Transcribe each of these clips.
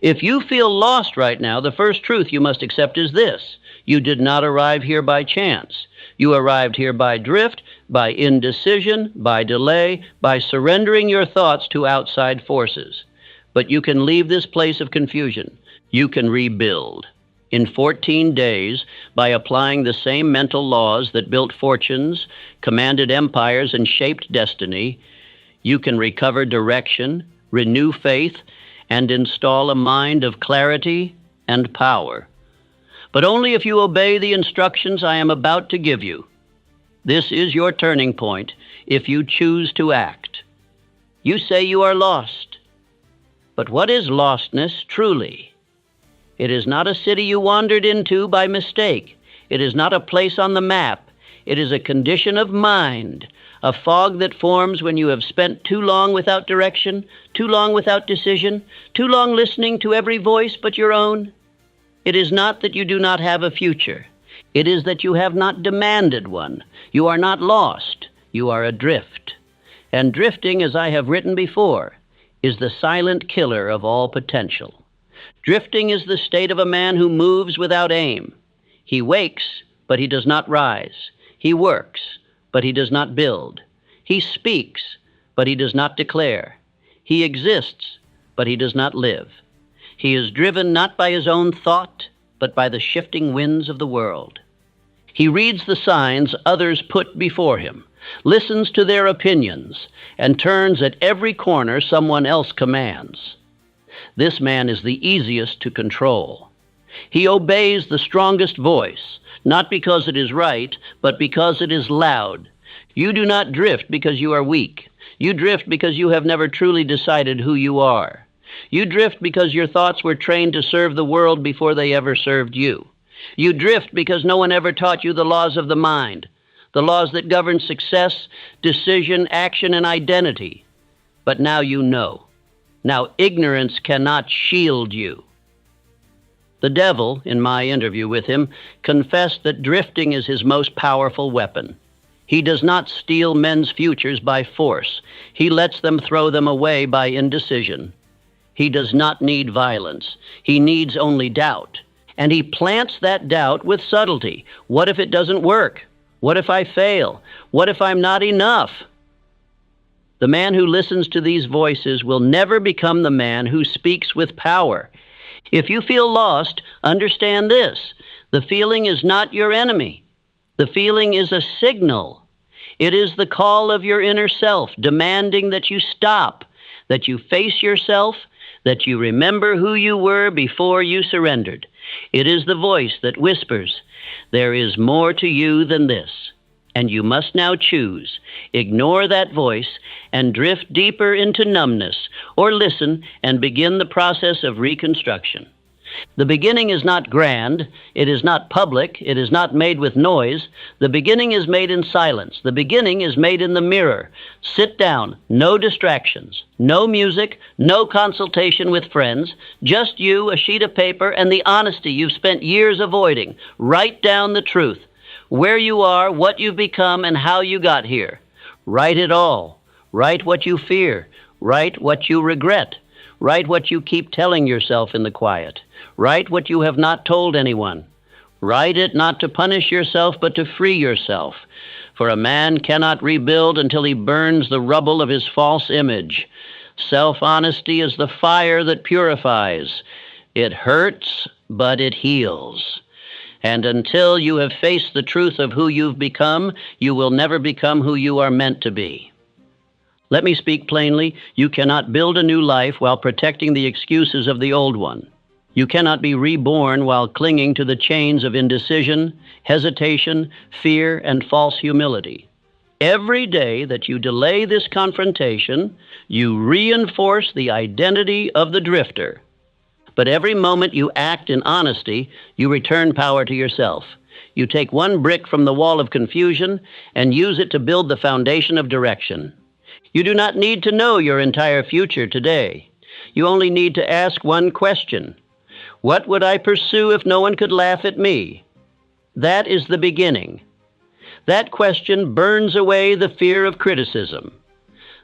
If you feel lost right now, the first truth you must accept is this: you did not arrive here by chance. You arrived here by drift, by indecision, by delay, by surrendering your thoughts to outside forces. But you can leave this place of confusion. You can rebuild. In 14 days, by applying the same mental laws that built fortunes, commanded empires, and shaped destiny, you can recover direction, renew faith, and install a mind of clarity and power. But only if you obey the instructions I am about to give you. This is your turning point if you choose to act. You say you are lost. But what is lostness truly? It is not a city you wandered into by mistake. It is not a place on the map. It is a condition of mind, a fog that forms when you have spent too long without direction, too long without decision, too long listening to every voice but your own. It is not that you do not have a future. It is that you have not demanded one. You are not lost. You are adrift. And drifting, as I have written before, is the silent killer of all potential. Drifting is the state of a man who moves without aim. He wakes, but he does not rise. He works, but he does not build. He speaks, but he does not declare. He exists, but he does not live. He is driven not by his own thought, but by the shifting winds of the world. He reads the signs others put before him, listens to their opinions, and turns at every corner someone else commands. This man is the easiest to control. He obeys the strongest voice, not because it is right, but because it is loud. You do not drift because you are weak. You drift because you have never truly decided who you are. You drift because your thoughts were trained to serve the world before they ever served you. You drift because no one ever taught you the laws of the mind, the laws that govern success, decision, action, and identity. But now you know. Now ignorance cannot shield you. The devil, in my interview with him, confessed that drifting is his most powerful weapon. He does not steal men's futures by force. He lets them throw them away by indecision. He does not need violence. He needs only doubt. And he plants that doubt with subtlety. What if it doesn't work? What if I fail? What if I'm not enough? The man who listens to these voices will never become the man who speaks with power. If you feel lost, understand this: the feeling is not your enemy. The feeling is a signal. It is the call of your inner self, demanding that you stop, that you face yourself, that you remember who you were before you surrendered. It is the voice that whispers, "There is more to you than this." And you must now choose. Ignore that voice and drift deeper into numbness, or listen and begin the process of reconstruction. The beginning is not grand, it is not public, it is not made with noise. The beginning is made in silence. The beginning is made in the mirror. Sit down, no distractions, no music, no consultation with friends, just you, a sheet of paper, and the honesty you've spent years avoiding. Write down the truth. Where you are, what you've become, and how you got here. Write it all. Write what you fear. Write what you regret. Write what you keep telling yourself in the quiet. Write what you have not told anyone. Write it not to punish yourself, but to free yourself. For a man cannot rebuild until he burns the rubble of his false image. Self-honesty is the fire that purifies. It hurts, but it heals. And until you have faced the truth of who you've become, you will never become who you are meant to be. Let me speak plainly. You cannot build a new life while protecting the excuses of the old one. You cannot be reborn while clinging to the chains of indecision, hesitation, fear, and false humility. Every day that you delay this confrontation, you reinforce the identity of the drifter. But every moment you act in honesty, you return power to yourself. You take one brick from the wall of confusion and use it to build the foundation of direction. You do not need to know your entire future today. You only need to ask one question: what would I pursue if no one could laugh at me? That is the beginning. That question burns away the fear of criticism.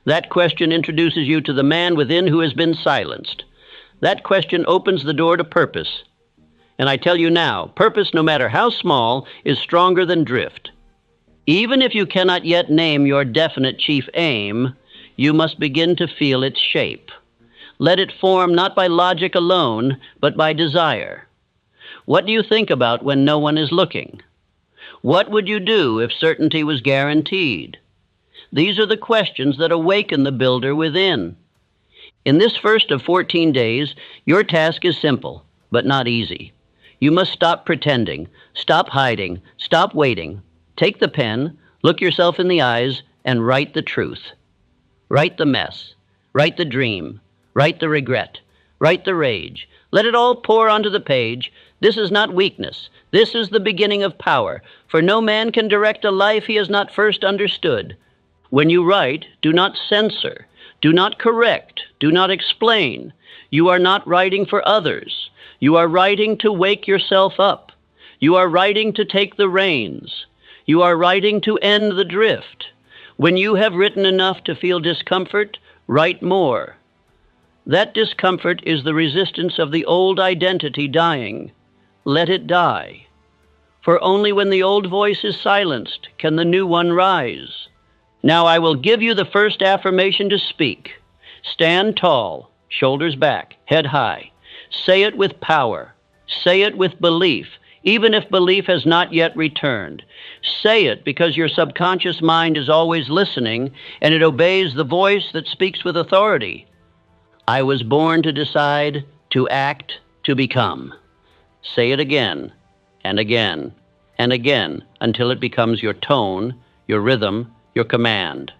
That question introduces you to the man within who has been silenced. That question opens the door to purpose. And I tell you now, purpose, no matter how small, is stronger than drift. Even if you cannot yet name your definite chief aim, you must begin to feel its shape. Let it form not by logic alone, but by desire. What do you think about when no one is looking? What would you do if certainty was guaranteed? These are the questions that awaken the builder within. In this first of 14 days, your task is simple, but not easy. You must stop pretending, stop hiding, stop waiting. Take the pen, look yourself in the eyes, and write the truth. Write the mess, write the dream, write the regret, write the rage. Let it all pour onto the page. This is not weakness. This is the beginning of power, for no man can direct a life he has not first understood. When you write, do not censor, do not correct, do not explain. You are not writing for others. You are writing to wake yourself up. You are writing to take the reins. You are writing to end the drift. When you have written enough to feel discomfort, write more. That discomfort is the resistance of the old identity dying. Let it die. For only when the old voice is silenced can the new one rise. Now I will give you the first affirmation to speak. Stand tall, shoulders back, head high. Say it with power. Say it with belief, even if belief has not yet returned. Say it because your subconscious mind is always listening, and it obeys the voice that speaks with authority. I was born to decide, to act, to become. Say it again, and again, and again, until it becomes your tone, your rhythm, your command.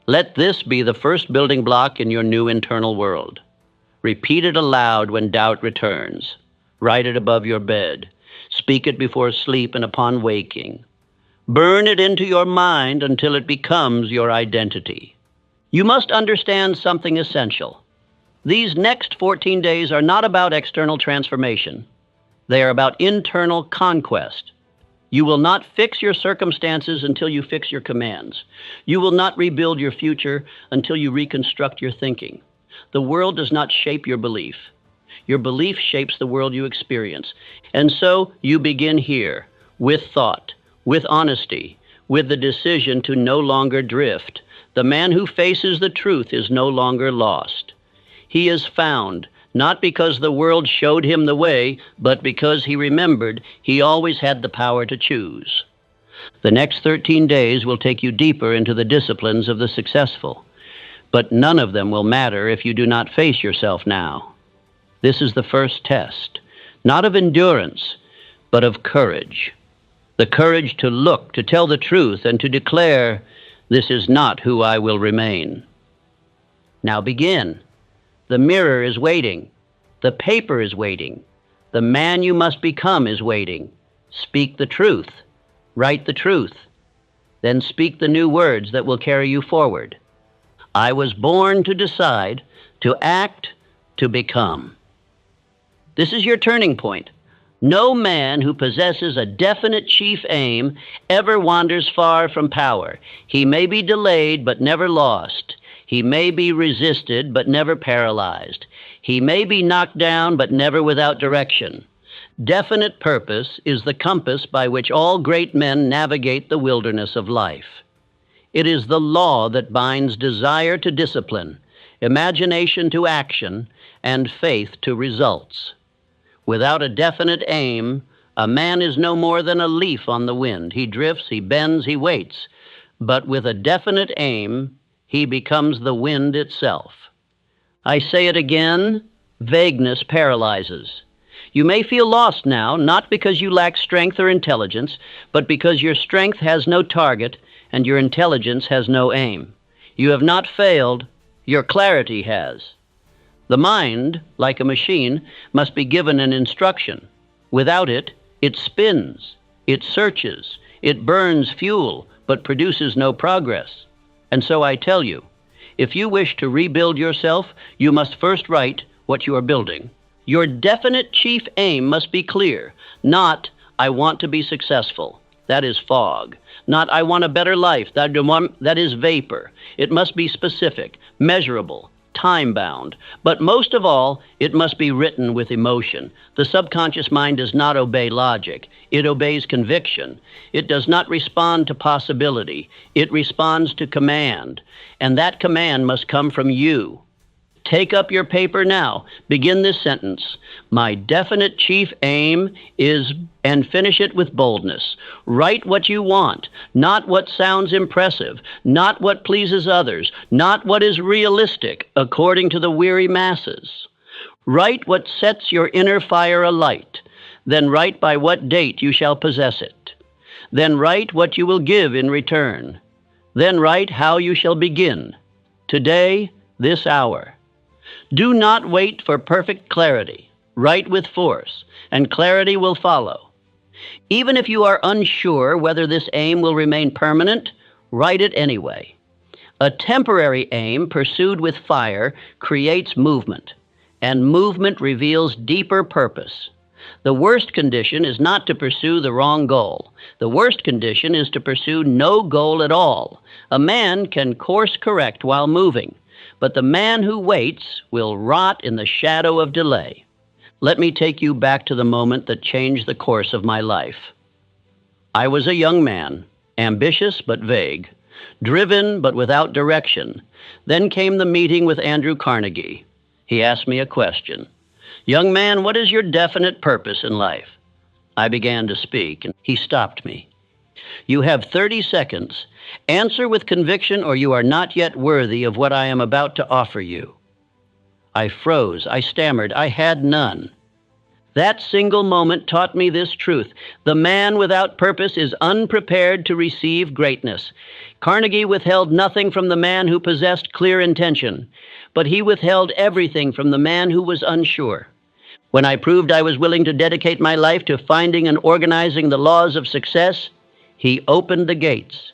Let this be the first building block in your new internal world. Repeat it aloud when doubt returns. Write it above your bed. Speak it before sleep and upon waking. Burn it into your mind until it becomes your identity. You must understand something essential. These next 14 days are not about external transformation. They are about internal conquest. You will not fix your circumstances until you fix your commands. You will not rebuild your future until you reconstruct your thinking. The world does not shape your belief. Your belief shapes the world you experience. And so you begin here, with thought, with honesty, with the decision to no longer drift. The man who faces the truth is no longer lost. He is found, not because the world showed him the way, but because he remembered he always had the power to choose. The next 13 days will take you deeper into the disciplines of the successful, but none of them will matter if you do not face yourself now. This is the first test, not of endurance, but of courage. The courage to look, to tell the truth, and to declare, "This is not who I will remain." Now begin. The mirror is waiting. The paper is waiting. The man you must become is waiting. Speak the truth. Write the truth. Then speak the new words that will carry you forward. I was born to decide, to act, to become. This is your turning point. No man who possesses a definite chief aim ever wanders far from power. He may be delayed, but never lost. He may be resisted, but never paralyzed. He may be knocked down, but never without direction. Definite purpose is the compass by which all great men navigate the wilderness of life. It is the law that binds desire to discipline, imagination to action, and faith to results. Without a definite aim, a man is no more than a leaf on the wind. He drifts, he bends, he waits. But with a definite aim, he becomes the wind itself. I say it again, vagueness paralyzes. You may feel lost now, not because you lack strength or intelligence, but because your strength has no target and your intelligence has no aim. You have not failed, your clarity has. The mind, like a machine, must be given an instruction. Without it, it spins, it searches, it burns fuel, but produces no progress. And so I tell you, if you wish to rebuild yourself, you must first write what you are building. Your definite chief aim must be clear, not, I want to be successful. That is fog. Not, I want a better life. That is vapor. It must be specific, measurable, time-bound. But most of all, it must be written with emotion. The subconscious mind does not obey logic. It obeys conviction. It does not respond to possibility. It responds to command. And that command must come from you. Take up your paper now. Begin this sentence. My definite chief aim is, and finish it with boldness. Write what you want, not what sounds impressive, not what pleases others, not what is realistic according to the weary masses. Write what sets your inner fire alight. Then write by what date you shall possess it. Then write what you will give in return. Then write how you shall begin. Today, this hour. Do not wait for perfect clarity. Write with force, and clarity will follow. Even if you are unsure whether this aim will remain permanent, write it anyway. A temporary aim pursued with fire creates movement, and movement reveals deeper purpose. The worst condition is not to pursue the wrong goal. The worst condition is to pursue no goal at all. A man can course correct while moving, but the man who waits will rot in the shadow of delay. Let me take you back to the moment that changed the course of my life. I was a young man, ambitious but vague, driven but without direction. Then came the meeting with Andrew Carnegie. He asked me a question. Young man, what is your definite purpose in life? I began to speak, and he stopped me. You have 30 seconds. Answer with conviction, or you are not yet worthy of what I am about to offer you. I froze. I stammered. I had none. That single moment taught me this truth. The man without purpose is unprepared to receive greatness. Carnegie withheld nothing from the man who possessed clear intention, but he withheld everything from the man who was unsure. When I proved I was willing to dedicate my life to finding and organizing the laws of success, he opened the gates.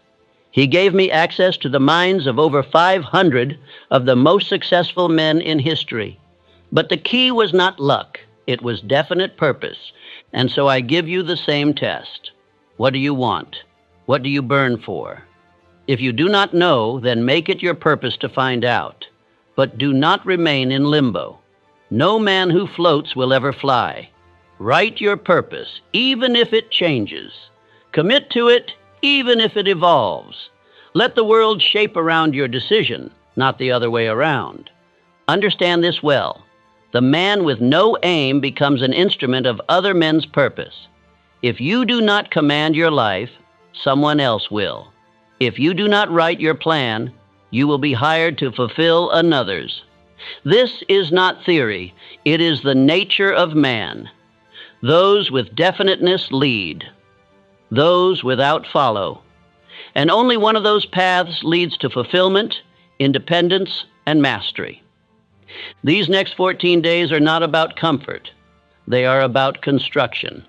He gave me access to the minds of over 500 of the most successful men in history. But the key was not luck. It was definite purpose. And so I give you the same test. What do you want? What do you burn for? If you do not know, then make it your purpose to find out. But do not remain in limbo. No man who floats will ever fly. Write your purpose, even if it changes. Commit to it, even if it evolves. Let the world shape around your decision, not the other way around. Understand this well. The man with no aim becomes an instrument of other men's purpose. If you do not command your life, someone else will. If you do not write your plan, you will be hired to fulfill another's. This is not theory. It is the nature of man. Those with definiteness lead. Those without follow. And only one of those paths leads to fulfillment, independence, and mastery. These next 14 days are not about comfort. They are about construction.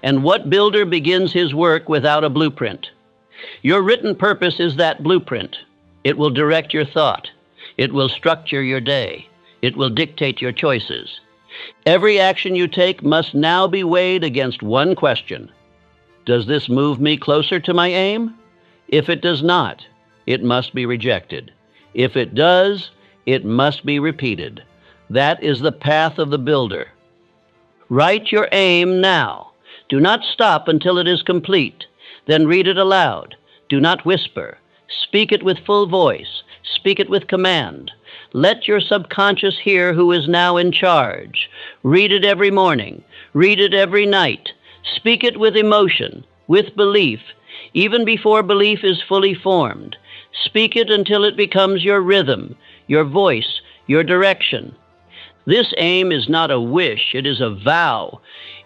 And what builder begins his work without a blueprint? Your written purpose is that blueprint. It will direct your thought. It will structure your day. It will dictate your choices. Every action you take must now be weighed against one question. Does this move me closer to my aim? If it does not, it must be rejected. If it does, it must be repeated. That is the path of the builder. Write your aim now. Do not stop until it is complete. Then read it aloud. Do not whisper. Speak it with full voice. Speak it with command. Let your subconscious hear who is now in charge. Read it every morning. Read it every night. Speak it with emotion, with belief, even before belief is fully formed. Speak it until it becomes your rhythm, your voice, your direction. This aim is not a wish, it is a vow.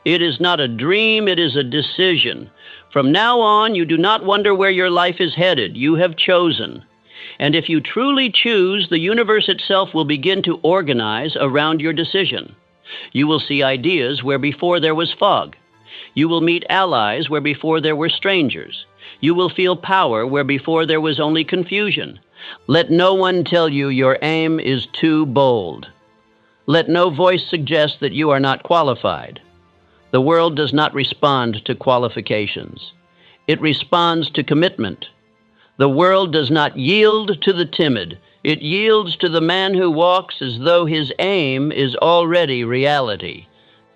It is not a dream, it is a decision. From now on, you do not wonder where your life is headed. You have chosen. And if you truly choose, the universe itself will begin to organize around your decision. You will see ideas where before there was fog. You will meet allies where before there were strangers. You will feel power where before there was only confusion. Let no one tell you your aim is too bold. Let no voice suggest that you are not qualified. The world does not respond to qualifications. It responds to commitment. The world does not yield to the timid. It yields to the man who walks as though his aim is already reality.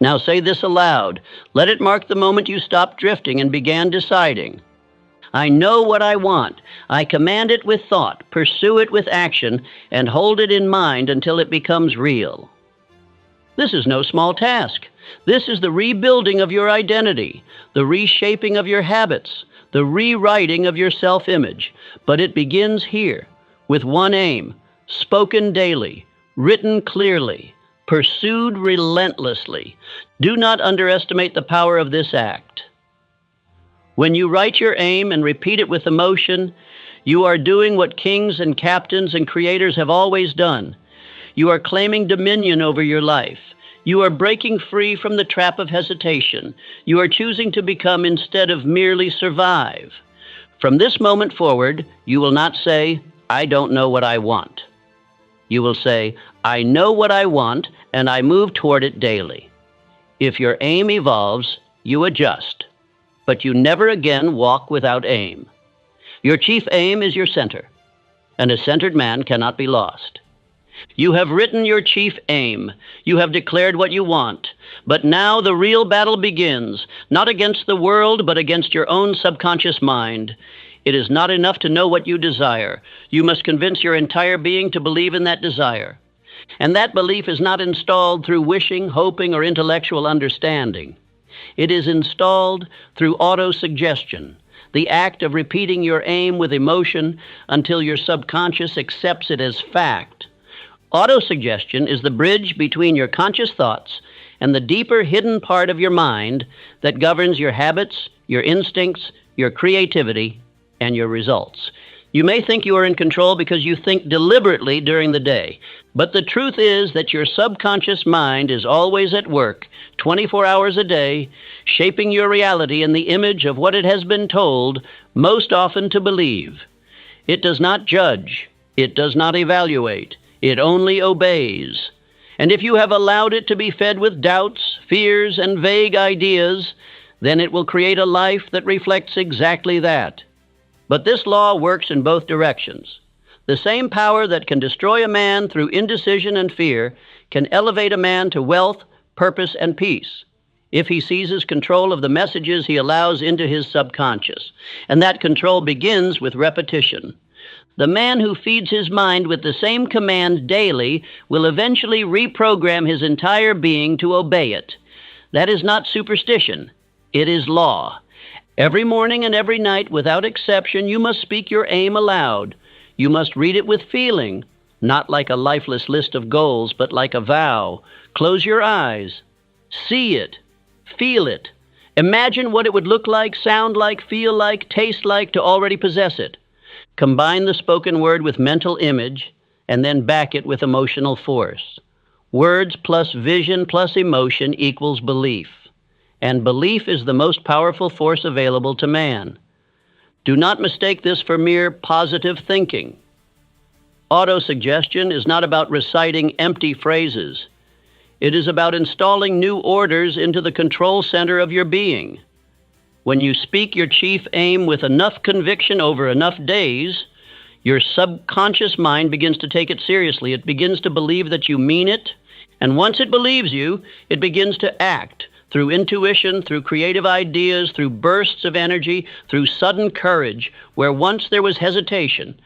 Now say this aloud. Let it mark the moment you stopped drifting and began deciding. I know what I want. I command it with thought, pursue it with action, and hold it in mind until it becomes real. This is no small task. This is the rebuilding of your identity, the reshaping of your habits, the rewriting of your self-image. But it begins here, with one aim, spoken daily, written clearly, pursued relentlessly. Do not underestimate the power of this act. When you write your aim and repeat it with emotion, you are doing what kings and captains and creators have always done. You are claiming dominion over your life. You are breaking free from the trap of hesitation. You are choosing to become instead of merely survive. From this moment forward, you will not say, I don't know what I want. You will say, I know what I want, and I move toward it daily. If your aim evolves, you adjust. But you never again walk without aim. Your chief aim is your center, and a centered man cannot be lost. You have written your chief aim. You have declared what you want. But now the real battle begins, not against the world, but against your own subconscious mind. It is not enough to know what you desire. You must convince your entire being to believe in that desire. And that belief is not installed through wishing, hoping, or intellectual understanding. It is installed through autosuggestion, the act of repeating your aim with emotion until your subconscious accepts it as fact. Autosuggestion is the bridge between your conscious thoughts and the deeper hidden part of your mind that governs your habits, your instincts, your creativity, and your results. You may think you are in control because you think deliberately during the day, but the truth is that your subconscious mind is always at work, 24 hours a day, shaping your reality in the image of what it has been told, most often to believe. It does not judge. It does not evaluate. It only obeys. And if you have allowed it to be fed with doubts, fears, and vague ideas, then it will create a life that reflects exactly that. But this law works in both directions. The same power that can destroy a man through indecision and fear can elevate a man to wealth, purpose, and peace if he seizes control of the messages he allows into his subconscious. And that control begins with repetition. The man who feeds his mind with the same command daily will eventually reprogram his entire being to obey it. That is not superstition. It is law. Every morning and every night, without exception, you must speak your aim aloud. You must read it with feeling, not like a lifeless list of goals, but like a vow. Close your eyes. See it. Feel it. Imagine what it would look like, sound like, feel like, taste like to already possess it. Combine the spoken word with mental image, and then back it with emotional force. Words plus vision plus emotion equals belief. And belief is the most powerful force available to man. Do not mistake this for mere positive thinking. Autosuggestion is not about reciting empty phrases. It is about installing new orders into the control center of your being. When you speak your chief aim with enough conviction over enough days, your subconscious mind begins to take it seriously. It begins to believe that you mean it, and once it believes you, it begins to act. Through intuition, through creative ideas, through bursts of energy, through sudden courage, where once there was hesitation.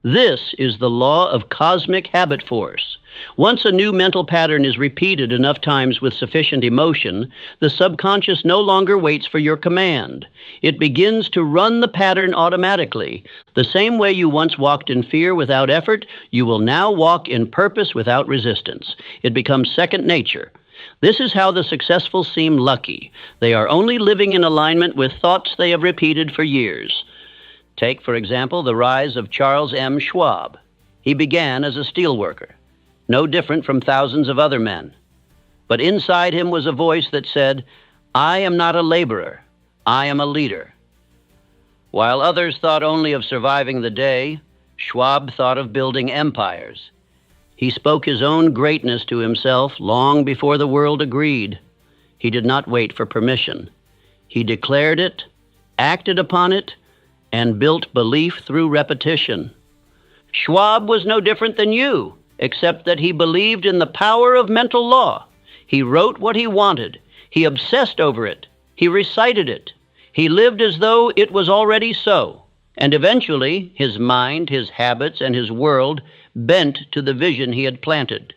This is the law of cosmic habit force. Once a new mental pattern is repeated enough times with sufficient emotion, the subconscious no longer waits for your command. It begins to run the pattern automatically. The same way you once walked in fear without effort, you will now walk in purpose without resistance. It becomes second nature. This is how the successful seem lucky. They are only living in alignment with thoughts they have repeated for years. Take, for example, the rise of Charles M. Schwab. He began as a steelworker, no different from thousands of other men. But inside him was a voice that said, I am not a laborer, I am a leader. While others thought only of surviving the day, Schwab thought of building empires. He spoke his own greatness to himself long before the world agreed. He did not wait for permission. He declared it, acted upon it, and built belief through repetition. Schwab was no different than you, except that he believed in the power of mental law. He wrote what he wanted. He obsessed over it. He recited it. He lived as though it was already so. And eventually, his mind, his habits, and his world bent to the vision he had planted.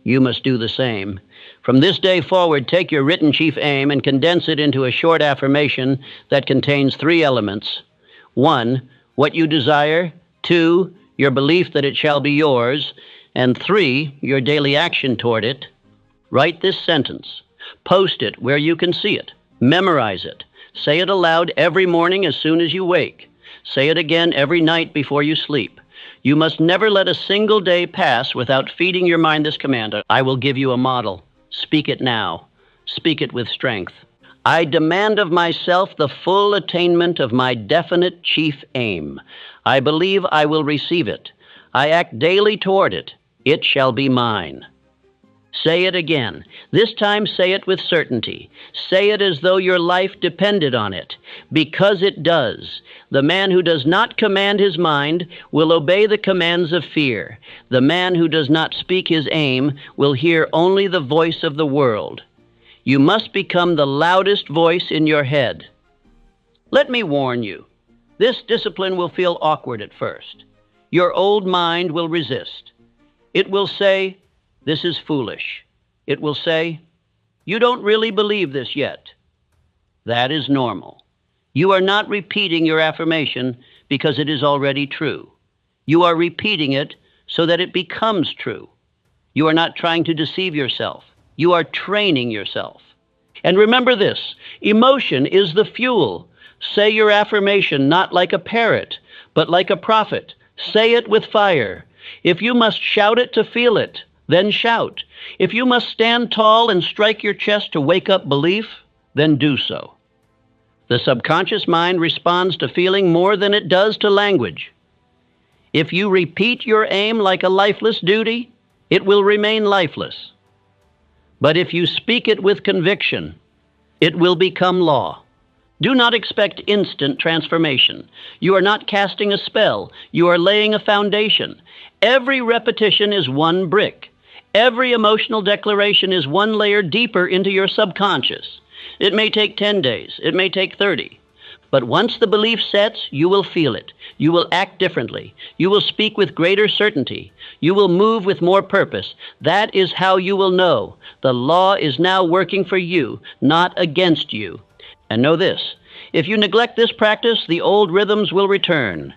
You must do the same. From this day forward, take your written chief aim and condense it into a short affirmation that contains 3 elements. 1, what you desire. 2, your belief that it shall be yours. And 3, your daily action toward it. Write this sentence. Post it where you can see it. Memorize it. Say it aloud every morning as soon as you wake. Say it again every night before you sleep. You must never let a single day pass without feeding your mind this command. I will give you a model. Speak it now. Speak it with strength. I demand of myself the full attainment of my definite chief aim. I believe I will receive it. I act daily toward it. It shall be mine. Say it again. This time say it with certainty. Say it as though your life depended on it, because it does. The man who does not command his mind will obey the commands of fear. The man who does not speak his aim will hear only the voice of the world. You must become the loudest voice in your head. Let me warn you, this discipline will feel awkward at first. Your old mind will resist. It will say, "This is foolish." It will say, "You don't really believe this yet." That is normal. You are not repeating your affirmation because it is already true. You are repeating it so that it becomes true. You are not trying to deceive yourself. You are training yourself. And remember this, emotion is the fuel. Say your affirmation not like a parrot, but like a prophet. Say it with fire. If you must shout it to feel it, then shout. If you must stand tall and strike your chest to wake up belief, then do so. The subconscious mind responds to feeling more than it does to language. If you repeat your aim like a lifeless duty, it will remain lifeless. But if you speak it with conviction, it will become law. Do not expect instant transformation. You are not casting a spell. You are laying a foundation. Every repetition is one brick. Every emotional declaration is one layer deeper into your subconscious. It may take 10 days. It may take 30. But once the belief sets, you will feel it. You will act differently. You will speak with greater certainty. You will move with more purpose. That is how you will know the law is now working for you, not against you. And know this, if you neglect this practice, the old rhythms will return.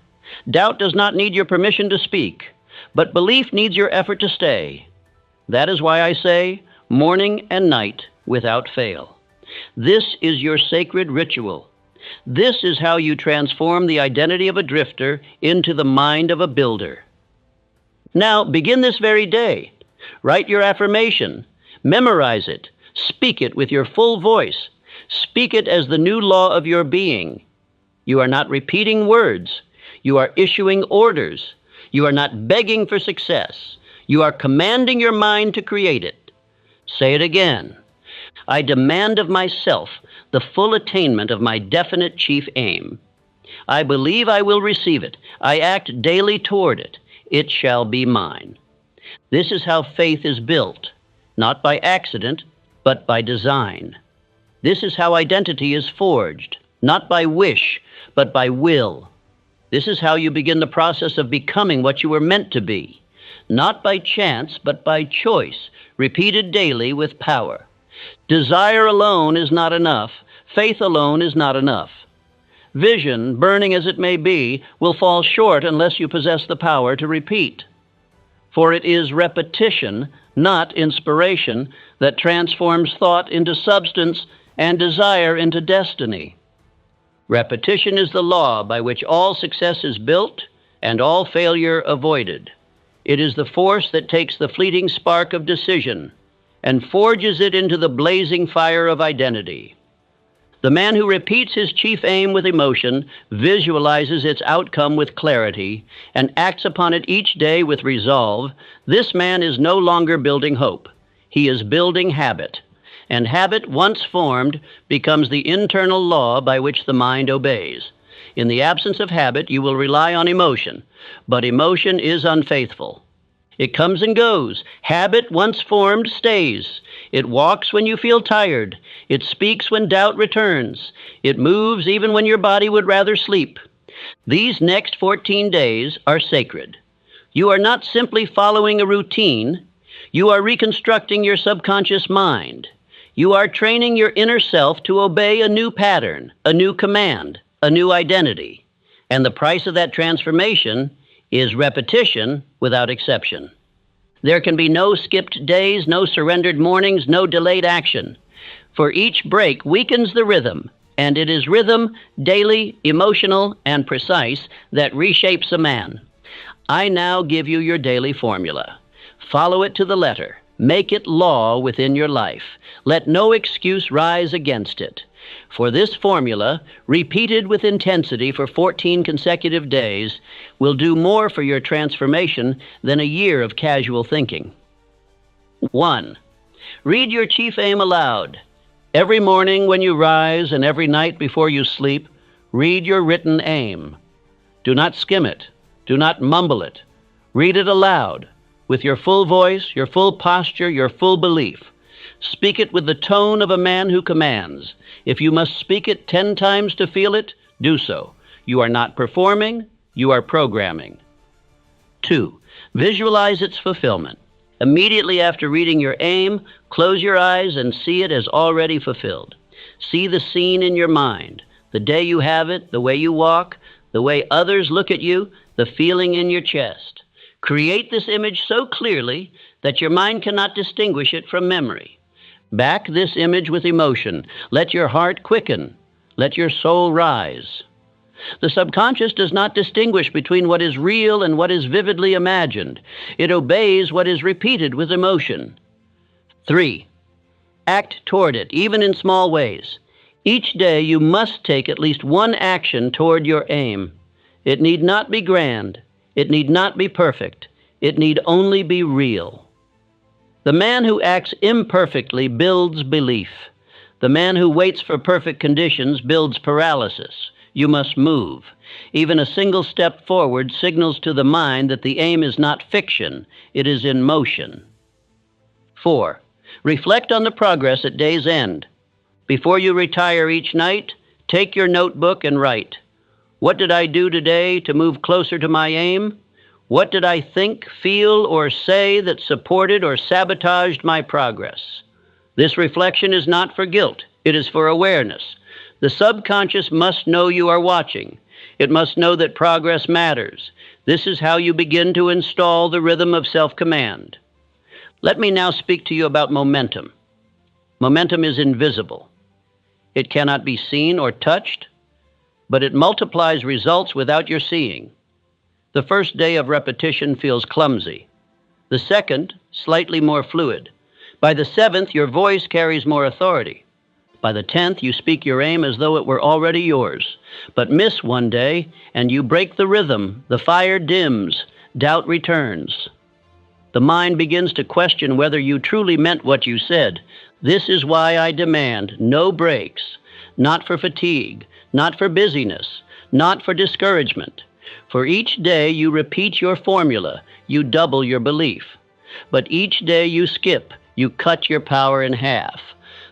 Doubt does not need your permission to speak, but belief needs your effort to stay. That is why I say, morning and night without fail. This is your sacred ritual. This is how you transform the identity of a drifter into the mind of a builder. Now, begin this very day. Write your affirmation. Memorize it. Speak it with your full voice. Speak it as the new law of your being. You are not repeating words. You are issuing orders. You are not begging for success. You are commanding your mind to create it. Say it again. I demand of myself the full attainment of my definite chief aim. I believe I will receive it. I act daily toward it. It shall be mine. This is how faith is built, not by accident, but by design. This is how identity is forged, not by wish, but by will. This is how you begin the process of becoming what you were meant to be, not by chance, but by choice, repeated daily with power. Desire alone is not enough. Faith alone is not enough. Vision, burning as it may be, will fall short unless you possess the power to repeat. For it is repetition, not inspiration, that transforms thought into substance and desire into destiny. Repetition is the law by which all success is built and all failure avoided. It is the force that takes the fleeting spark of decision and forges it into the blazing fire of identity. The man who repeats his chief aim with emotion, visualizes its outcome with clarity, and acts upon it each day with resolve, this man is no longer building hope. He is building habit. And habit, once formed, becomes the internal law by which the mind obeys. In the absence of habit, you will rely on emotion, but emotion is unfaithful. It comes and goes. Habit, once formed, stays. It walks when you feel tired. It speaks when doubt returns. It moves even when your body would rather sleep. These next 14 days are sacred. You are not simply following a routine. You are reconstructing your subconscious mind. You are training your inner self to obey a new pattern, a new command, a new identity. And the price of that transformation is repetition without exception. There can be no skipped days, no surrendered mornings, no delayed action. For each break weakens the rhythm, and it is rhythm, daily, emotional, and precise, that reshapes a man. I now give you your daily formula. Follow it to the letter. Make it law within your life. Let no excuse rise against it. For this formula, repeated with intensity for 14 consecutive days, will do more for your transformation than a year of casual thinking. 1. Read your chief aim aloud. Every morning when you rise and every night before you sleep, read your written aim. Do not skim it. Do not mumble it. Read it aloud, with your full voice, your full posture, your full belief. Speak it with the tone of a man who commands. If you must speak it 10 times to feel it, do so. You are not performing, you are programming. 2. Visualize its fulfillment. Immediately after reading your aim, close your eyes and see it as already fulfilled. See the scene in your mind, the day you have it, the way you walk, the way others look at you, the feeling in your chest. Create this image so clearly that your mind cannot distinguish it from memory. Back this image with emotion. Let your heart quicken. Let your soul rise. The subconscious does not distinguish between what is real and what is vividly imagined. It obeys what is repeated with emotion. 3. Act toward it, even in small ways. Each day you must take at least one action toward your aim. It need not be grand. It need not be perfect. It need only be real. The man who acts imperfectly builds belief. The man who waits for perfect conditions builds paralysis. You must move. Even a single step forward signals to the mind that the aim is not fiction, it is in motion. 4. Reflect on the progress at day's end. Before you retire each night, take your notebook and write. What did I do today to move closer to my aim? What did I think, feel, or say that supported or sabotaged my progress? This reflection is not for guilt. It is for awareness. The subconscious must know you are watching. It must know that progress matters. This is how you begin to install the rhythm of self-command. Let me now speak to you about momentum. Momentum is invisible. It cannot be seen or touched, but it multiplies results without your seeing. The first day of repetition feels clumsy. The second, slightly more fluid. By the 7th, your voice carries more authority. By the 10th, you speak your aim as though it were already yours. But miss one day, and you break the rhythm. The fire dims. Doubt returns. The mind begins to question whether you truly meant what you said. This is why I demand no breaks. Not for fatigue, not for busyness, not for discouragement. For each day you repeat your formula, you double your belief. But each day you skip, you cut your power in half.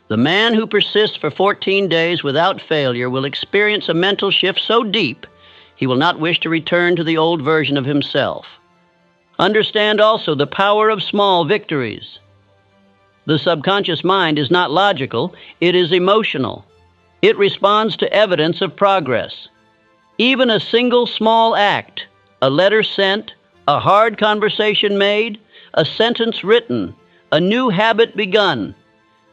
The man who persists for 14 days without failure will experience a mental shift so deep, he will not wish to return to the old version of himself. Understand also the power of small victories. The subconscious mind is not logical, it is emotional. It responds to evidence of progress. Even a single small act, a letter sent, a hard conversation made, a sentence written, a new habit begun,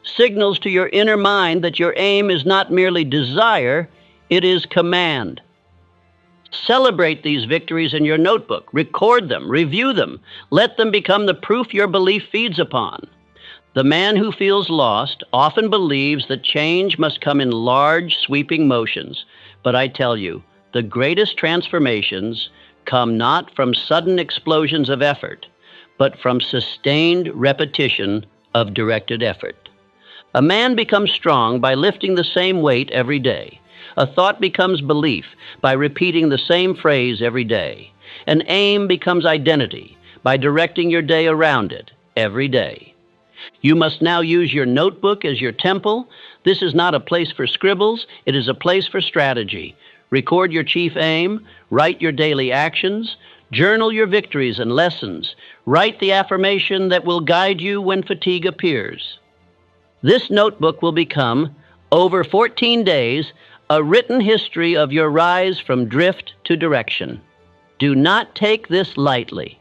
signals to your inner mind that your aim is not merely desire, it is command. Celebrate these victories in your notebook. Record them, review them. Let them become the proof your belief feeds upon. The man who feels lost often believes that change must come in large, sweeping motions. But I tell you, the greatest transformations come not from sudden explosions of effort, but from sustained repetition of directed effort. A man becomes strong by lifting the same weight every day. A thought becomes belief by repeating the same phrase every day. An aim becomes identity by directing your day around it every day. You must now use your notebook as your temple. This is not a place for scribbles, it is a place for strategy. Record your chief aim, write your daily actions, journal your victories and lessons, write the affirmation that will guide you when fatigue appears. This notebook will become, over 14 days, a written history of your rise from drift to direction. Do not take this lightly.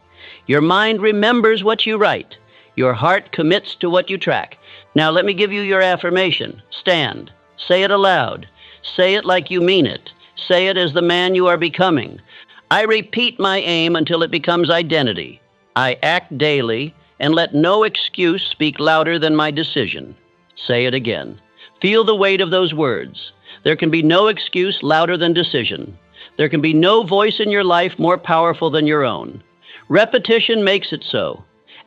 Your mind remembers what you write. Your heart commits to what you track. Now let me give you your affirmation. Stand. Say it aloud. Say it like you mean it. Say it as the man you are becoming. I repeat my aim until it becomes identity. I act daily, and let no excuse speak louder than my decision. Say it again. Feel the weight of those words. There can be no excuse louder than decision. There can be no voice in your life more powerful than your own. Repetition makes it so.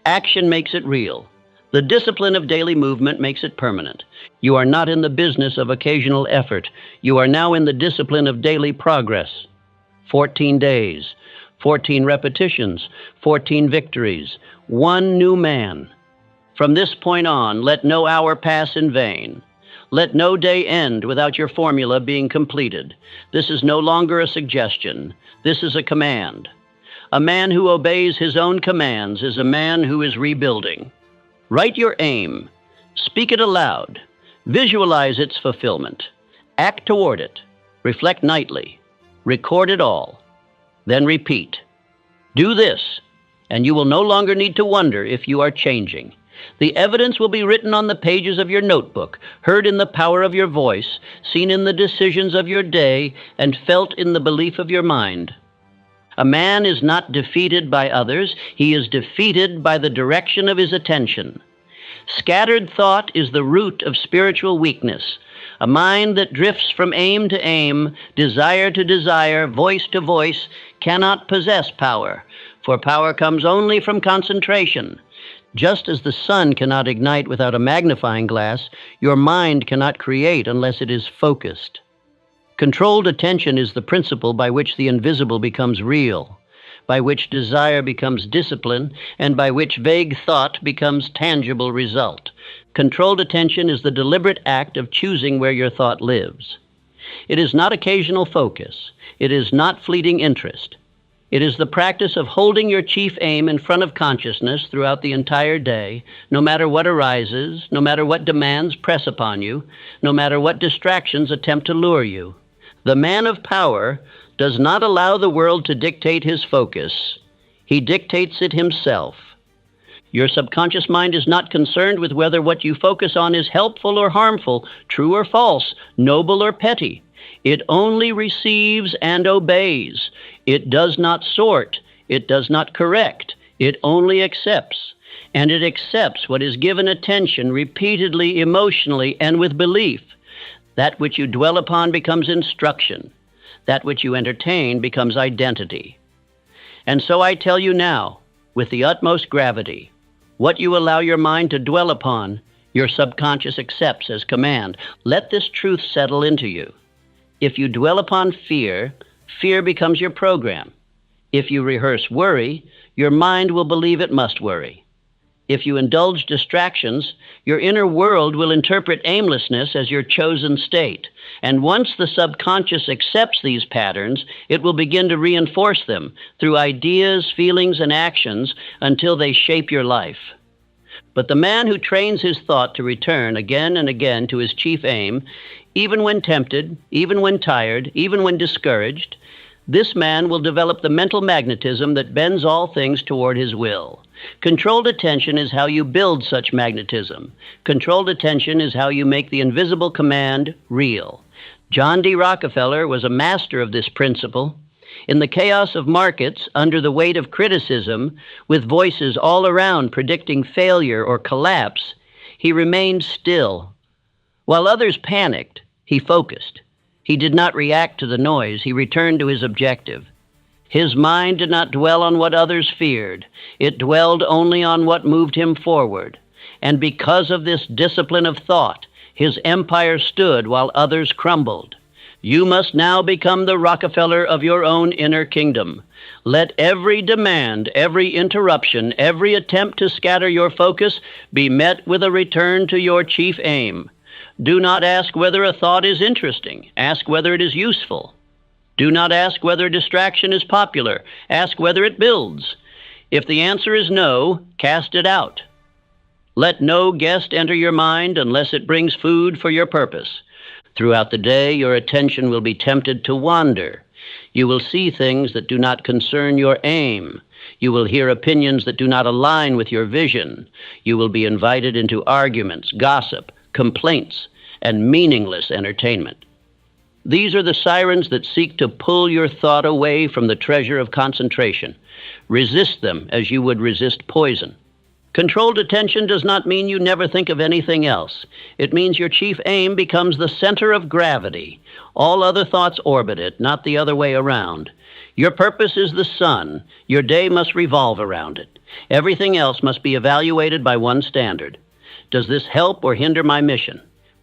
Action makes it real. The discipline of daily movement makes it permanent. You are not in the business of occasional effort. You are now in the discipline of daily progress. 14 days, 14 repetitions, 14 victories, one new man. From this point on, let no hour pass in vain. Let no day end without your formula being completed. This is no longer a suggestion. This is a command. A man who obeys his own commands is a man who is rebuilding. Write your aim. Speak it aloud. Visualize its fulfillment. Act toward it. Reflect nightly. Record it all. Then repeat. Do this, and you will no longer need to wonder if you are changing. The evidence will be written on the pages of your notebook, heard in the power of your voice, seen in the decisions of your day, and felt in the belief of your mind. A man is not defeated by others, he is defeated by the direction of his attention. Scattered thought is the root of spiritual weakness. A mind that drifts from aim to aim, desire to desire, voice to voice, cannot possess power, for power comes only from concentration. Just as the sun cannot ignite without a magnifying glass, your mind cannot create unless it is focused. Controlled attention is the principle by which the invisible becomes real, by which desire becomes discipline, and by which vague thought becomes tangible result. Controlled attention is the deliberate act of choosing where your thought lives. It is not occasional focus. It is not fleeting interest. It is the practice of holding your chief aim in front of consciousness throughout the entire day, no matter what arises, no matter what demands press upon you, no matter what distractions attempt to lure you. The man of power does not allow the world to dictate his focus. He dictates it himself. Your subconscious mind is not concerned with whether what you focus on is helpful or harmful, true or false, noble or petty. It only receives and obeys. It does not sort. It does not correct. It only accepts. And it accepts what is given attention repeatedly, emotionally, and with belief. That which you dwell upon becomes instruction. That which you entertain becomes identity. And so I tell you now, with the utmost gravity, what you allow your mind to dwell upon, your subconscious accepts as command. Let this truth settle into you. If you dwell upon fear, fear becomes your program. If you rehearse worry, your mind will believe it must worry. If you indulge distractions, your inner world will interpret aimlessness as your chosen state. And once the subconscious accepts these patterns, it will begin to reinforce them through ideas, feelings, and actions until they shape your life. But the man who trains his thought to return again and again to his chief aim, even when tempted, even when tired, even when discouraged, this man will develop the mental magnetism that bends all things toward his will. Controlled attention is how you build such magnetism. Controlled attention is how you make the invisible command real. John D. Rockefeller was a master of this principle. In the chaos of markets, under the weight of criticism, with voices all around predicting failure or collapse, he remained still. While others panicked, he focused. He did not react to the noise. He returned to his objective. His mind did not dwell on what others feared. It dwelled only on what moved him forward. And because of this discipline of thought, his empire stood while others crumbled. You must now become the Rockefeller of your own inner kingdom. Let every demand, every interruption, every attempt to scatter your focus be met with a return to your chief aim. Do not ask whether a thought is interesting. Ask whether it is useful. Do not ask whether a distraction is popular. Ask whether it builds. If the answer is no, cast it out. Let no guest enter your mind unless it brings food for your purpose. Throughout the day, your attention will be tempted to wander. You will see things that do not concern your aim. You will hear opinions that do not align with your vision. You will be invited into arguments, gossip, complaints, and meaningless entertainment. These are the sirens that seek to pull your thought away from the treasure of concentration. Resist them as you would resist poison. Controlled attention does not mean you never think of anything else. It means your chief aim becomes the center of gravity. All other thoughts orbit it, not the other way around. Your purpose is the sun. Your day must revolve around it. Everything else must be evaluated by one standard. Does this help or hinder my mission?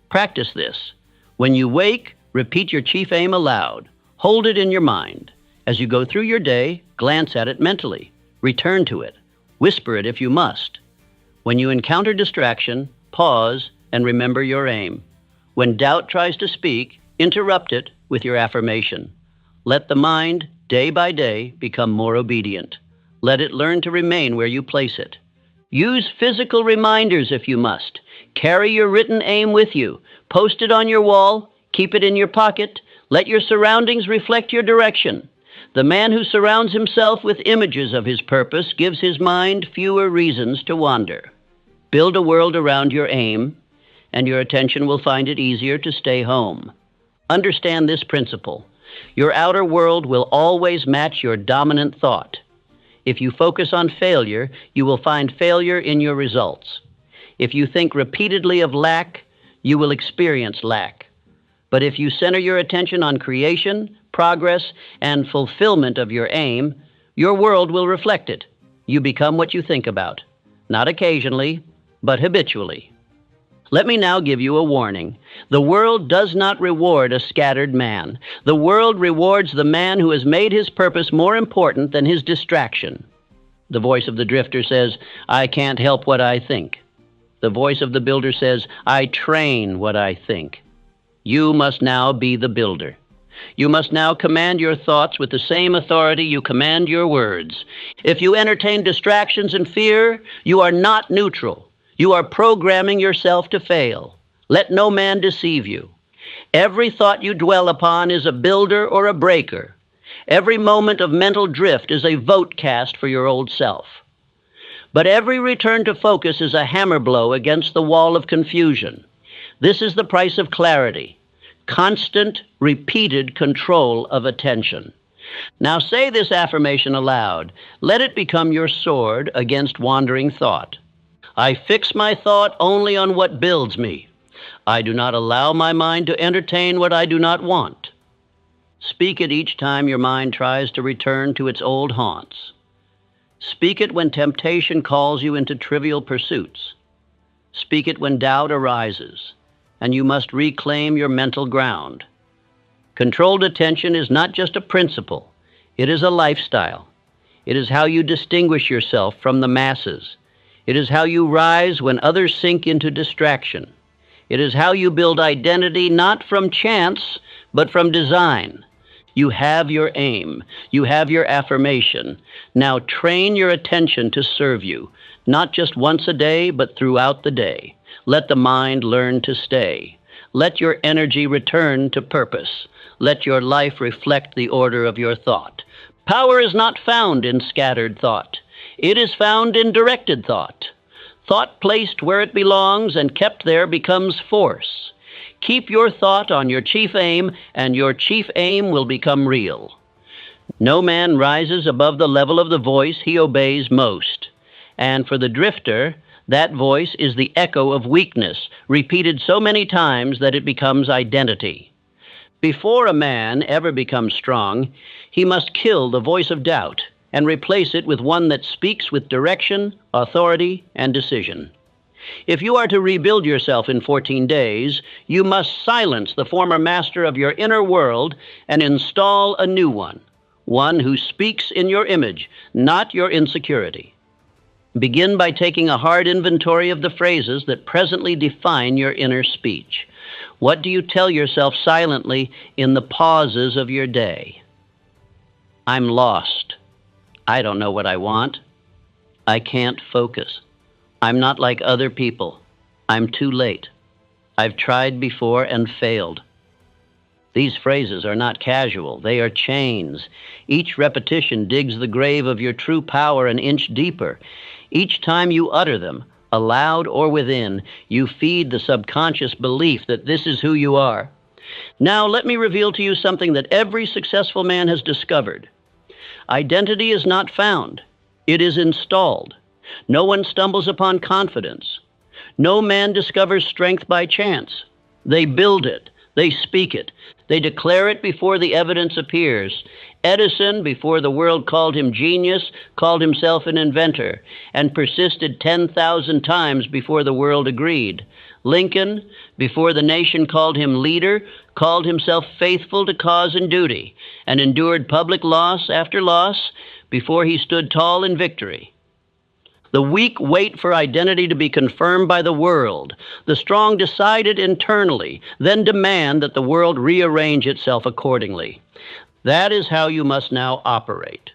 Practice this. When you wake, repeat your chief aim aloud. Hold it in your mind. As you go through your day, glance at it mentally. Return to it. Whisper it if you must. When you encounter distraction, pause and remember your aim. When doubt tries to speak, interrupt it with your affirmation. Let the mind, day by day, become more obedient. Let it learn to remain where you place it. Use physical reminders if you must. Carry your written aim with you. Post it on your wall. Keep it in your pocket. Let your surroundings reflect your direction. The man who surrounds himself with images of his purpose gives his mind fewer reasons to wander. Build a world around your aim, and your attention will find it easier to stay home. Understand this principle. Your outer world will always match your dominant thought. If you focus on failure, you will find failure in your results. If you think repeatedly of lack, you will experience lack. But if you center your attention on creation, progress, and fulfillment of your aim, your world will reflect it. You become what you think about, not occasionally, but habitually. Let me now give you a warning. The world does not reward a scattered man. The world rewards the man who has made his purpose more important than his distraction. The voice of the drifter says, "I can't help what I think." The voice of the builder says, "I train what I think." You must now be the builder. You must now command your thoughts with the same authority you command your words. If you entertain distractions and fear, you are not neutral. You are programming yourself to fail. Let no man deceive you. Every thought you dwell upon is a builder or a breaker. Every moment of mental drift is a vote cast for your old self. But every return to focus is a hammer blow against the wall of confusion. This is the price of clarity. Constant, repeated control of attention. Now say this affirmation aloud. Let it become your sword against wandering thought. I fix my thought only on what builds me. I do not allow my mind to entertain what I do not want. Speak it each time your mind tries to return to its old haunts. Speak it when temptation calls you into trivial pursuits. Speak it when doubt arises, and you must reclaim your mental ground. Controlled attention is not just a principle, it is a lifestyle. It is how you distinguish yourself from the masses. It is how you rise when others sink into distraction. It is how you build identity not from chance, but from design. You have your aim. You have your affirmation. Now train your attention to serve you, not just once a day, but throughout the day. Let the mind learn to stay. Let your energy return to purpose. Let your life reflect the order of your thought. Power is not found in scattered thought. It is found in directed thought. Thought placed where it belongs and kept there becomes force. Keep your thought on your chief aim, and your chief aim will become real. No man rises above the level of the voice he obeys most. And for the drifter, that voice is the echo of weakness, repeated so many times that it becomes identity. Before a man ever becomes strong, he must kill the voice of doubt and replace it with one that speaks with direction, authority, and decision. If you are to rebuild yourself in 14 days, you must silence the former master of your inner world and install a new one who speaks in your image, not your insecurity. Begin by taking a hard inventory of the phrases that presently define your inner speech. What do you tell yourself silently in the pauses of your day? I'm lost. I don't know what I want. I can't focus. I'm not like other people. I'm too late. I've tried before and failed. These phrases are not casual. They are chains. Each repetition digs the grave of your true power an inch deeper. Each time you utter them, aloud or within, you feed the subconscious belief that this is who you are. Now let me reveal to you something that every successful man has discovered. Identity is not found. It is installed. No one stumbles upon confidence. No man discovers strength by chance. They build it. They speak it. They declare it before the evidence appears. Edison, before the world called him genius, called himself an inventor, and persisted 10,000 times before the world agreed. Lincoln, before the nation called him leader, called himself faithful to cause and duty, and endured public loss after loss before he stood tall in victory. The weak wait for identity to be confirmed by the world. The strong decide it internally, then demand that the world rearrange itself accordingly. That is how you must now operate.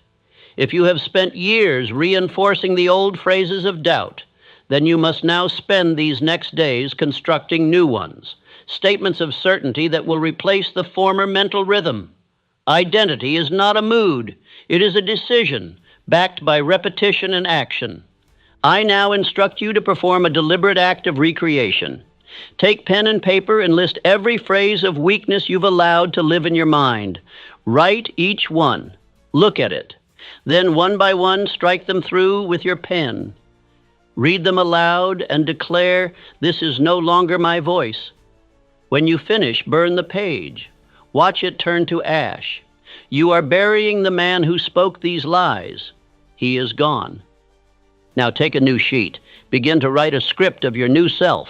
If you have spent years reinforcing the old phrases of doubt, then you must now spend these next days constructing new ones, statements of certainty that will replace the former mental rhythm. Identity is not a mood. It is a decision, backed by repetition and action. I now instruct you to perform a deliberate act of recreation. Take pen and paper and list every phrase of weakness you've allowed to live in your mind. Write each one. Look at it. Then one by one strike them through with your pen. Read them aloud and declare, "This is no longer my voice." When you finish, burn the page. Watch it turn to ash. You are burying the man who spoke these lies. He is gone. Now take a new sheet. Begin to write a script of your new self.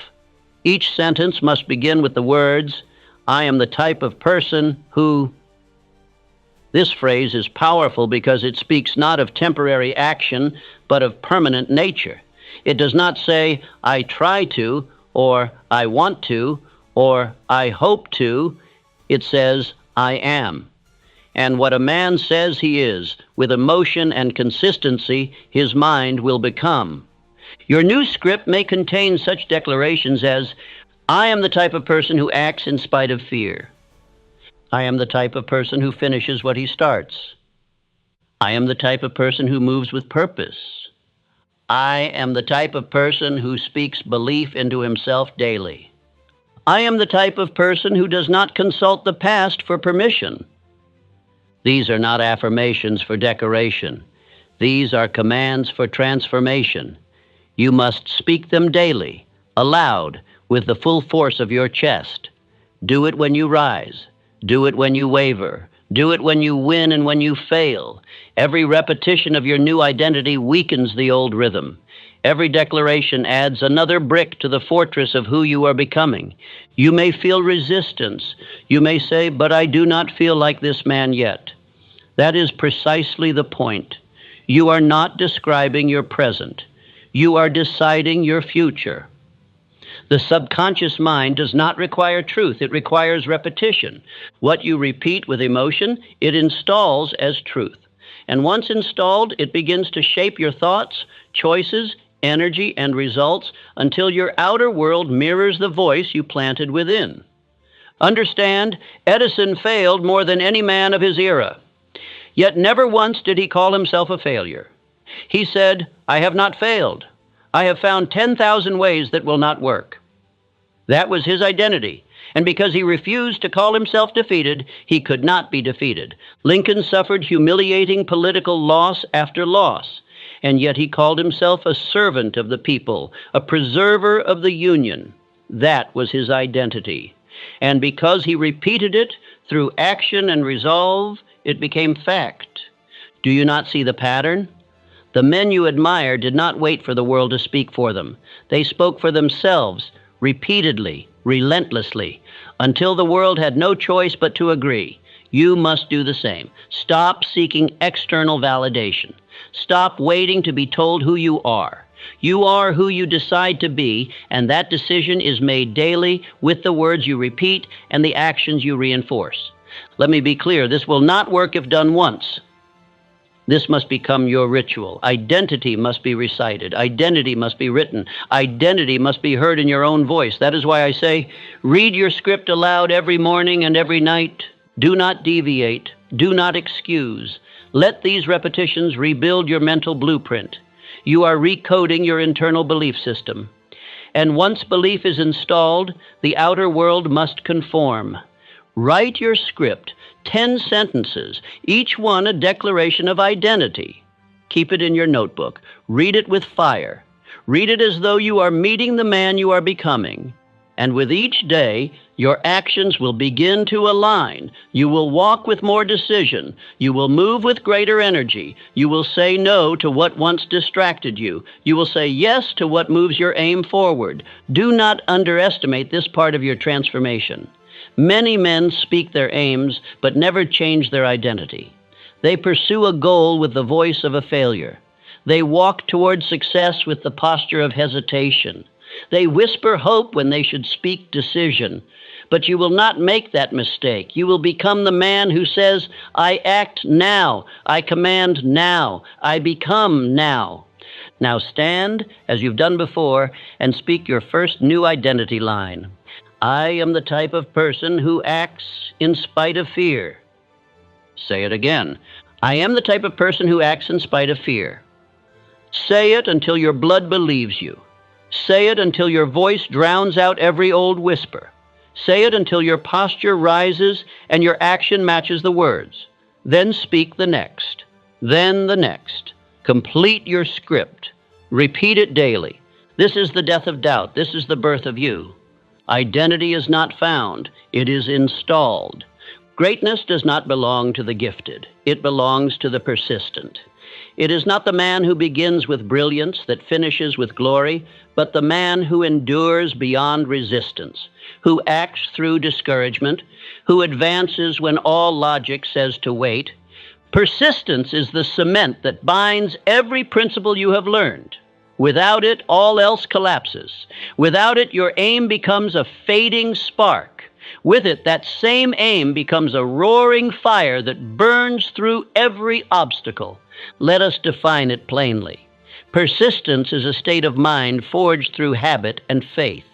Each sentence must begin with the words, "I am the type of person who..." This phrase is powerful because it speaks not of temporary action, but of permanent nature. It does not say, "I try to," or "I want to," or "I hope to." It says, "I am." And what a man says he is, with emotion and consistency, his mind will become. Your new script may contain such declarations as, "I am the type of person who acts in spite of fear. I am the type of person who finishes what he starts. I am the type of person who moves with purpose. I am the type of person who speaks belief into himself daily. I am the type of person who does not consult the past for permission." These are not affirmations for decoration. These are commands for transformation. You must speak them daily, aloud, with the full force of your chest. Do it when you rise. Do it when you waver. Do it when you win and when you fail. Every repetition of your new identity weakens the old rhythm. Every declaration adds another brick to the fortress of who you are becoming. You may feel resistance. You may say, "But I do not feel like this man yet." That is precisely the point. You are not describing your present. You are deciding your future. The subconscious mind does not require truth. It requires repetition. What you repeat with emotion, it installs as truth. And once installed, it begins to shape your thoughts, choices, energy, and results until your outer world mirrors the voice you planted within. Understand, Edison failed more than any man of his era. Yet never once did he call himself a failure. He said, "I have not failed. I have found 10,000 ways that will not work." That was his identity. And because he refused to call himself defeated, he could not be defeated. Lincoln suffered humiliating political loss after loss. And yet he called himself a servant of the people, a preserver of the Union. That was his identity. And because he repeated it through action and resolve, it became fact. Do you not see the pattern? The men you admire did not wait for the world to speak for them. They spoke for themselves, repeatedly, relentlessly, until the world had no choice but to agree. You must do the same. Stop seeking external validation. Stop waiting to be told who you are. You are who you decide to be, and that decision is made daily with the words you repeat and the actions you reinforce. Let me be clear, this will not work if done once. This must become your ritual. Identity must be recited. Identity must be written. Identity must be heard in your own voice. That is why I say, read your script aloud every morning and every night. Do not deviate. Do not excuse. Let these repetitions rebuild your mental blueprint. You are recoding your internal belief system. And once belief is installed, the outer world must conform. Write your script, 10 sentences, each one a declaration of identity. Keep it in your notebook. Read it with fire. Read it as though you are meeting the man you are becoming. And with each day, your actions will begin to align. You will walk with more decision. You will move with greater energy. You will say no to what once distracted you. You will say yes to what moves your aim forward. Do not underestimate this part of your transformation. Many men speak their aims, but never change their identity. They pursue a goal with the voice of a failure. They walk toward success with the posture of hesitation. They whisper hope when they should speak decision. But you will not make that mistake. You will become the man who says, I act now, I command now, I become now. Now stand, as you've done before, and speak your first new identity line. I am the type of person who acts in spite of fear. Say it again. I am the type of person who acts in spite of fear. Say it until your blood believes you. Say it until your voice drowns out every old whisper. Say it until your posture rises and your action matches the words. Then speak the next. Then the next. Complete your script. Repeat it daily. This is the death of doubt. This is the birth of you. Identity is not found. It is installed. Greatness does not belong to the gifted. It belongs to the persistent. It is not the man who begins with brilliance that finishes with glory, but the man who endures beyond resistance, who acts through discouragement, who advances when all logic says to wait. Persistence is the cement that binds every principle you have learned. Without it, all else collapses. Without it, your aim becomes a fading spark. With it, that same aim becomes a roaring fire that burns through every obstacle. Let us define it plainly. Persistence is a state of mind forged through habit and faith.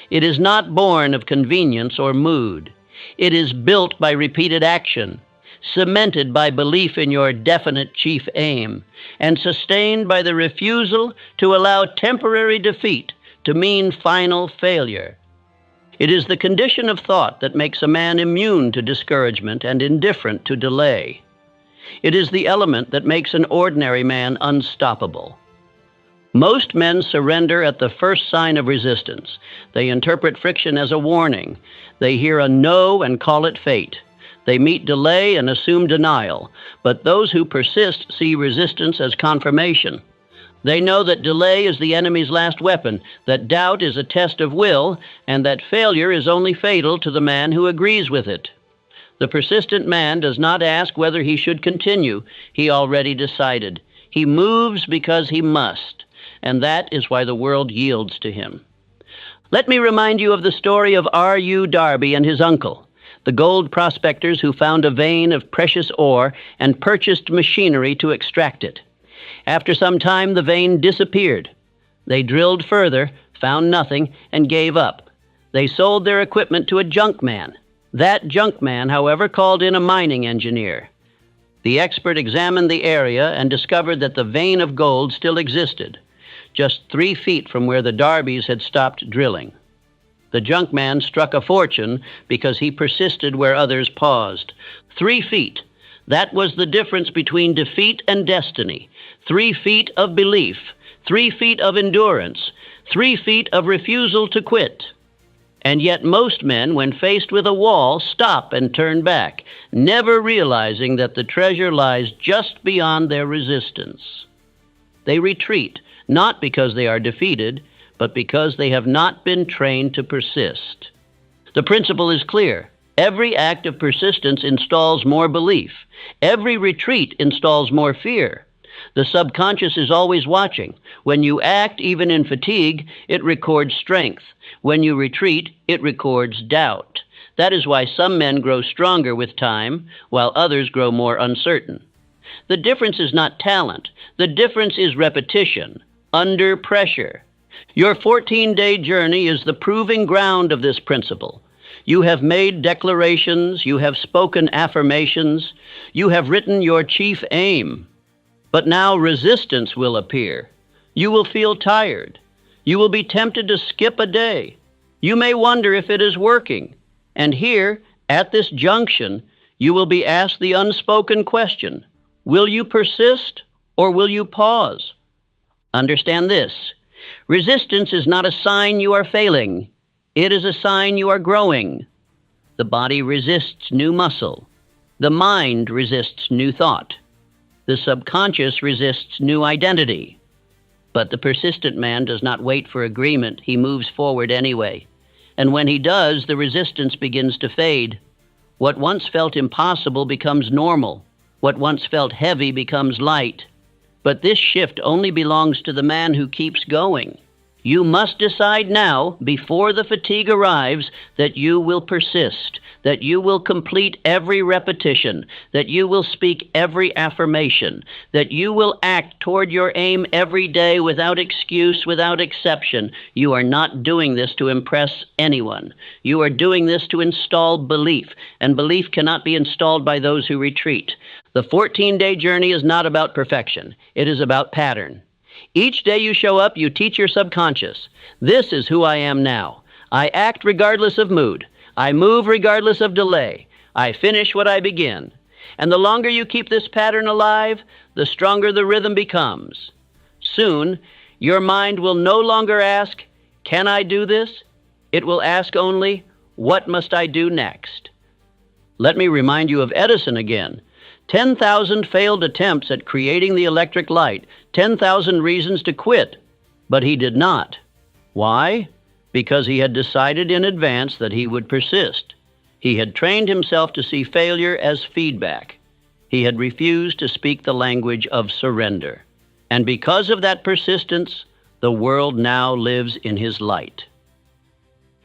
It is not born of convenience or mood. It is built by repeated action, cemented by belief in your definite chief aim, and sustained by the refusal to allow temporary defeat to mean final failure. It is the condition of thought that makes a man immune to discouragement and indifferent to delay. It is the element that makes an ordinary man unstoppable. Most men surrender at the first sign of resistance. They interpret friction as a warning. They hear a no and call it fate. They meet delay and assume denial. But those who persist see resistance as confirmation. They know that delay is the enemy's last weapon, that doubt is a test of will, and that failure is only fatal to the man who agrees with it. The persistent man does not ask whether he should continue. He already decided. He moves because he must, and that is why the world yields to him. Let me remind you of the story of R.U. Darby and his uncle, the gold prospectors who found a vein of precious ore and purchased machinery to extract it. After some time, the vein disappeared. They drilled further, found nothing, and gave up. They sold their equipment to a junk man. That junk man, however, called in a mining engineer. The expert examined the area and discovered that the vein of gold still existed, just 3 feet from where the Darbys had stopped drilling. The junk man struck a fortune because he persisted where others paused. 3 feet. That was the difference between defeat and destiny. 3 feet of belief, 3 feet of endurance, 3 feet of refusal to quit. And yet most men, when faced with a wall, stop and turn back, never realizing that the treasure lies just beyond their resistance. They retreat, not because they are defeated, but because they have not been trained to persist. The principle is clear. Every act of persistence installs more belief. Every retreat installs more fear. The subconscious is always watching. When you act, even in fatigue, it records strength. When you retreat, it records doubt. That is why some men grow stronger with time, while others grow more uncertain. The difference is not talent. The difference is repetition, under pressure. Your 14-day journey is the proving ground of this principle. You have made declarations, you have spoken affirmations, you have written your chief aim. But now resistance will appear. You will feel tired. You will be tempted to skip a day. You may wonder if it is working. And here, at this junction, you will be asked the unspoken question, will you persist or will you pause? Understand this. Resistance is not a sign you are failing. It is a sign you are growing. The body resists new muscle. The mind resists new thought. The subconscious resists new identity. But the persistent man does not wait for agreement. He moves forward anyway. And when he does, the resistance begins to fade. What once felt impossible becomes normal. What once felt heavy becomes light. But this shift only belongs to the man who keeps going. You must decide now, before the fatigue arrives, that you will persist, that you will complete every repetition, that you will speak every affirmation, that you will act toward your aim every day without excuse, without exception. You are not doing this to impress anyone. You are doing this to install belief, and belief cannot be installed by those who retreat. The 14-day journey is not about perfection. It is about pattern. Each day you show up, you teach your subconscious. This is who I am now. I act regardless of mood. I move regardless of delay. I finish what I begin. And the longer you keep this pattern alive, the stronger the rhythm becomes. Soon, your mind will no longer ask, can I do this? It will ask only, what must I do next? Let me remind you of Edison again. 10,000 failed attempts at creating the electric light, 10,000 reasons to quit, but he did not. Why? Because he had decided in advance that he would persist. He had trained himself to see failure as feedback. He had refused to speak the language of surrender. And because of that persistence, the world now lives in his light.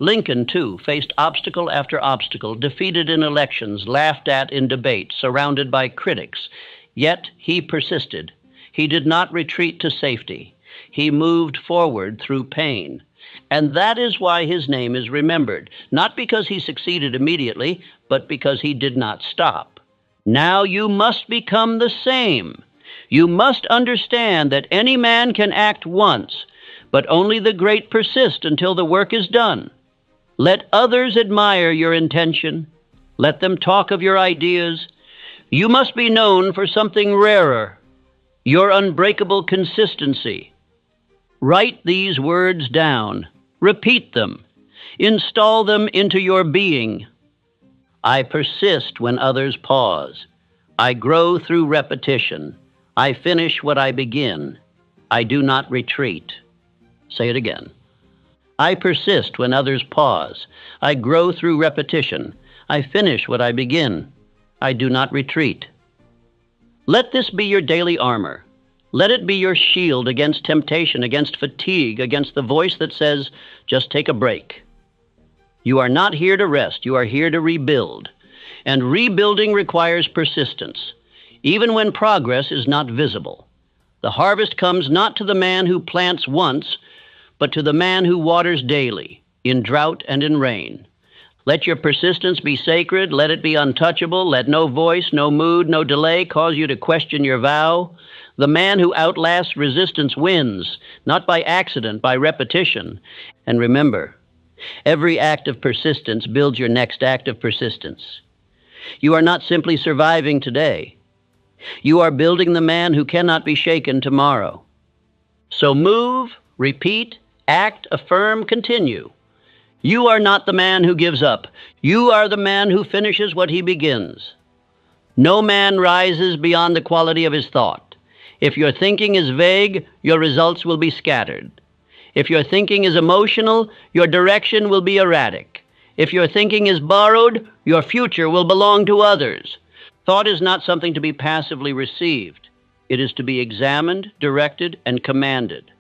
Lincoln, too, faced obstacle after obstacle, defeated in elections, laughed at in debates, surrounded by critics. Yet he persisted. He did not retreat to safety. He moved forward through pain. And that is why his name is remembered, not because he succeeded immediately, but because he did not stop. Now you must become the same. You must understand that any man can act once, but only the great persist until the work is done. Let others admire your intention. Let them talk of your ideas. You must be known for something rarer, your unbreakable consistency. Write these words down. Repeat them. Install them into your being. I persist when others pause. I grow through repetition. I finish what I begin. I do not retreat. Say it again. I persist when others pause. I grow through repetition. I finish what I begin. I do not retreat. Let this be your daily armor. Let it be your shield against temptation, against fatigue, against the voice that says, just take a break. You are not here to rest. You are here to rebuild. And rebuilding requires persistence, even when progress is not visible. The harvest comes not to the man who plants once, but to the man who waters daily, in drought and in rain. Let your persistence be sacred. Let it be untouchable. Let no voice, no mood, no delay cause you to question your vow. The man who outlasts resistance wins, not by accident, by repetition. And remember, every act of persistence builds your next act of persistence. You are not simply surviving today. You are building the man who cannot be shaken tomorrow. So move, repeat, act, affirm, continue. You are not the man who gives up. You are the man who finishes what he begins. No man rises beyond the quality of his thought. If your thinking is vague, your results will be scattered. If your thinking is emotional, your direction will be erratic. If your thinking is borrowed, your future will belong to others. Thought is not something to be passively received. It is to be examined, directed, and commanded.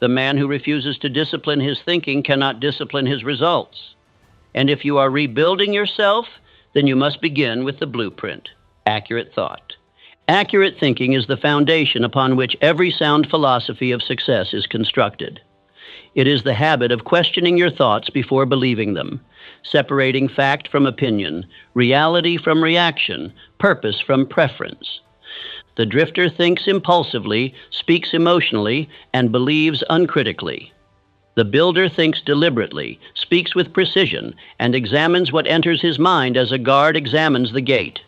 The man who refuses to discipline his thinking cannot discipline his results. And if you are rebuilding yourself, then you must begin with the blueprint, accurate thought. Accurate thinking is the foundation upon which every sound philosophy of success is constructed. It is the habit of questioning your thoughts before believing them, separating fact from opinion, reality from reaction, purpose from preference. The drifter thinks impulsively, speaks emotionally, and believes uncritically. The builder thinks deliberately, speaks with precision, and examines what enters his mind as a guard examines the gate.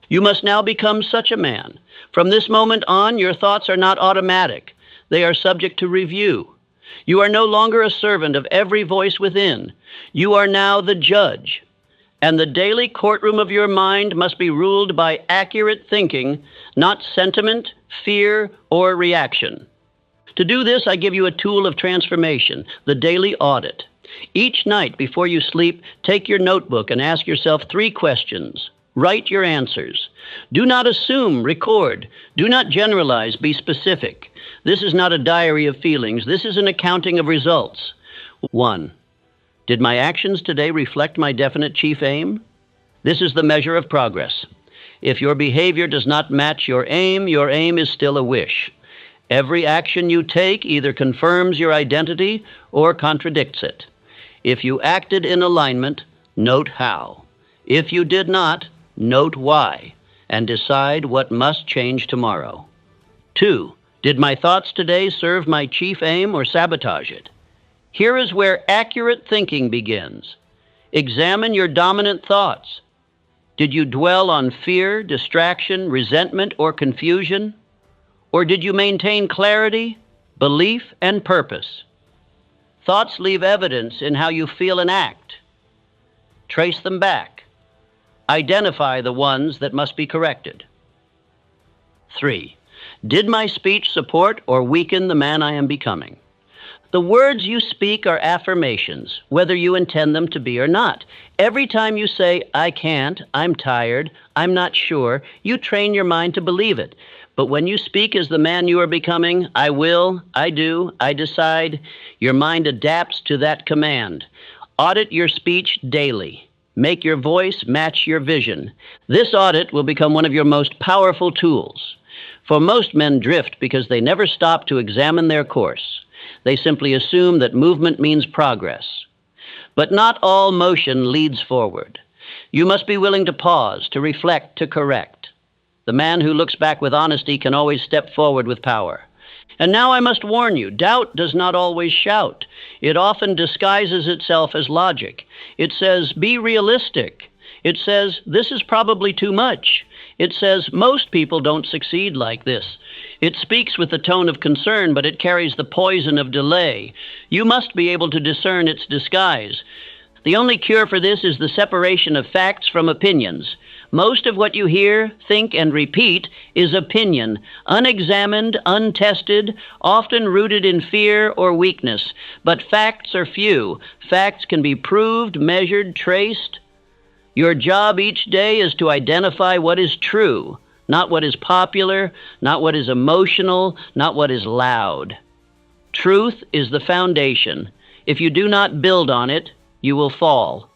You must now become such a man. From this moment on, your thoughts are not automatic. They are subject to review. You are no longer a servant of every voice within. You are now the judge. And the daily courtroom of your mind must be ruled by accurate thinking, not sentiment, fear, or reaction. To do this, I give you a tool of transformation, the daily audit. Each night before you sleep, take your notebook and ask yourself 3 questions. Write your answers. Do not assume, record. Do not generalize, be specific. This is not a diary of feelings. This is an accounting of results. 1. Did my actions today reflect my definite chief aim? This is the measure of progress. If your behavior does not match your aim is still a wish. Every action you take either confirms your identity or contradicts it. If you acted in alignment, note how. If you did not, note why, and decide what must change tomorrow. 2. Did my thoughts today serve my chief aim or sabotage it? Here is where accurate thinking begins. Examine your dominant thoughts. Did you dwell on fear, distraction, resentment, or confusion? Or did you maintain clarity, belief, and purpose? Thoughts leave evidence in how you feel and act. Trace them back. Identify the ones that must be corrected. 3. Did my speech support or weaken the man I am becoming? The words you speak are affirmations, whether you intend them to be or not. Every time you say, I can't, I'm tired, I'm not sure, you train your mind to believe it. But when you speak as the man you are becoming, I will, I do, I decide, your mind adapts to that command. Audit your speech daily. Make your voice match your vision. This audit will become one of your most powerful tools. For most men drift because they never stop to examine their course. They simply assume that movement means progress. But not all motion leads forward. You must be willing to pause, to reflect, to correct. The man who looks back with honesty can always step forward with power. And now I must warn you, doubt does not always shout. It often disguises itself as logic. It says, be realistic. It says, this is probably too much. It says, most people don't succeed like this. It speaks with the tone of concern, but it carries the poison of delay. You must be able to discern its disguise. The only cure for this is the separation of facts from opinions. Most of what you hear, think, and repeat is opinion, unexamined, untested, often rooted in fear or weakness. But facts are few. Facts can be proved, measured, traced. Your job each day is to identify what is true, not what is popular, not what is emotional, not what is loud. Truth is the foundation. If you do not build on it, you will fall.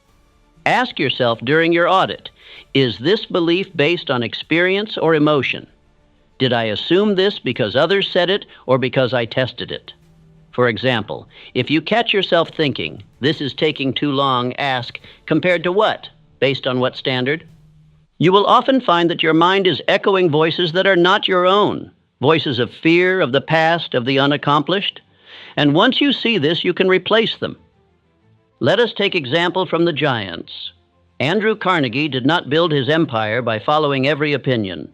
Ask yourself during your audit, is this belief based on experience or emotion? Did I assume this because others said it or because I tested it? For example, if you catch yourself thinking, this is taking too long, ask, compared to what? Based on what standard? You will often find that your mind is echoing voices that are not your own, voices of fear, of the past, of the unaccomplished. And once you see this, you can replace them. Let us take example from the giants. Andrew Carnegie did not build his empire by following every opinion.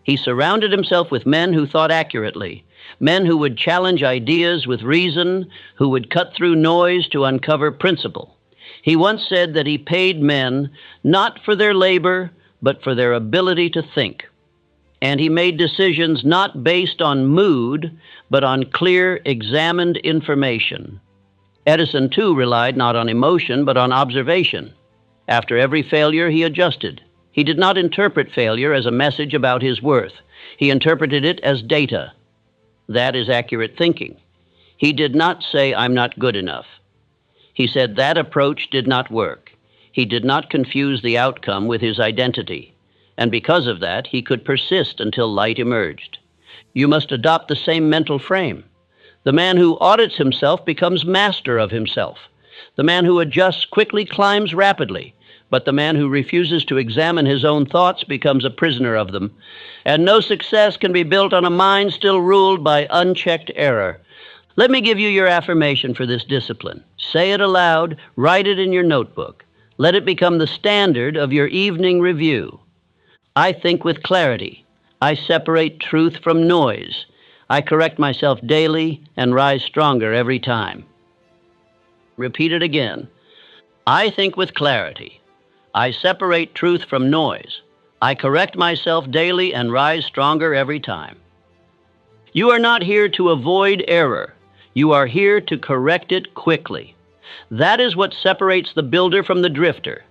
He surrounded himself with men who thought accurately, men who would challenge ideas with reason, who would cut through noise to uncover principle. He once said that he paid men not for their labor, but for their ability to think. and he made decisions not based on mood, but on clear, examined information. Edison, too, relied not on emotion, but on observation. After every failure, he adjusted. He did not interpret failure as a message about his worth. He interpreted it as data. That is accurate thinking. He did not say, "I'm not good enough." He said that approach did not work. He did not confuse the outcome with his identity, and because of that, he could persist until light emerged. You must adopt the same mental frame. The man who audits himself becomes master of himself. The man who adjusts quickly climbs rapidly, but the man who refuses to examine his own thoughts becomes a prisoner of them. And no success can be built on a mind still ruled by unchecked error. Let me give you your affirmation for this discipline. Say it aloud, write it in your notebook. Let it become the standard of your evening review. I think with clarity. I separate truth from noise. I correct myself daily and rise stronger every time. Repeat it again. I think with clarity. I separate truth from noise. I correct myself daily and rise stronger every time. You are not here to avoid error. You are here to correct it quickly. That is what separates the builder from the drifter.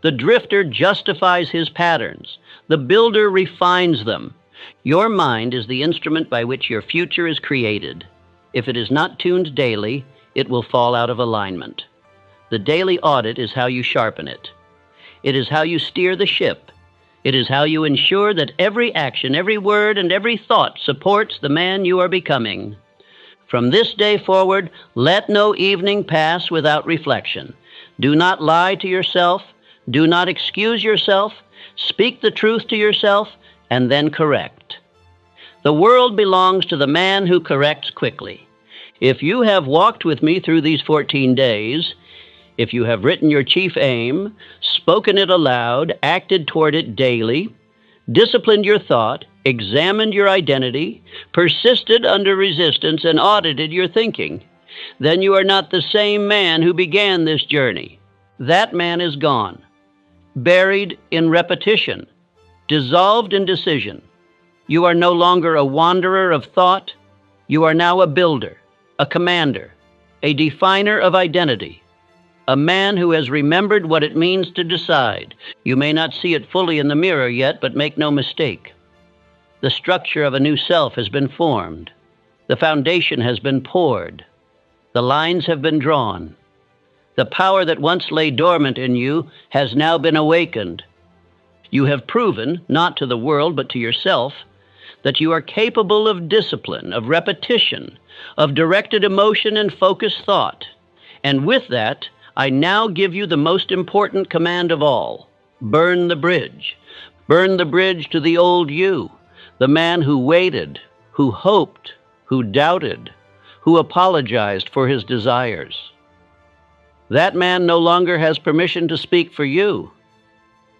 The drifter justifies his patterns. The builder refines them. Your mind is the instrument by which your future is created. If it is not tuned daily, it will fall out of alignment. The daily audit is how you sharpen it. It is how you steer the ship. It is how you ensure that every action, every word, and every thought supports the man you are becoming. From this day forward, let no evening pass without reflection. Do not lie to yourself. Do not excuse yourself. Speak the truth to yourself, and then correct. The world belongs to the man who corrects quickly. If you have walked with me through these 14 days, if you have written your chief aim, spoken it aloud, acted toward it daily, disciplined your thought, examined your identity, persisted under resistance, and audited your thinking, then you are not the same man who began this journey. That man is gone, buried in repetition, dissolved in decision. You are no longer a wanderer of thought. You are now a builder, a commander, a definer of identity, a man who has remembered what it means to decide. You may not see it fully in the mirror yet, but make no mistake. The structure of a new self has been formed. The foundation has been poured. The lines have been drawn. The power that once lay dormant in you has now been awakened. You have proven, not to the world but to yourself, that you are capable of discipline, of repetition, of directed emotion and focused thought. And with that, I now give you the most important command of all. Burn the bridge. Burn the bridge to the old you, the man who waited, who hoped, who doubted, who apologized for his desires. That man no longer has permission to speak for you.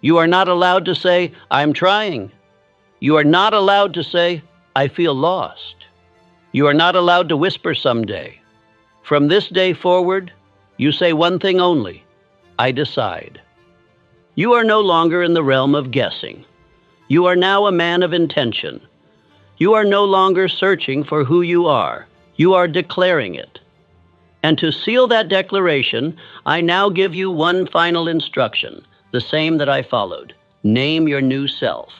You are not allowed to say, "I'm trying." You are not allowed to say, "I feel lost." You are not allowed to whisper someday. From this day forward, you say one thing only: I decide. You are no longer in the realm of guessing. You are now a man of intention. You are no longer searching for who you are. You are declaring it. And to seal that declaration, I now give you one final instruction, the same that I followed. Name your new self.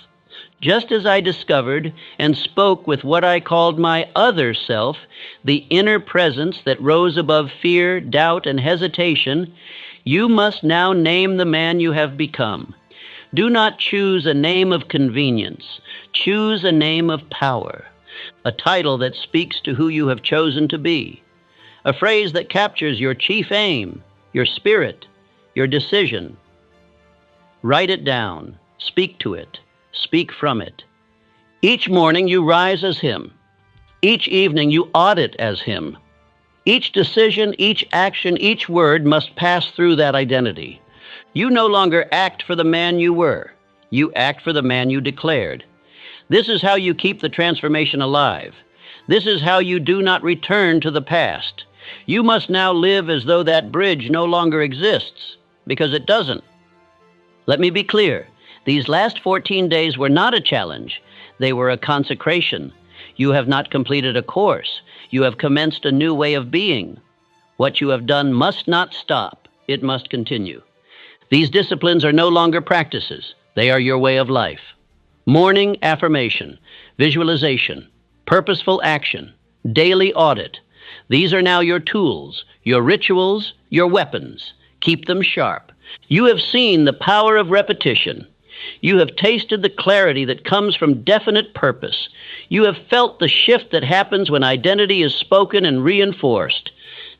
Just as I discovered and spoke with what I called my other self, the inner presence that rose above fear, doubt, and hesitation, you must now name the man you have become. Do not choose a name of convenience. Choose a name of power, a title that speaks to who you have chosen to be, a phrase that captures your chief aim, your spirit, your decision. Write it down. Speak to it. Speak from it. Each morning you rise as him. Each evening you audit as him. Each decision, each action, each word must pass through that identity. You no longer act for the man you were. You act for the man you declared. This is how you keep the transformation alive. This is how you do not return to the past. You must now live as though that bridge no longer exists, because it doesn't. Let me be clear. These last 14 days were not a challenge. They were a consecration. You have not completed a course. You have commenced a new way of being. What you have done must not stop. It must continue. These disciplines are no longer practices. They are your way of life. Morning affirmation, visualization, purposeful action, daily audit. These are now your tools, your rituals, your weapons. Keep them sharp. You have seen the power of repetition. You have tasted the clarity that comes from definite purpose. You have felt the shift that happens when identity is spoken and reinforced.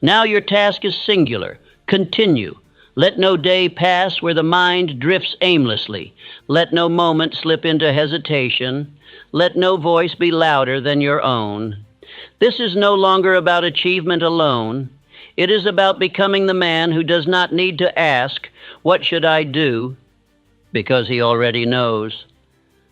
Now your task is singular. Continue. Let no day pass where the mind drifts aimlessly. Let no moment slip into hesitation. Let no voice be louder than your own. This is no longer about achievement alone. It is about becoming the man who does not need to ask, "What should I do?" because he already knows.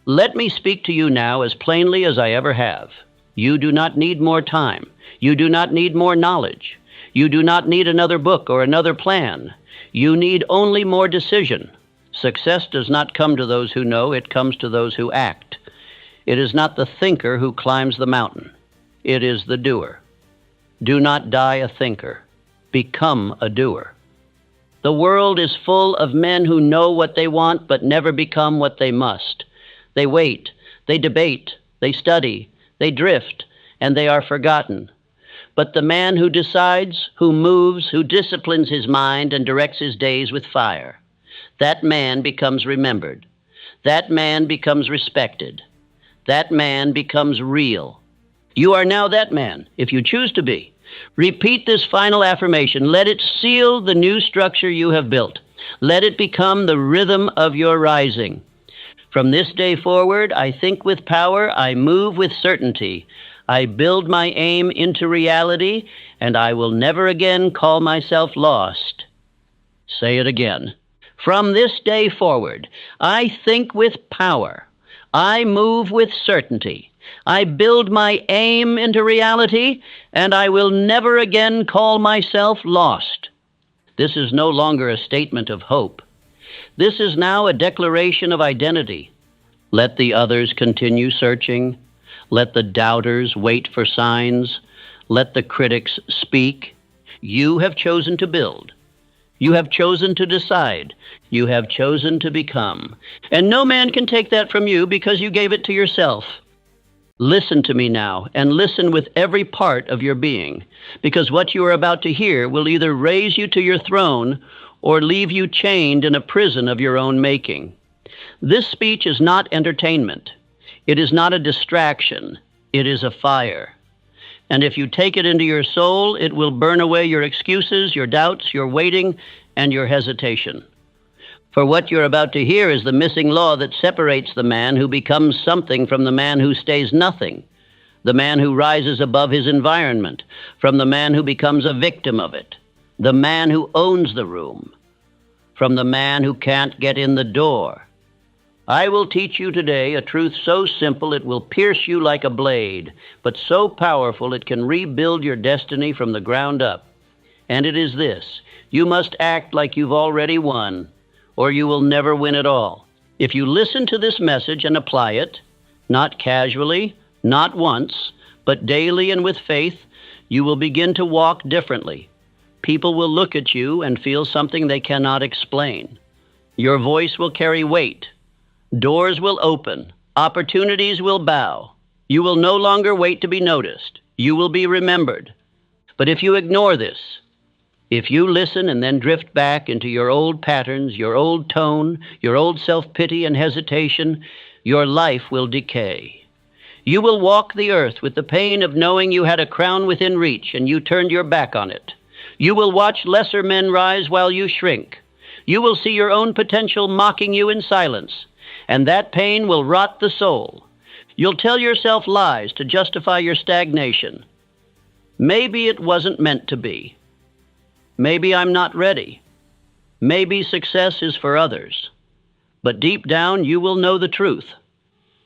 Let me speak to you now as plainly as I ever have. You do not need more time. You do not need more knowledge. You do not need another book or another plan. You need only more decision. Success does not come to those who know, it comes to those who act. It is not the thinker who climbs the mountain. It is the doer. Do not die a thinker. Become a doer. The world is full of men who know what they want but never become what they must. They wait, they debate, they study, they drift, and they are forgotten. But the man who decides, who moves, who disciplines his mind and directs his days with fire, that man becomes remembered. That man becomes respected. That man becomes real. You are now that man, if you choose to be. Repeat this final affirmation. Let it seal the new structure you have built. Let it become the rhythm of your rising. From this day forward, I think with power, I move with certainty. I build my aim into reality, and I will never again call myself lost. Say it again. From this day forward, I think with power. I move with certainty. I build my aim into reality, and I will never again call myself lost. This is no longer a statement of hope. This is now a declaration of identity. Let the others continue searching. Let the doubters wait for signs. Let the critics speak. You have chosen to build. You have chosen to decide. You have chosen to become. And no man can take that from you because you gave it to yourself. Listen to me now, and listen with every part of your being, because what you are about to hear will either raise you to your throne or leave you chained in a prison of your own making. This speech is not entertainment. It is not a distraction. It is a fire. And if you take it into your soul, it will burn away your excuses, your doubts, your waiting, and your hesitation. For what you're about to hear is the missing law that separates the man who becomes something from the man who stays nothing, the man who rises above his environment, from the man who becomes a victim of it, the man who owns the room, from the man who can't get in the door. I will teach you today a truth so simple it will pierce you like a blade, but so powerful it can rebuild your destiny from the ground up. And it is this: you must act like you've already won, or you will never win at all. If you listen to this message and apply it, not casually, not once, but daily and with faith, you will begin to walk differently. People will look at you and feel something they cannot explain. Your voice will carry weight. Doors will open. Opportunities will bow. You will no longer wait to be noticed. You will be remembered. But if you ignore this, if you listen and then drift back into your old patterns, your old tone, your old self-pity and hesitation, your life will decay. You will walk the earth with the pain of knowing you had a crown within reach and you turned your back on it. You will watch lesser men rise while you shrink. You will see your own potential mocking you in silence, and that pain will rot the soul. You'll tell yourself lies to justify your stagnation. Maybe it wasn't meant to be. Maybe I'm not ready. Maybe success is for others. But deep down, you will know the truth.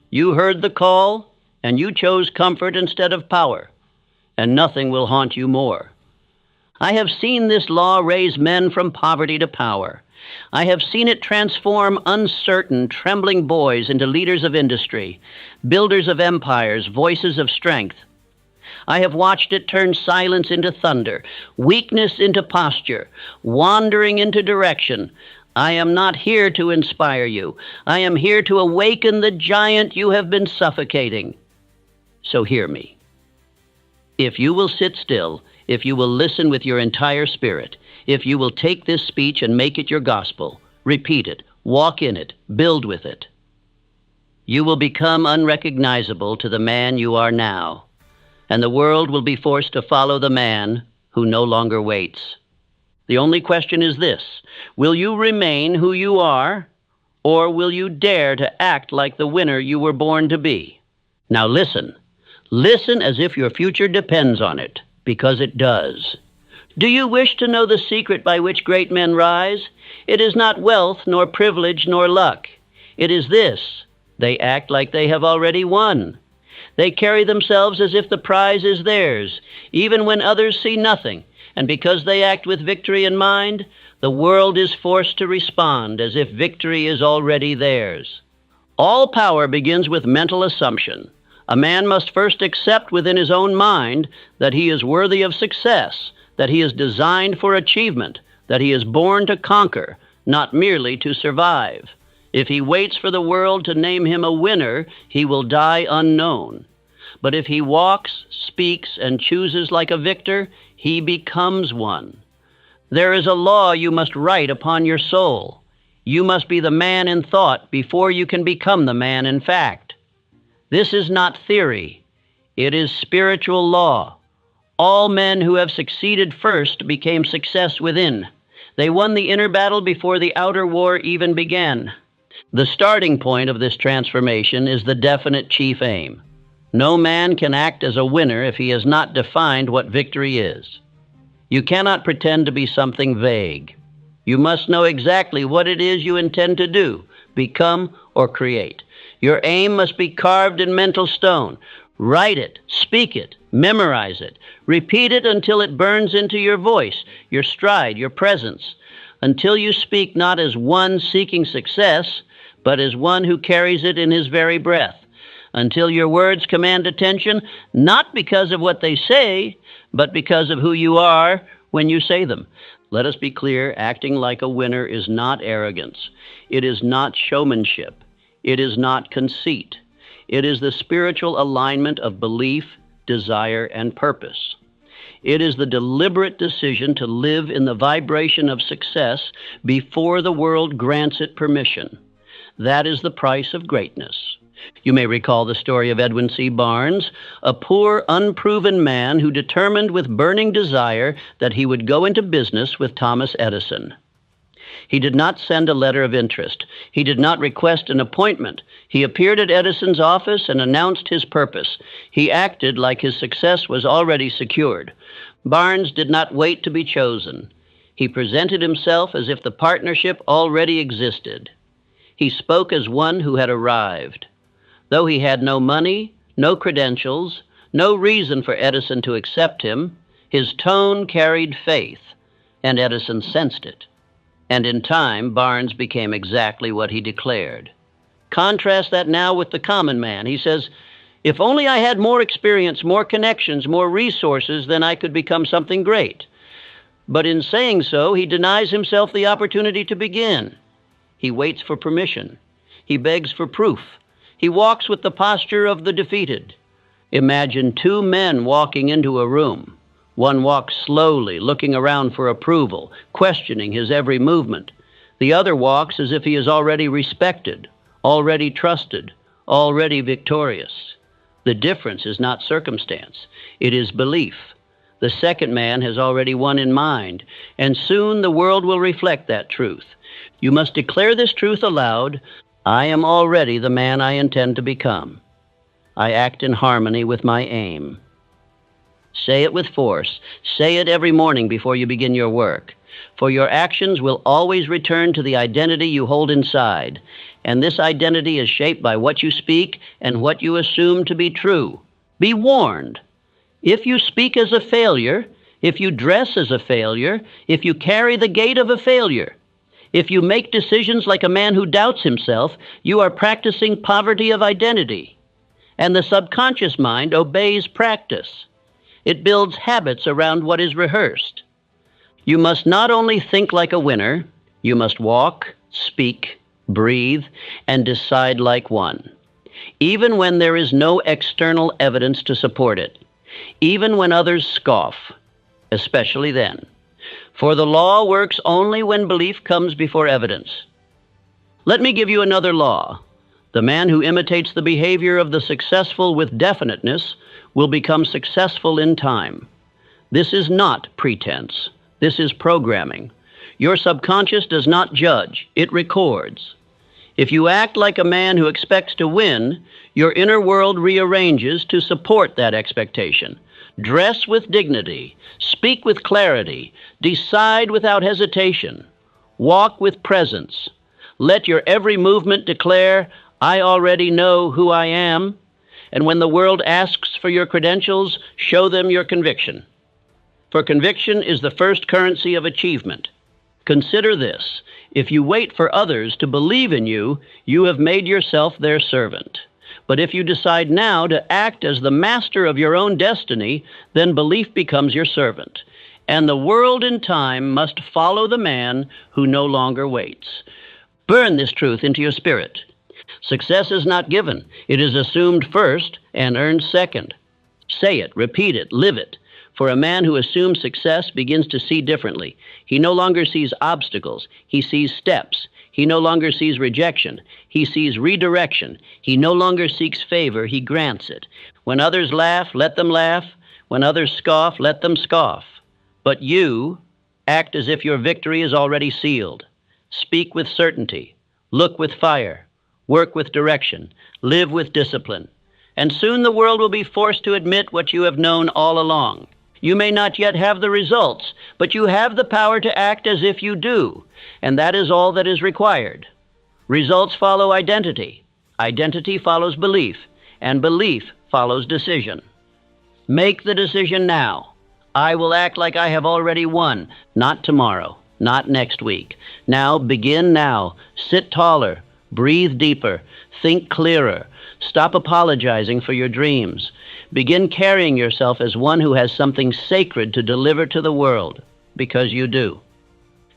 You heard the call, and you chose comfort instead of power, and nothing will haunt you more. I have seen this law raise men from poverty to power, I have seen it transform uncertain, trembling boys into leaders of industry, builders of empires, voices of strength. I have watched it turn silence into thunder, weakness into posture, wandering into direction. I am not here to inspire you. I am here to awaken the giant you have been suffocating. So hear me. If you will sit still, if you will listen with your entire spirit, if you will take this speech and make it your gospel, repeat it, walk in it, build with it, you will become unrecognizable to the man you are now, and the world will be forced to follow the man who no longer waits. The only question is this: will you remain who you are, or will you dare to act like the winner you were born to be? Now listen. Listen as if your future depends on it, because it does. Do you wish to know the secret by which great men rise? It is not wealth, nor privilege, nor luck. It is this: they act like they have already won. They carry themselves as if the prize is theirs, even when others see nothing, and because they act with victory in mind, the world is forced to respond as if victory is already theirs. All power begins with mental assumption. A man must first accept within his own mind that he is worthy of success, that he is designed for achievement, that he is born to conquer, not merely to survive. If he waits for the world to name him a winner, he will die unknown. But if he walks, speaks, and chooses like a victor, he becomes one. There is a law you must write upon your soul. You must be the man in thought before you can become the man in fact. This is not theory. It is spiritual law. All men who have succeeded first became success within. They won the inner battle before the outer war even began. The starting point of this transformation is the definite chief aim. No man can act as a winner if he has not defined what victory is. You cannot pretend to be something vague. You must know exactly what it is you intend to do, become, or create. Your aim must be carved in mental stone. Write it, speak it, memorize it. Repeat it until it burns into your voice, your stride, your presence, until you speak not as one seeking success, but as one who carries it in his very breath, until your words command attention, not because of what they say, but because of who you are when you say them. Let us be clear, acting like a winner is not arrogance. It is not showmanship. It is not conceit. It is the spiritual alignment of belief, desire, and purpose. It is the deliberate decision to live in the vibration of success before the world grants it permission. That is the price of greatness. You may recall the story of Edwin C. Barnes, a poor, unproven man who determined with burning desire that he would go into business with Thomas Edison. He did not send a letter of interest. He did not request an appointment. He appeared at Edison's office and announced his purpose. He acted like his success was already secured. Barnes did not wait to be chosen. He presented himself as if the partnership already existed. He spoke as one who had arrived. Though he had no money, no credentials, no reason for Edison to accept him, his tone carried faith, and Edison sensed it. And in time, Barnes became exactly what he declared. Contrast that now with the common man. He says, "If only I had more experience, more connections, more resources, then I could become something great." But in saying so, he denies himself the opportunity to begin. He waits for permission. He begs for proof. He walks with the posture of the defeated. Imagine two men walking into a room. One walks slowly, looking around for approval, questioning his every movement. The other walks as if he is already respected, already trusted, already victorious. The difference is not circumstance. It is belief. The second man has already won in mind, and soon the world will reflect that truth. You must declare this truth aloud: I am already the man I intend to become. I act in harmony with my aim. Say it with force. Say it every morning before you begin your work. For your actions will always return to the identity you hold inside, and this identity is shaped by what you speak and what you assume to be true. Be warned. If you speak as a failure, if you dress as a failure, if you carry the gait of a failure, If you make decisions like a man who doubts himself, you are practicing poverty of identity. And the subconscious mind obeys practice. It builds habits around what is rehearsed. You must not only think like a winner, you must walk, speak, breathe, and decide like one. Even when there is no external evidence to support it. Even when others scoff, especially then. For the law works only when belief comes before evidence. Let me give you another law. The man who imitates the behavior of the successful with definiteness will become successful in time. This is not pretense. This is programming. Your subconscious does not judge. It records. If you act like a man who expects to win, your inner world rearranges to support that expectation. Dress with dignity. Speak with clarity. Decide without hesitation. Walk with presence. Let your every movement declare, I already know who I am. And when the world asks for your credentials, show them your conviction. For conviction is the first currency of achievement. Consider this. If you wait for others to believe in you, you have made yourself their servant. But if you decide now to act as the master of your own destiny, then belief becomes your servant. And the world in time must follow the man who no longer waits. Burn this truth into your spirit. Success is not given. It is assumed first and earned second. Say it, repeat it, live it. For a man who assumes success begins to see differently. He no longer sees obstacles. He sees steps. He no longer sees rejection. He sees redirection. He no longer seeks favor. He grants it. When others laugh, let them laugh. When others scoff, let them scoff. But you act as if your victory is already sealed. Speak with certainty. Look with fire. Work with direction. Live with discipline. And soon the world will be forced to admit what you have known all along. You may not yet have the results, but you have the power to act as if you do, and that is all that is required. Results follow identity. Identity follows belief, and belief follows decision. Make the decision now. I will act like I have already won, not tomorrow, not next week. Now, begin now. Sit taller, breathe deeper, think clearer. Stop apologizing for your dreams. Begin carrying yourself as one who has something sacred to deliver to the world, because you do.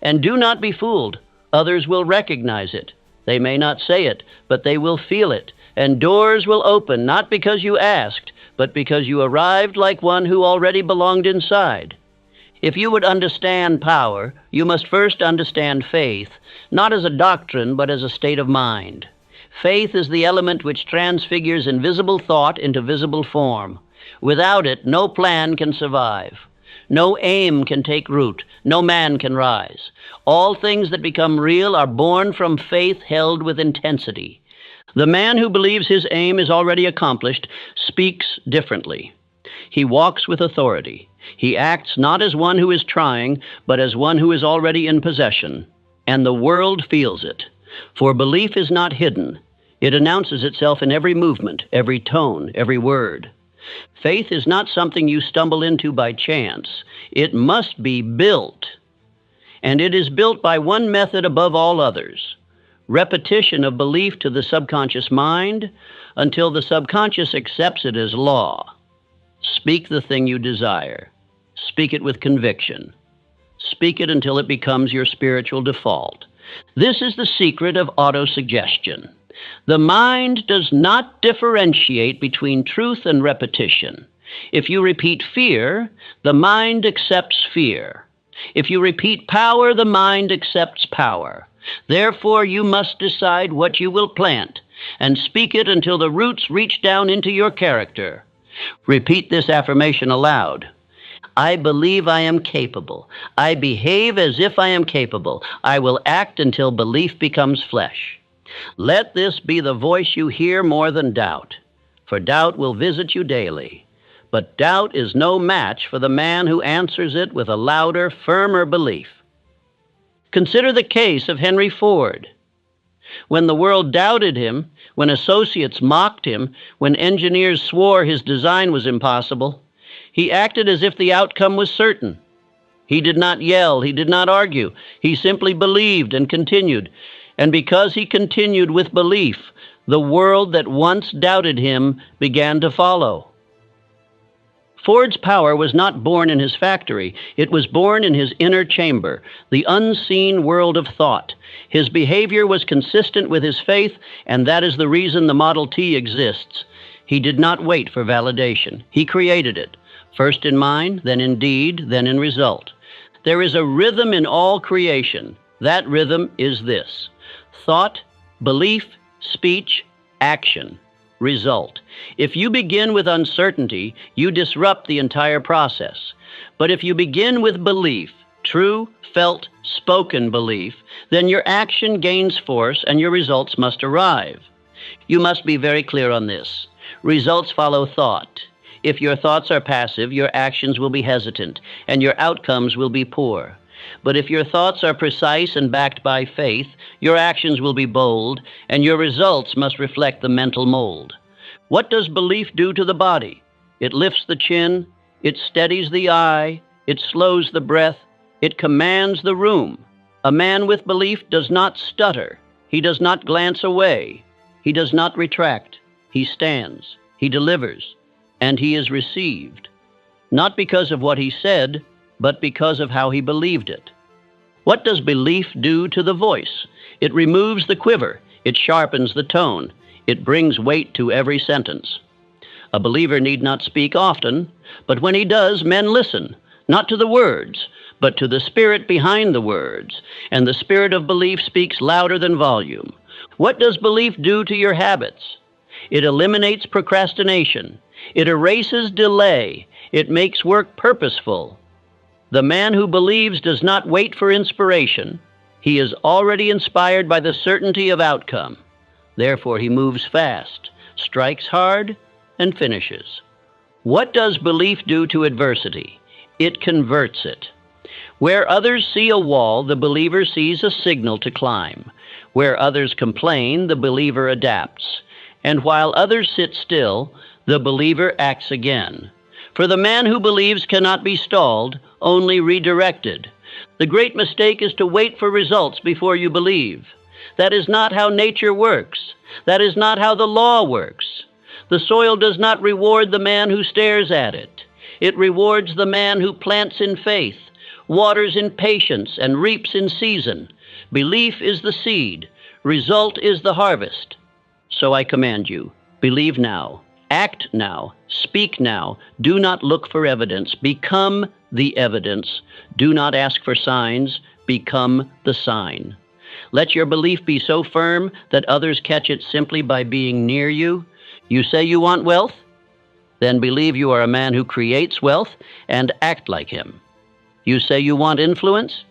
And do not be fooled. Others will recognize it. They may not say it, but they will feel it. And doors will open, not because you asked, but because you arrived like one who already belonged inside. If you would understand power, you must first understand faith, not as a doctrine, but as a state of mind. Faith is the element which transfigures invisible thought into visible form. Without it, no plan can survive. No aim can take root. No man can rise. All things that become real are born from faith held with intensity. The man who believes his aim is already accomplished speaks differently. He walks with authority. He acts not as one who is trying, but as one who is already in possession. And the world feels it. For belief is not hidden. It announces itself in every movement, every tone, every word. Faith is not something you stumble into by chance. It must be built. And it is built by one method above all others: repetition of belief to the subconscious mind until the subconscious accepts it as law. Speak the thing you desire. Speak it with conviction. Speak it until it becomes your spiritual default. This is the secret of autosuggestion. The mind does not differentiate between truth and repetition. If you repeat fear, the mind accepts fear. If you repeat power, the mind accepts power. Therefore, you must decide what you will plant and speak it until the roots reach down into your character. Repeat this affirmation aloud. I believe I am capable. I behave as if I am capable. I will act until belief becomes flesh. Let this be the voice you hear more than doubt, for doubt will visit you daily. But doubt is no match for the man who answers it with a louder, firmer belief. Consider the case of Henry Ford. When the world doubted him, when associates mocked him, when engineers swore his design was impossible, he acted as if the outcome was certain. He did not yell. He did not argue. He simply believed and continued. And because he continued with belief, the world that once doubted him began to follow. Ford's power was not born in his factory. It was born in his inner chamber, the unseen world of thought. His behavior was consistent with his faith, and that is the reason the Model T exists. He did not wait for validation. He created it, first in mind, then in deed, then in result. There is a rhythm in all creation. That rhythm is this: thought, belief, speech, action, result. If you begin with uncertainty, you disrupt the entire process. But if you begin with belief, true, felt, spoken belief, then your action gains force and your results must arrive. You must be very clear on this. Results follow thought. If your thoughts are passive, your actions will be hesitant, and your outcomes will be poor. But if your thoughts are precise and backed by faith, your actions will be bold, and your results must reflect the mental mold. What does belief do to the body? It lifts the chin, it steadies the eye, it slows the breath, it commands the room. A man with belief does not stutter. He does not glance away. He does not retract. He stands. He delivers. And he is received. Not because of what he said, but because of how he believed it. What does belief do to the voice? It removes the quiver. It sharpens the tone. It brings weight to every sentence. A believer need not speak often, but when he does, men listen, not to the words, but to the spirit behind the words. And the spirit of belief speaks louder than volume. What does belief do to your habits? It eliminates procrastination. It erases delay. It makes work purposeful. The man who believes does not wait for inspiration. He is already inspired by the certainty of outcome. Therefore, he moves fast, strikes hard, and finishes. What does belief do to adversity? It converts it. Where others see a wall, the believer sees a signal to climb. Where others complain, the believer adapts. And while others sit still, the believer acts again. For the man who believes cannot be stalled, only redirected. The great mistake is to wait for results before you believe. That is not how nature works. That is not how the law works. The soil does not reward the man who stares at it. It rewards the man who plants in faith, waters in patience, and reaps in season. Belief is the seed. Result is the harvest. So I command you, believe now, act now, speak now. Do not look for evidence. Become the evidence. Do not ask for signs. Become the sign. Let your belief be so firm that others catch it simply by being near you. You say you want wealth? Then believe you are a man who creates wealth and act like him. You say you want influence?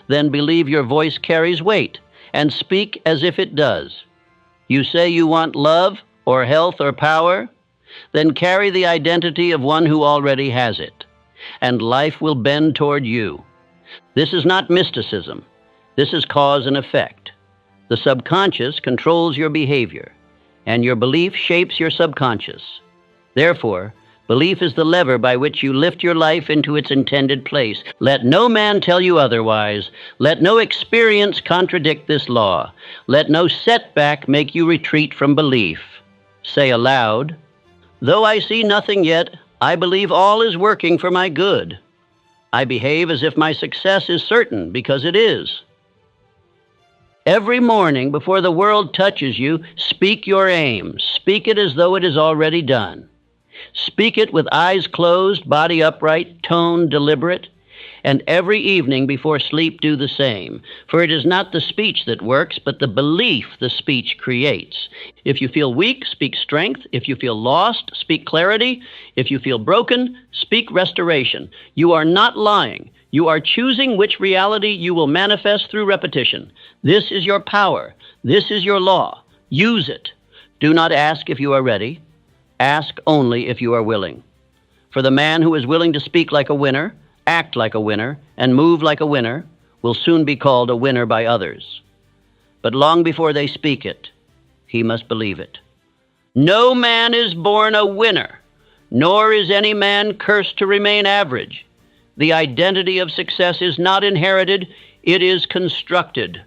Then believe your voice carries weight and speak as if it does. You say you want love or health or power? Then carry the identity of one who already has it, and life will bend toward you. This is not mysticism. This is cause and effect. The subconscious controls your behavior, and your belief shapes your subconscious. Therefore, belief is the lever by which you lift your life into its intended place. Let no man tell you otherwise. Let no experience contradict this law. Let no setback make you retreat from belief. Say aloud, though I see nothing yet, I believe all is working for my good. I behave as if my success is certain, because it is. Every morning before the world touches you, speak your aim. Speak it as though it is already done. Speak it with eyes closed, body upright, tone deliberate. And every evening before sleep do the same. For it is not the speech that works, but the belief the speech creates. If you feel weak, speak strength. If you feel lost, speak clarity. If you feel broken, speak restoration. You are not lying. You are choosing which reality you will manifest through repetition. This is your power. This is your law. Use it. Do not ask if you are ready. Ask only if you are willing. For the man who is willing to speak like a winner, act like a winner, and move like a winner will soon be called a winner by others. But long before they speak it, he must believe it. No man is born a winner, nor is any man cursed to remain average. The identity of success is not inherited, it is constructed.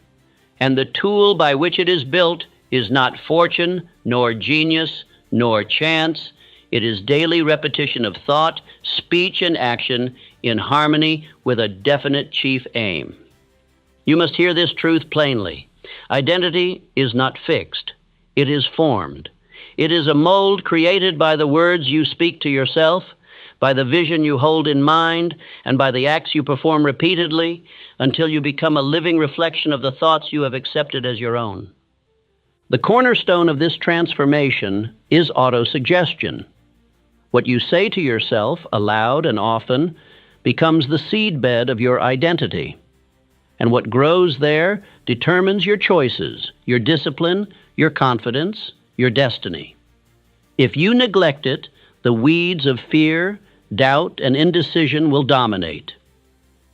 And the tool by which it is built is not fortune, nor genius, nor chance. It is daily repetition of thought, speech, and action in harmony with a definite chief aim. You must hear this truth plainly. Identity is not fixed. It is formed. It is a mold created by the words you speak to yourself, by the vision you hold in mind, and by the acts you perform repeatedly until you become a living reflection of the thoughts you have accepted as your own. The cornerstone of this transformation is autosuggestion. What you say to yourself aloud and often becomes the seedbed of your identity. And what grows there determines your choices, your discipline, your confidence, your destiny. If you neglect it, the weeds of fear, doubt, and indecision will dominate.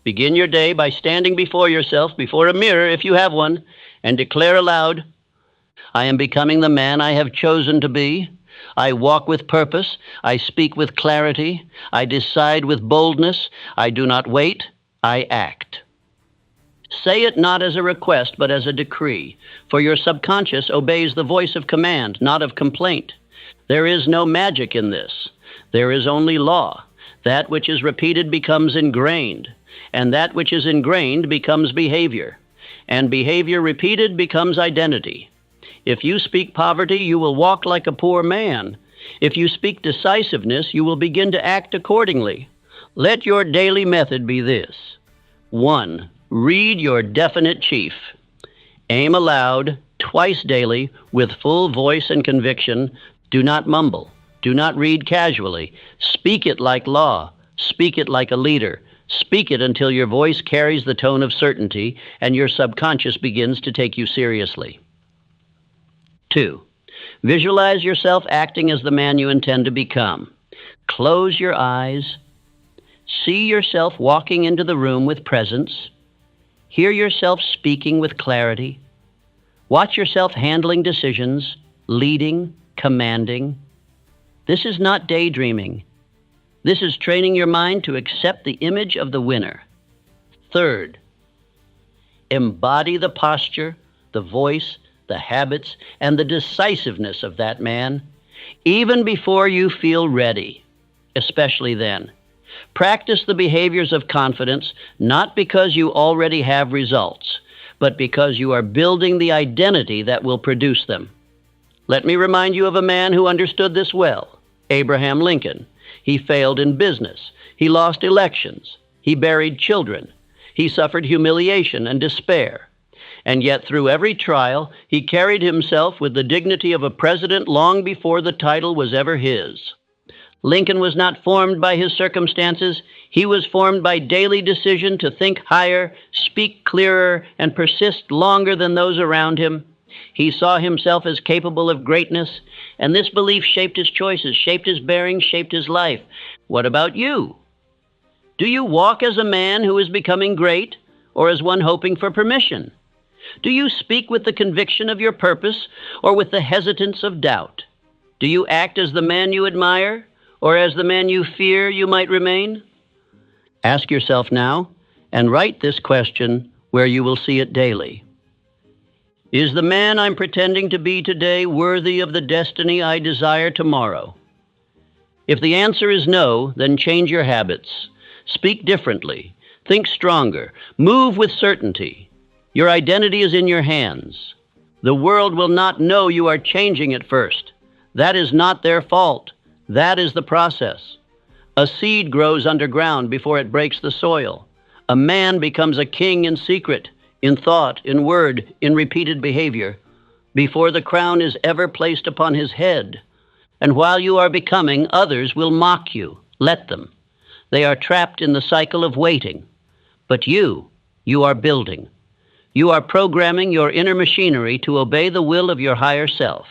Begin your day by standing before yourself, before a mirror if you have one, and declare aloud, I am becoming the man I have chosen to be. I walk with purpose. I speak with clarity. I decide with boldness. I do not wait. I act. Say it not as a request, but as a decree, for your subconscious obeys the voice of command, not of complaint. There is no magic in this. There is only law. That which is repeated becomes ingrained, and that which is ingrained becomes behavior, and behavior repeated becomes identity. If you speak poverty, you will walk like a poor man. If you speak decisiveness, you will begin to act accordingly. Let your daily method be this. 1. Read your definite chief. Aim aloud, twice daily, with full voice and conviction. Do not mumble. Do not read casually. Speak it like law. Speak it like a leader. Speak it until your voice carries the tone of certainty and your subconscious begins to take you seriously. 2. Visualize yourself acting as the man you intend to become. Close your eyes. See yourself walking into the room with presence. Hear yourself speaking with clarity. Watch yourself handling decisions, leading, commanding. This is not daydreaming. This is training your mind to accept the image of the winner. 3. Embody the posture, the voice, the habits, and the decisiveness of that man, even before you feel ready, especially then. Practice the behaviors of confidence, not because you already have results, but because you are building the identity that will produce them. Let me remind you of a man who understood this well, Abraham Lincoln. He failed in business. He lost elections. He buried children. He suffered humiliation and despair. And yet through every trial, he carried himself with the dignity of a president long before the title was ever his. Lincoln was not formed by his circumstances. He was formed by daily decision to think higher, speak clearer, and persist longer than those around him. He saw himself as capable of greatness, and this belief shaped his choices, shaped his bearing, shaped his life. What about you? Do you walk as a man who is becoming great, or as one hoping for permission? Do you speak with the conviction of your purpose, or with the hesitance of doubt? Do you act as the man you admire, or as the man you fear you might remain? Ask yourself now, and write this question where you will see it daily. Is the man I'm pretending to be today worthy of the destiny I desire tomorrow? If the answer is no, then change your habits. Speak differently. Think stronger. Move with certainty. Your identity is in your hands. The world will not know you are changing at first. That is not their fault. That is the process. A seed grows underground before it breaks the soil. A man becomes a king in secret, in thought, in word, in repeated behavior, before the crown is ever placed upon his head. And while you are becoming, others will mock you. Let them. They are trapped in the cycle of waiting. But you are building. You are programming your inner machinery to obey the will of your higher self.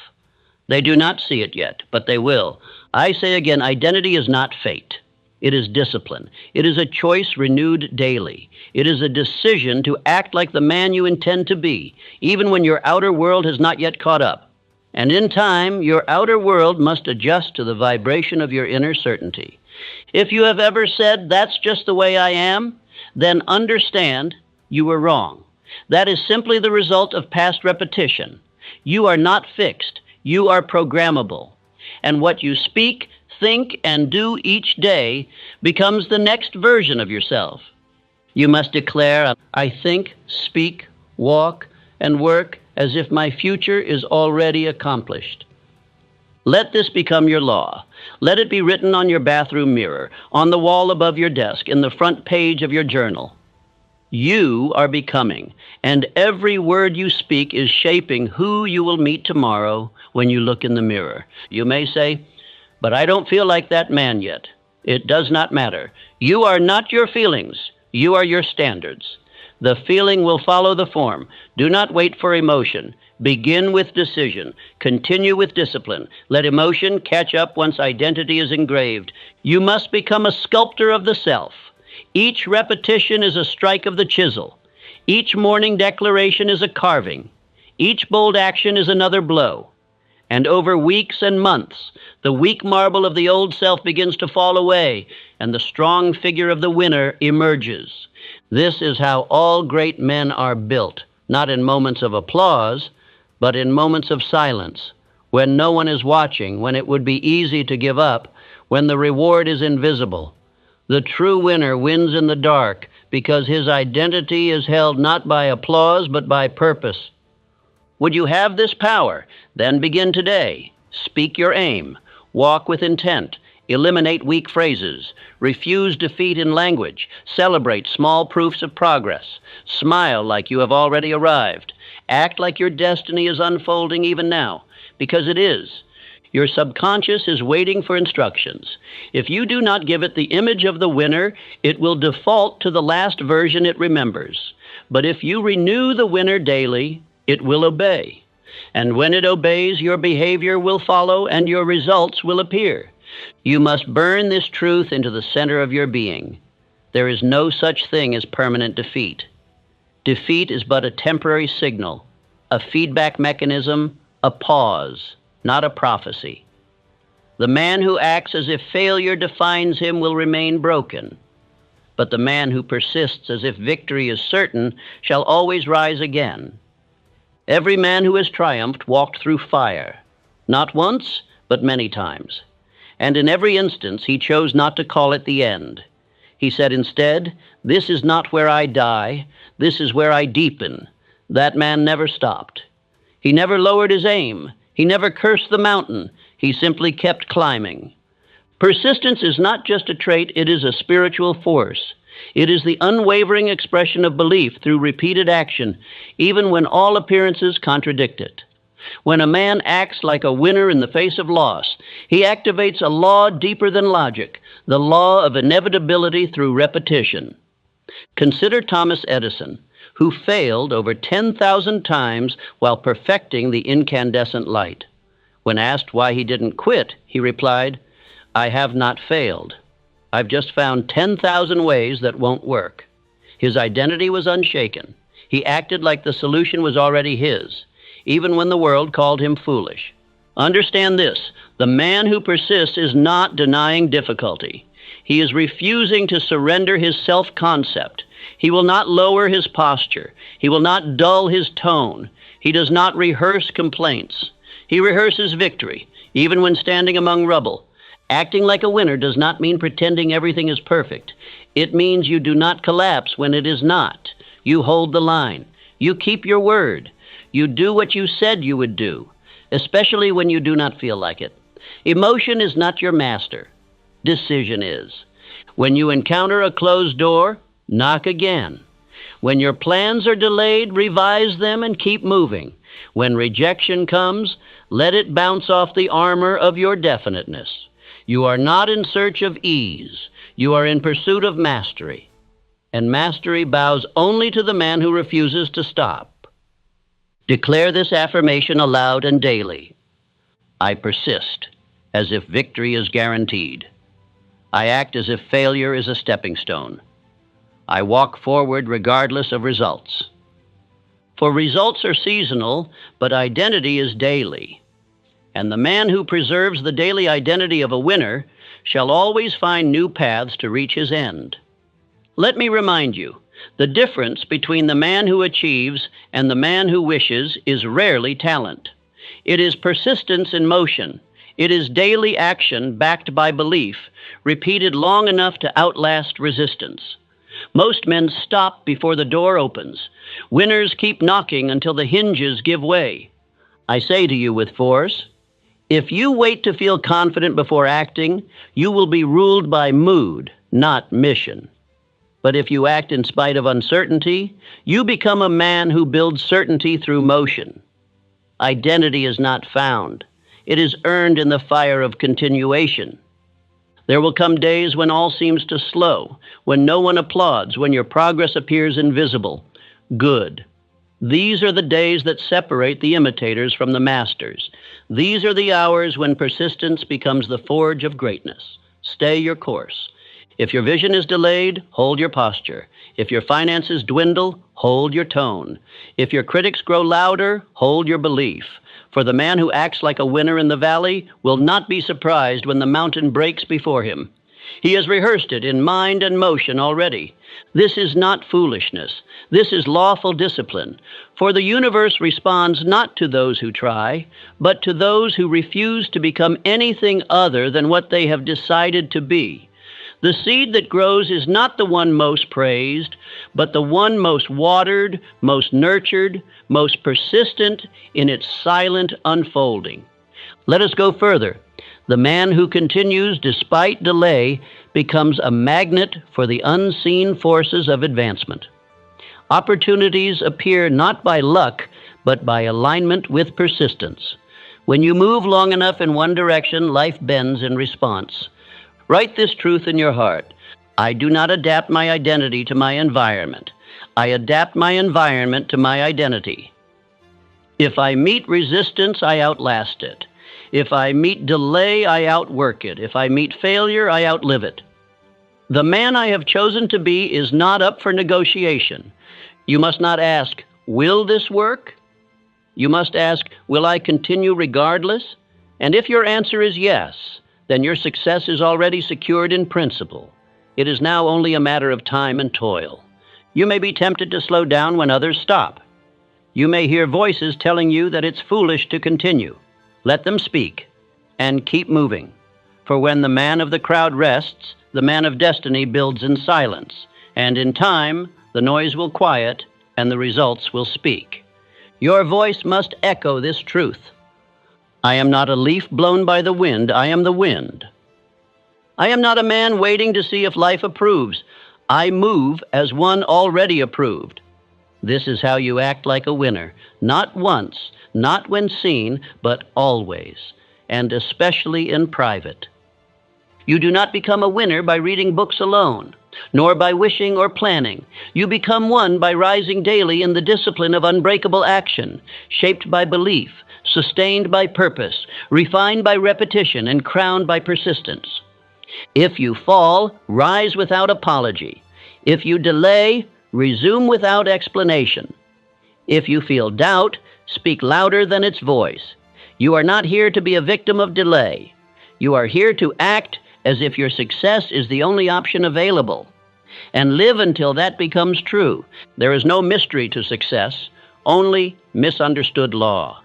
They do not see it yet, but they will. I say again, identity is not fate. It is discipline. It is a choice renewed daily. It is a decision to act like the man you intend to be, even when your outer world has not yet caught up. And in time, your outer world must adjust to the vibration of your inner certainty. If you have ever said, "That's just the way I am," then understand you were wrong. That is simply the result of past repetition. You are not fixed. You are programmable. And what you speak, think, and do each day becomes the next version of yourself. You must declare, "I think, speak, walk, and work as if my future is already accomplished." Let this become your law. Let it be written on your bathroom mirror, on the wall above your desk, in the front page of your journal. You are becoming, and every word you speak is shaping who you will meet tomorrow when you look in the mirror. You may say, "But I don't feel like that man yet." It does not matter. You are not your feelings. You are your standards. The feeling will follow the form. Do not wait for emotion. Begin with decision. Continue with discipline. Let emotion catch up once identity is engraved. You must become a sculptor of the self. Each repetition is a strike of the chisel. Each morning declaration is a carving. Each bold action is another blow. And over weeks and months, the weak marble of the old self begins to fall away, and the strong figure of the winner emerges. This is how all great men are built, not in moments of applause, but in moments of silence, when no one is watching, when it would be easy to give up, when the reward is invisible. The true winner wins in the dark because his identity is held not by applause but by purpose. Would you have this power? Then begin today. Speak your aim. Walk with intent. Eliminate weak phrases. Refuse defeat in language. Celebrate small proofs of progress. Smile like you have already arrived. Act like your destiny is unfolding even now, because it is. Your subconscious is waiting for instructions. If you do not give it the image of the winner, it will default to the last version it remembers. But if you renew the winner daily, it will obey. And when it obeys, your behavior will follow and your results will appear. You must burn this truth into the center of your being. There is no such thing as permanent defeat. Defeat is but a temporary signal, a feedback mechanism, a pause, not a prophecy. The man who acts as if failure defines him will remain broken. But the man who persists as if victory is certain shall always rise again. Every man who has triumphed walked through fire, not once, but many times. And in every instance, he chose not to call it the end. He said instead, "This is not where I die, this is where I deepen." That man never stopped. He never lowered his aim. He never cursed the mountain. He simply kept climbing. Persistence is not just a trait, it is a spiritual force. It is the unwavering expression of belief through repeated action, even when all appearances contradict it. When a man acts like a winner in the face of loss, he activates a law deeper than logic, the law of inevitability through repetition. Consider Thomas Edison, who failed over 10,000 times while perfecting the incandescent light. When asked why he didn't quit, he replied, "I have not failed. I've just found 10,000 ways that won't work." His identity was unshaken. He acted like the solution was already his, even when the world called him foolish. Understand this: the man who persists is not denying difficulty. He is refusing to surrender his self-concept. He will not lower his posture. He will not dull his tone. He does not rehearse complaints. He rehearses victory, even when standing among rubble. Acting like a winner does not mean pretending everything is perfect. It means you do not collapse when it is not. You hold the line. You keep your word. You do what you said you would do, especially when you do not feel like it. Emotion is not your master. Decision is. When you encounter a closed door, knock again. When your plans are delayed, revise them and keep moving. When rejection comes, let it bounce off the armor of your definiteness. You are not in search of ease. You are in pursuit of mastery. And mastery bows only to the man who refuses to stop. Declare this affirmation aloud and daily. I persist, as if victory is guaranteed. I act as if failure is a stepping stone. I walk forward regardless of results. For results are seasonal, but identity is daily. and the man who preserves the daily identity of a winner shall always find new paths to reach his end. Let me remind you, the difference between the man who achieves and the man who wishes is rarely talent. It is persistence in motion. It is daily action backed by belief, repeated long enough to outlast resistance. Most men stop before the door opens. Winners keep knocking until the hinges give way. I say to you with force, if you wait to feel confident before acting, you will be ruled by mood, not mission. But if you act in spite of uncertainty, you become a man who builds certainty through motion. Identity is not found. It is earned in the fire of continuation. There will come days when all seems to slow, when no one applauds, when your progress appears invisible. Good. These are the days that separate the imitators from the masters. These are the hours when persistence becomes the forge of greatness. Stay your course. If your vision is delayed, hold your posture. If your finances dwindle, hold your tone. If your critics grow louder, hold your belief. For the man who acts like a winner in the valley will not be surprised when the mountain breaks before him. He has rehearsed it in mind and motion already. This is not foolishness. This is lawful discipline. For the universe responds not to those who try, but to those who refuse to become anything other than what they have decided to be. The seed that grows is not the one most praised, but the one most watered, most nurtured, most persistent in its silent unfolding. Let us go further. The man who continues despite delay becomes a magnet for the unseen forces of advancement. Opportunities appear not by luck, but by alignment with persistence. When you move long enough in one direction, life bends in response. Write this truth in your heart. I do not adapt my identity to my environment. I adapt my environment to my identity. If I meet resistance, I outlast it. If I meet delay, I outwork it. If I meet failure, I outlive it. The man I have chosen to be is not up for negotiation. You must not ask, will this work? You must ask, will I continue regardless? And if your answer is yes, then your success is already secured in principle. It is now only a matter of time and toil. You may be tempted to slow down when others stop. You may hear voices telling you that it's foolish to continue. Let them speak, and keep moving. For when the man of the crowd rests, the man of destiny builds in silence, and in time the noise will quiet, and the results will speak. Your voice must echo this truth. I am not a leaf blown by the wind, I am the wind. I am not a man waiting to see if life approves. I move as one already approved. This is how you act like a winner, not once, not when seen, but always, and especially in private. You do not become a winner by reading books alone, nor by wishing or planning. You become one by rising daily in the discipline of unbreakable action, shaped by belief, sustained by purpose, refined by repetition, and crowned by persistence. If you fall, rise without apology. If you delay, resume without explanation. If you feel doubt, speak louder than its voice. You are not here to be a victim of delay. You are here to act as if your success is the only option available, and live until that becomes true. There is no mystery to success, only misunderstood law.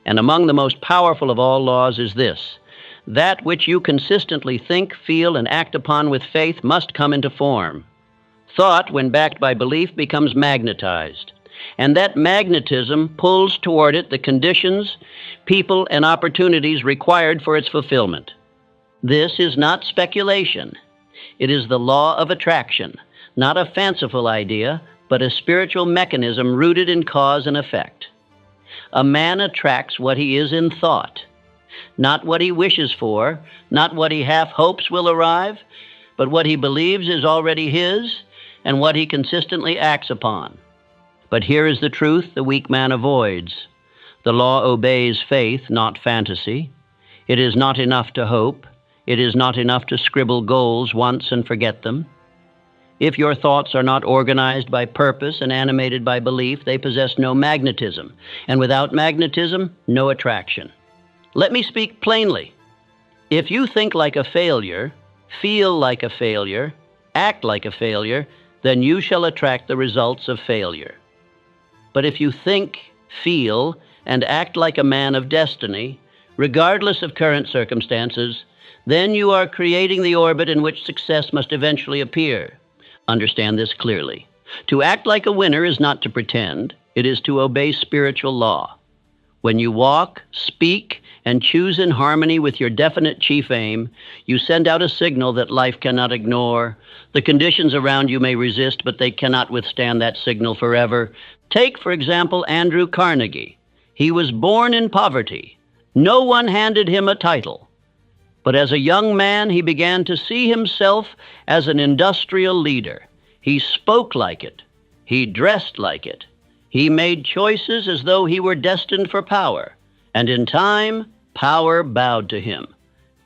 And among the most powerful of all laws is this: that which you consistently think, feel, and act upon with faith must come into form. Thought, when backed by belief, becomes magnetized, and that magnetism pulls toward it the conditions, people, and opportunities required for its fulfillment. This is not speculation. It is the law of attraction, not a fanciful idea, but a spiritual mechanism rooted in cause and effect. A man attracts what he is in thought, not what he wishes for, not what he half hopes will arrive, but what he believes is already his and what he consistently acts upon. But here is the truth the weak man avoids. The law obeys faith, not fantasy. It is not enough to hope. It is not enough to scribble goals once and forget them. If your thoughts are not organized by purpose and animated by belief, they possess no magnetism, and without magnetism, no attraction. Let me speak plainly. If you think like a failure, feel like a failure, act like a failure, then you shall attract the results of failure. But if you think, feel, and act like a man of destiny, regardless of current circumstances, then you are creating the orbit in which success must eventually appear. Understand this clearly. To act like a winner is not to pretend, it is to obey spiritual law. When you walk, speak, and choose in harmony with your definite chief aim, you send out a signal that life cannot ignore. The conditions around you may resist, but they cannot withstand that signal forever. Take, for example, Andrew Carnegie. He was born in poverty. No one handed him a title. But as a young man, he began to see himself as an industrial leader. He spoke like it. He dressed like it. He made choices as though he were destined for power. And in time, power bowed to him.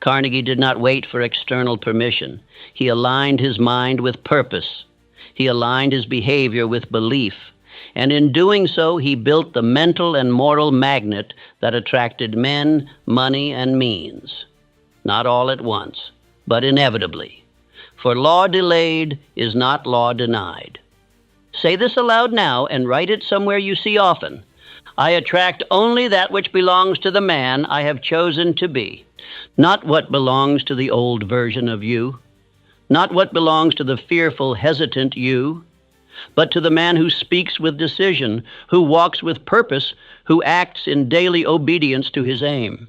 Carnegie did not wait for external permission. He aligned his mind with purpose. He aligned his behavior with belief. And in doing so, he built the mental and moral magnet that attracted men, money, and means. Not all at once, but inevitably. For law delayed is not law denied. Say this aloud now and write it somewhere you see often. I attract only that which belongs to the man I have chosen to be, not what belongs to the old version of you, not what belongs to the fearful, hesitant you, but to the man who speaks with decision, who walks with purpose, who acts in daily obedience to his aim.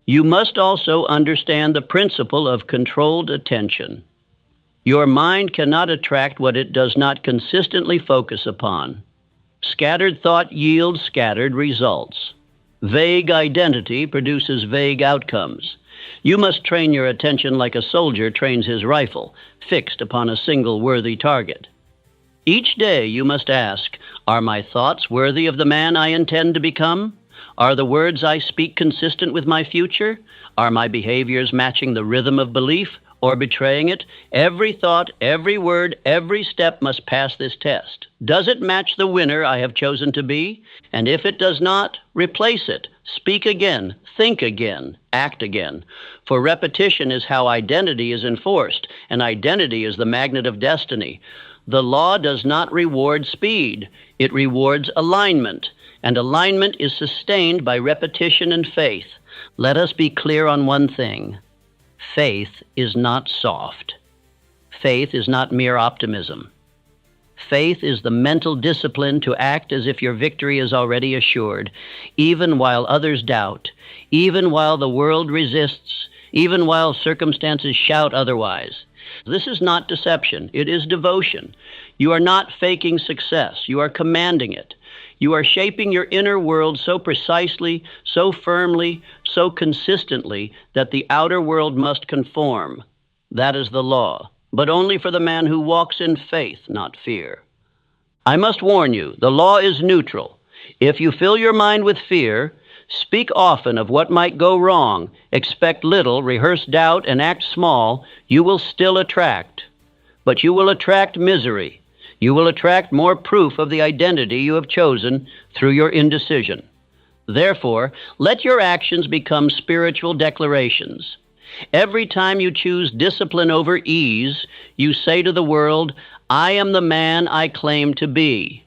You must also understand the principle of controlled attention. Your mind cannot attract what it does not consistently focus upon. Scattered thought yields scattered results. Vague identity produces vague outcomes. You must train your attention like a soldier trains his rifle, fixed upon a single worthy target. Each day you must ask, are my thoughts worthy of the man I intend to become? Are the words I speak consistent with my future? Are my behaviors matching the rhythm of belief or betraying it? Every thought, every word, every step must pass this test. Does it match the winner I have chosen to be? And if it does not, replace it. Speak again, think again, act again. For repetition is how identity is enforced, and identity is the magnet of destiny. The law does not reward speed. It rewards alignment, and alignment is sustained by repetition and faith. Let us be clear on one thing. Faith is not soft. Faith is not mere optimism. Faith is the mental discipline to act as if your victory is already assured, even while others doubt, even while the world resists, even while circumstances shout otherwise. This is not deception. It is devotion. You are not faking success. You are commanding it. You are shaping your inner world so precisely, so firmly, so consistently that the outer world must conform. That is the law, but only for the man who walks in faith, not fear. I must warn you, the law is neutral. If you fill your mind with fear, speak often of what might go wrong, expect little, rehearse doubt, and act small, you will still attract. But you will attract misery. You will attract more proof of the identity you have chosen through your indecision. Therefore, let your actions become spiritual declarations. Every time you choose discipline over ease, you say to the world, I am the man I claim to be.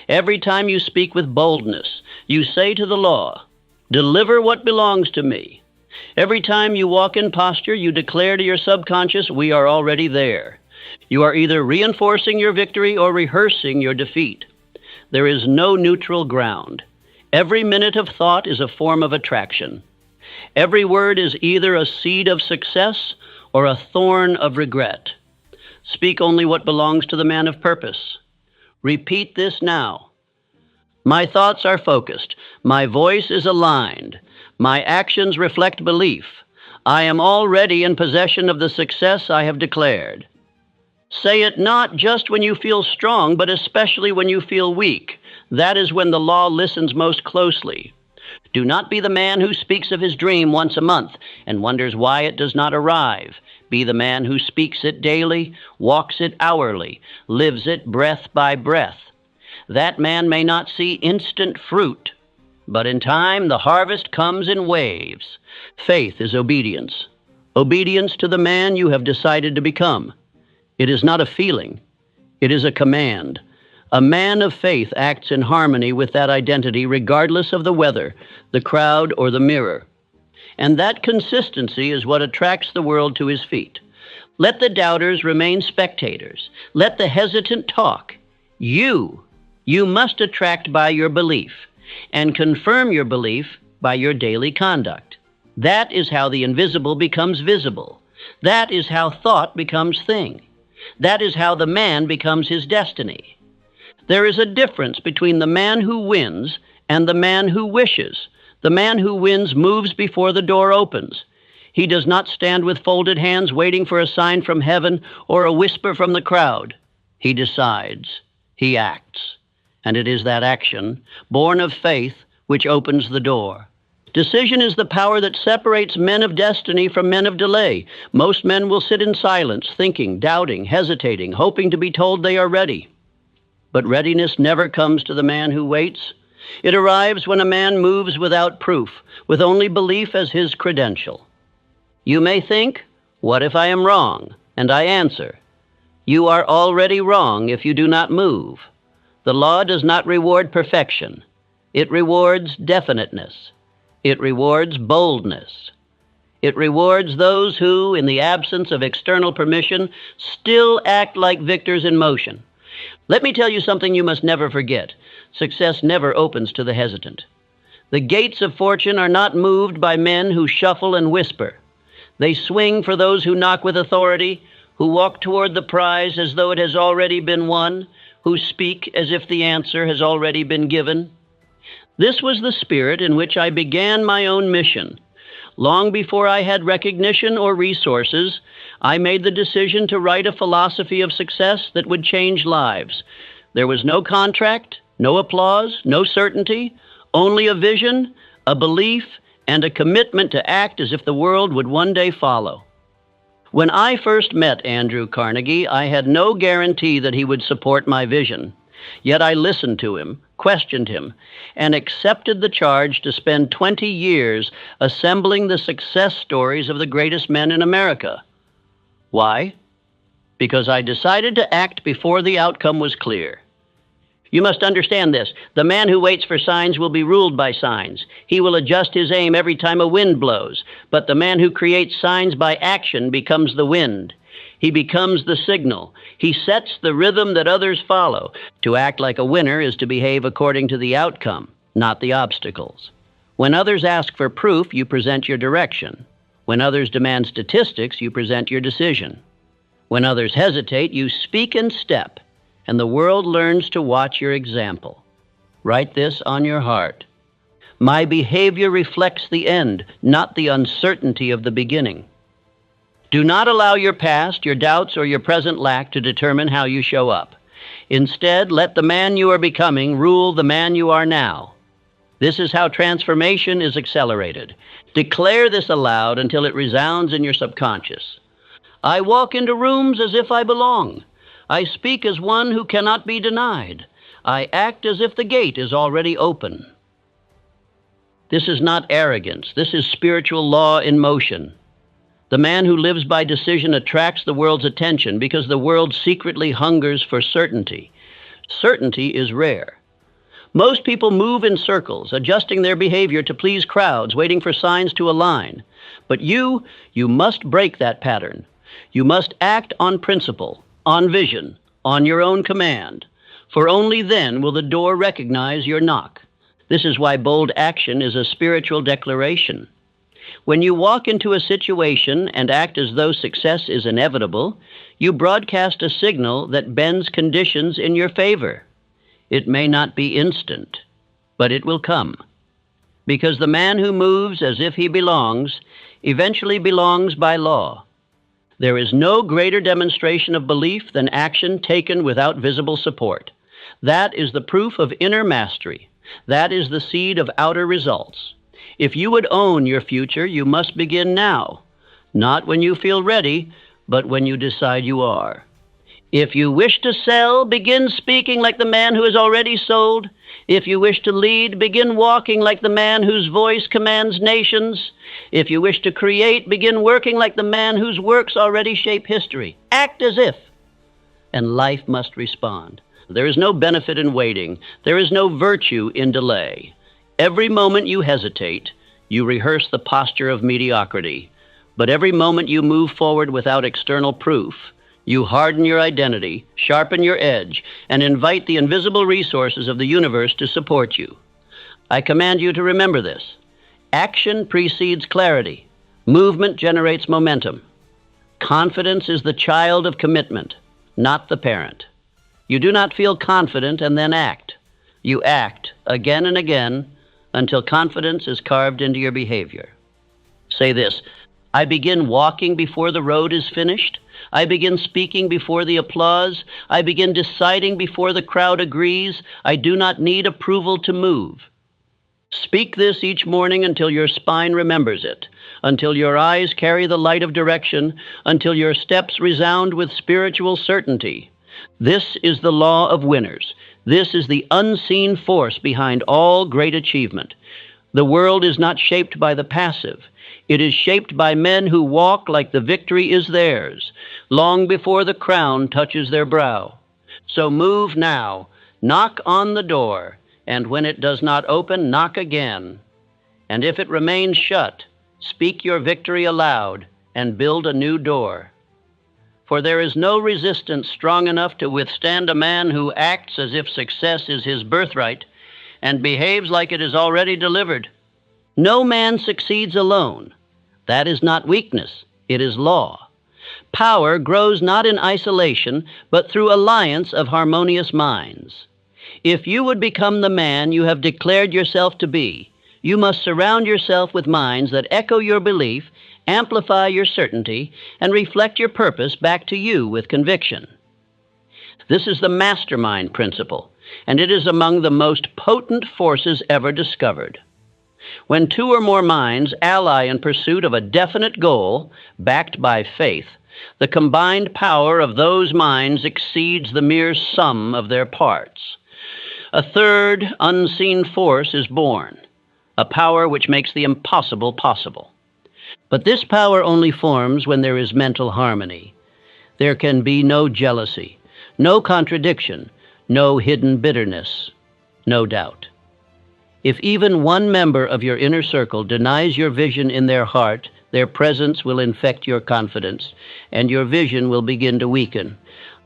Every time you speak with boldness, you say to the law, deliver what belongs to me. Every time you walk in posture, you declare to your subconscious, we are already there. You are either reinforcing your victory or rehearsing your defeat. There is no neutral ground. Every minute of thought is a form of attraction. Every word is either a seed of success or a thorn of regret. Speak only what belongs to the man of purpose. Repeat this now. My thoughts are focused. My voice is aligned. My actions reflect belief. I am already in possession of the success I have declared. Say it not just when you feel strong, but especially when you feel weak. That is when the law listens most closely. Do not be the man who speaks of his dream once a month and wonders why it does not arrive. Be the man who speaks it daily, walks it hourly, lives it breath by breath. That man may not see instant fruit, but in time the harvest comes in waves. Faith is obedience. Obedience to the man you have decided to become. It is not a feeling. It is a command. A man of faith acts in harmony with that identity regardless of the weather, the crowd, or the mirror. And that consistency is what attracts the world to his feet. Let the doubters remain spectators. Let the hesitant talk. You must attract by your belief and confirm your belief by your daily conduct. That is how the invisible becomes visible. That is how thought becomes thing. That is how the man becomes his destiny. There is a difference between the man who wins and the man who wishes. The man who wins moves before the door opens. He does not stand with folded hands waiting for a sign from heaven or a whisper from the crowd. He decides. He acts. And it is that action, born of faith, which opens the door. Decision is the power that separates men of destiny from men of delay. Most men will sit in silence, thinking, doubting, hesitating, hoping to be told they are ready. But readiness never comes to the man who waits. It arrives when a man moves without proof, with only belief as his credential. You may think, what if I am wrong? And I answer, you are already wrong if you do not move. The law does not reward perfection. It rewards definiteness. It rewards boldness. It rewards those who, in the absence of external permission, still act like victors in motion. Let me tell you something you must never forget. Success never opens to the hesitant. The gates of fortune are not moved by men who shuffle and whisper. They swing for those who knock with authority, who walk toward the prize as though it has already been won, who speak as if the answer has already been given. This was the spirit in which I began my own mission. Long before I had recognition or resources, I made the decision to write a philosophy of success that would change lives. There was no contract, no applause, no certainty, only a vision, a belief, and a commitment to act as if the world would one day follow. When I first met Andrew Carnegie, I had no guarantee that he would support my vision. Yet I listened to him, questioned him, and accepted the charge to spend 20 years assembling the success stories of the greatest men in America. Why? Because I decided to act before the outcome was clear. You must understand this. The man who waits for signs will be ruled by signs. He will adjust his aim every time a wind blows. But the man who creates signs by action becomes the wind. He becomes the signal. He sets the rhythm that others follow. To act like a winner is to behave according to the outcome, not the obstacles. When others ask for proof, you present your direction. When others demand statistics, you present your decision. When others hesitate, you speak and step, and the world learns to watch your example. Write this on your heart. My behavior reflects the end, not the uncertainty of the beginning. Do not allow your past, your doubts, or your present lack to determine how you show up. Instead, let the man you are becoming rule the man you are now. This is how transformation is accelerated. Declare this aloud until it resounds in your subconscious. I walk into rooms as if I belong. I speak as one who cannot be denied. I act as if the gate is already open. This is not arrogance. This is spiritual law in motion. The man who lives by decision attracts the world's attention because the world secretly hungers for certainty. Certainty is rare. Most people move in circles, adjusting their behavior to please crowds, waiting for signs to align. But you must break that pattern. You must act on principle, on vision, on your own command, for only then will the door recognize your knock. This is why bold action is a spiritual declaration. When you walk into a situation and act as though success is inevitable, you broadcast a signal that bends conditions in your favor. It may not be instant, but it will come. Because the man who moves as if he belongs eventually belongs by law. There is no greater demonstration of belief than action taken without visible support. That is the proof of inner mastery. That is the seed of outer results. If you would own your future, you must begin now. Not when you feel ready, but when you decide you are. If you wish to sell, begin speaking like the man who has already sold. If you wish to lead, begin walking like the man whose voice commands nations. If you wish to create, begin working like the man whose works already shape history. Act as if, and life must respond. There is no benefit in waiting. There is no virtue in delay. Every moment you hesitate, you rehearse the posture of mediocrity. But every moment you move forward without external proof, you harden your identity, sharpen your edge, and invite the invisible resources of the universe to support you. I command you to remember this. Action precedes clarity. Movement generates momentum. Confidence is the child of commitment, not the parent. You do not feel confident and then act. You act again and again until confidence is carved into your behavior. Say this: I begin walking before the road is finished. I begin speaking before the applause. I begin deciding before the crowd agrees. I do not need approval to move. Speak this each morning until your spine remembers it, until your eyes carry the light of direction, until your steps resound with spiritual certainty. This is the law of winners. This is the unseen force behind all great achievement. The world is not shaped by the passive. It is shaped by men who walk like the victory is theirs, long before the crown touches their brow. So move now, knock on the door, and when it does not open, knock again. And if it remains shut, speak your victory aloud and build a new door. For there is no resistance strong enough to withstand a man who acts as if success is his birthright and behaves like it is already delivered. No man succeeds alone. That is not weakness, it is law. Power grows not in isolation, but through alliance of harmonious minds. If you would become the man you have declared yourself to be, you must surround yourself with minds that echo your belief, amplify your certainty, and reflect your purpose back to you with conviction. This is the mastermind principle, and it is among the most potent forces ever discovered. When two or more minds ally in pursuit of a definite goal, backed by faith, the combined power of those minds exceeds the mere sum of their parts. A third, unseen force is born, a power which makes the impossible possible. But this power only forms when there is mental harmony. There can be no jealousy, no contradiction, no hidden bitterness, no doubt. If even one member of your inner circle denies your vision in their heart, their presence will infect your confidence, and your vision will begin to weaken.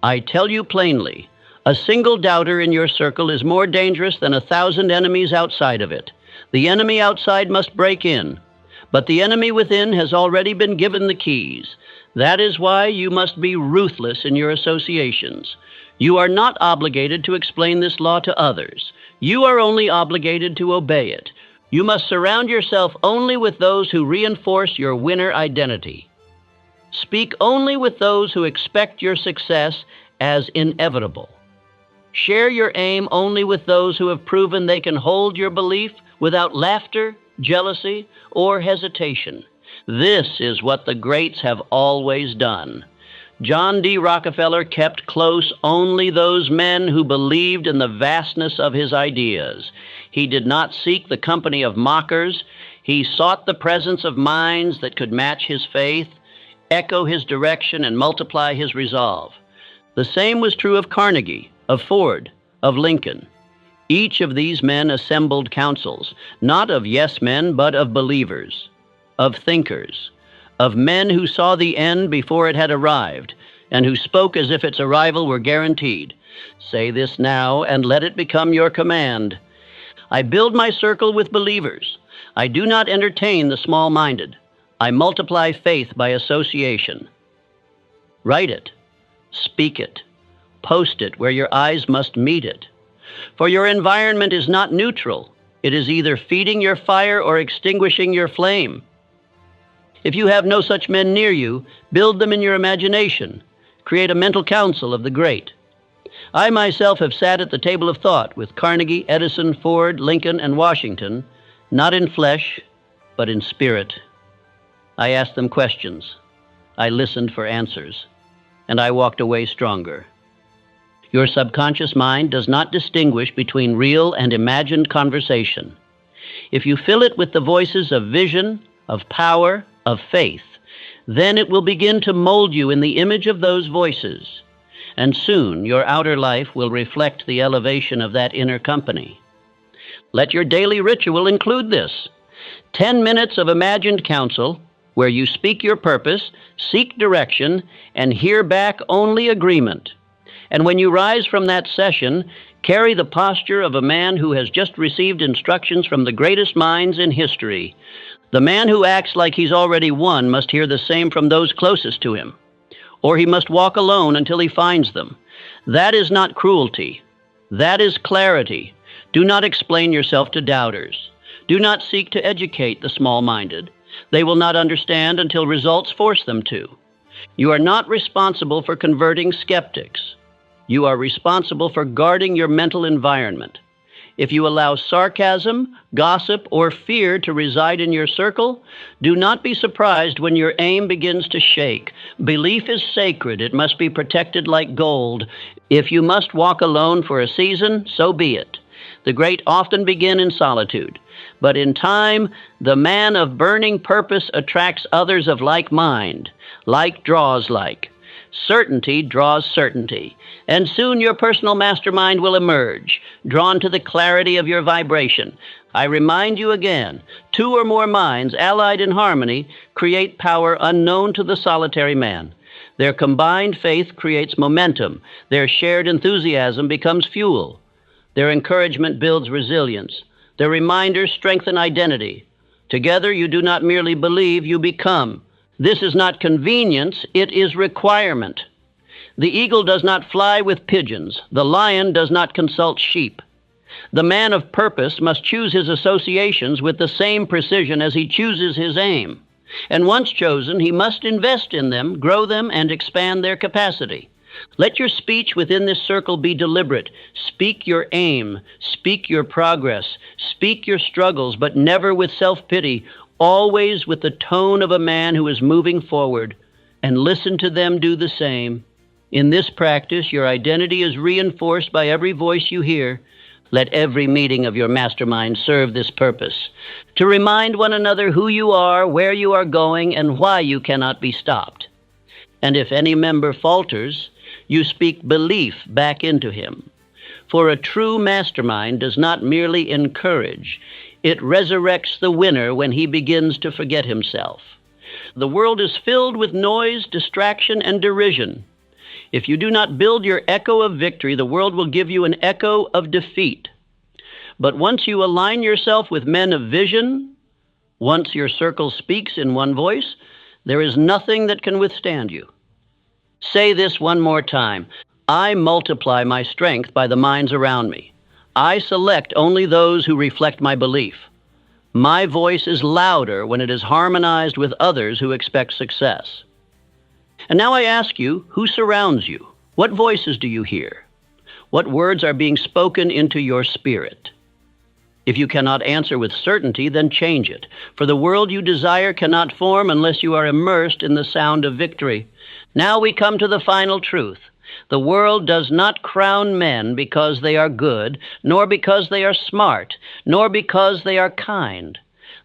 I tell you plainly, a single doubter in your circle is more dangerous than 1,000 enemies outside of it. The enemy outside must break in, but the enemy within has already been given the keys. That is why you must be ruthless in your associations. You are not obligated to explain this law to others. You are only obligated to obey it. You must surround yourself only with those who reinforce your winner identity. Speak only with those who expect your success as inevitable. Share your aim only with those who have proven they can hold your belief without laughter, jealousy, or hesitation. This is what the greats have always done. John D. Rockefeller kept close only those men who believed in the vastness of his ideas. He did not seek the company of mockers. He sought the presence of minds that could match his faith, echo his direction, and multiply his resolve. The same was true of Carnegie, of Ford, of Lincoln. Each of these men assembled councils, not of yes men, but of believers, of thinkers, of men who saw the end before it had arrived, and who spoke as if its arrival were guaranteed. Say this now, and let it become your command. I build my circle with believers. I do not entertain the small-minded. I multiply faith by association. Write it, speak it, post it where your eyes must meet it. For your environment is not neutral. It is either feeding your fire or extinguishing your flame. If you have no such men near you, build them in your imagination. Create a mental council of the great. I myself have sat at the table of thought with Carnegie, Edison, Ford, Lincoln, and Washington, not in flesh, but in spirit. I asked them questions. I listened for answers, and I walked away stronger. Your subconscious mind does not distinguish between real and imagined conversation. If you fill it with the voices of vision, of power, of faith, then it will begin to mold you in the image of those voices, and soon your outer life will reflect the elevation of that inner company. Let your daily ritual include this: 10 minutes of imagined counsel where you speak your purpose, seek direction, and hear back only agreement. And when you rise from that session, carry the posture of a man who has just received instructions from the greatest minds in history. The man who acts like he's already won must hear the same from those closest to him, or he must walk alone until he finds them. That is not cruelty. That is clarity. Do not explain yourself to doubters. Do not seek to educate the small-minded. They will not understand until results force them to. You are not responsible for converting skeptics. You are responsible for guarding your mental environment. If you allow sarcasm, gossip, or fear to reside in your circle, do not be surprised when your aim begins to shake. Belief is sacred. It must be protected like gold. If you must walk alone for a season, so be it. The great often begin in solitude, but in time, the man of burning purpose attracts others of like mind. Like draws like. Certainty draws certainty, and soon your personal mastermind will emerge, drawn to the clarity of your vibration. I remind you again, 2 or more minds allied in harmony create power unknown to the solitary man. Their combined faith creates momentum. Their shared enthusiasm becomes fuel. Their encouragement builds resilience. Their reminders strengthen identity. Together you do not merely believe, you become. This is not convenience, it is requirement. The eagle does not fly with pigeons. The lion does not consult sheep. The man of purpose must choose his associations with the same precision as he chooses his aim. And once chosen, he must invest in them, grow them, and expand their capacity. Let your speech within this circle be deliberate. Speak your aim, speak your progress, speak your struggles, but never with self-pity, always with the tone of a man who is moving forward, and listen to them do the same. In this practice, your identity is reinforced by every voice you hear. Let every meeting of your mastermind serve this purpose, to remind one another who you are, where you are going, and why you cannot be stopped. And if any member falters, you speak belief back into him. For a true mastermind does not merely encourage, it resurrects the winner when he begins to forget himself. The world is filled with noise, distraction, and derision. If you do not build your echo of victory, the world will give you an echo of defeat. But once you align yourself with men of vision, once your circle speaks in one voice, there is nothing that can withstand you. Say this one more time. I multiply my strength by the minds around me. I select only those who reflect my belief. My voice is louder when it is harmonized with others who expect success. And now I ask you, who surrounds you? What voices do you hear? What words are being spoken into your spirit? If you cannot answer with certainty, then change it. For the world you desire cannot form unless you are immersed in the sound of victory. Now we come to the final truth. The world does not crown men because they are good, nor because they are smart, nor because they are kind.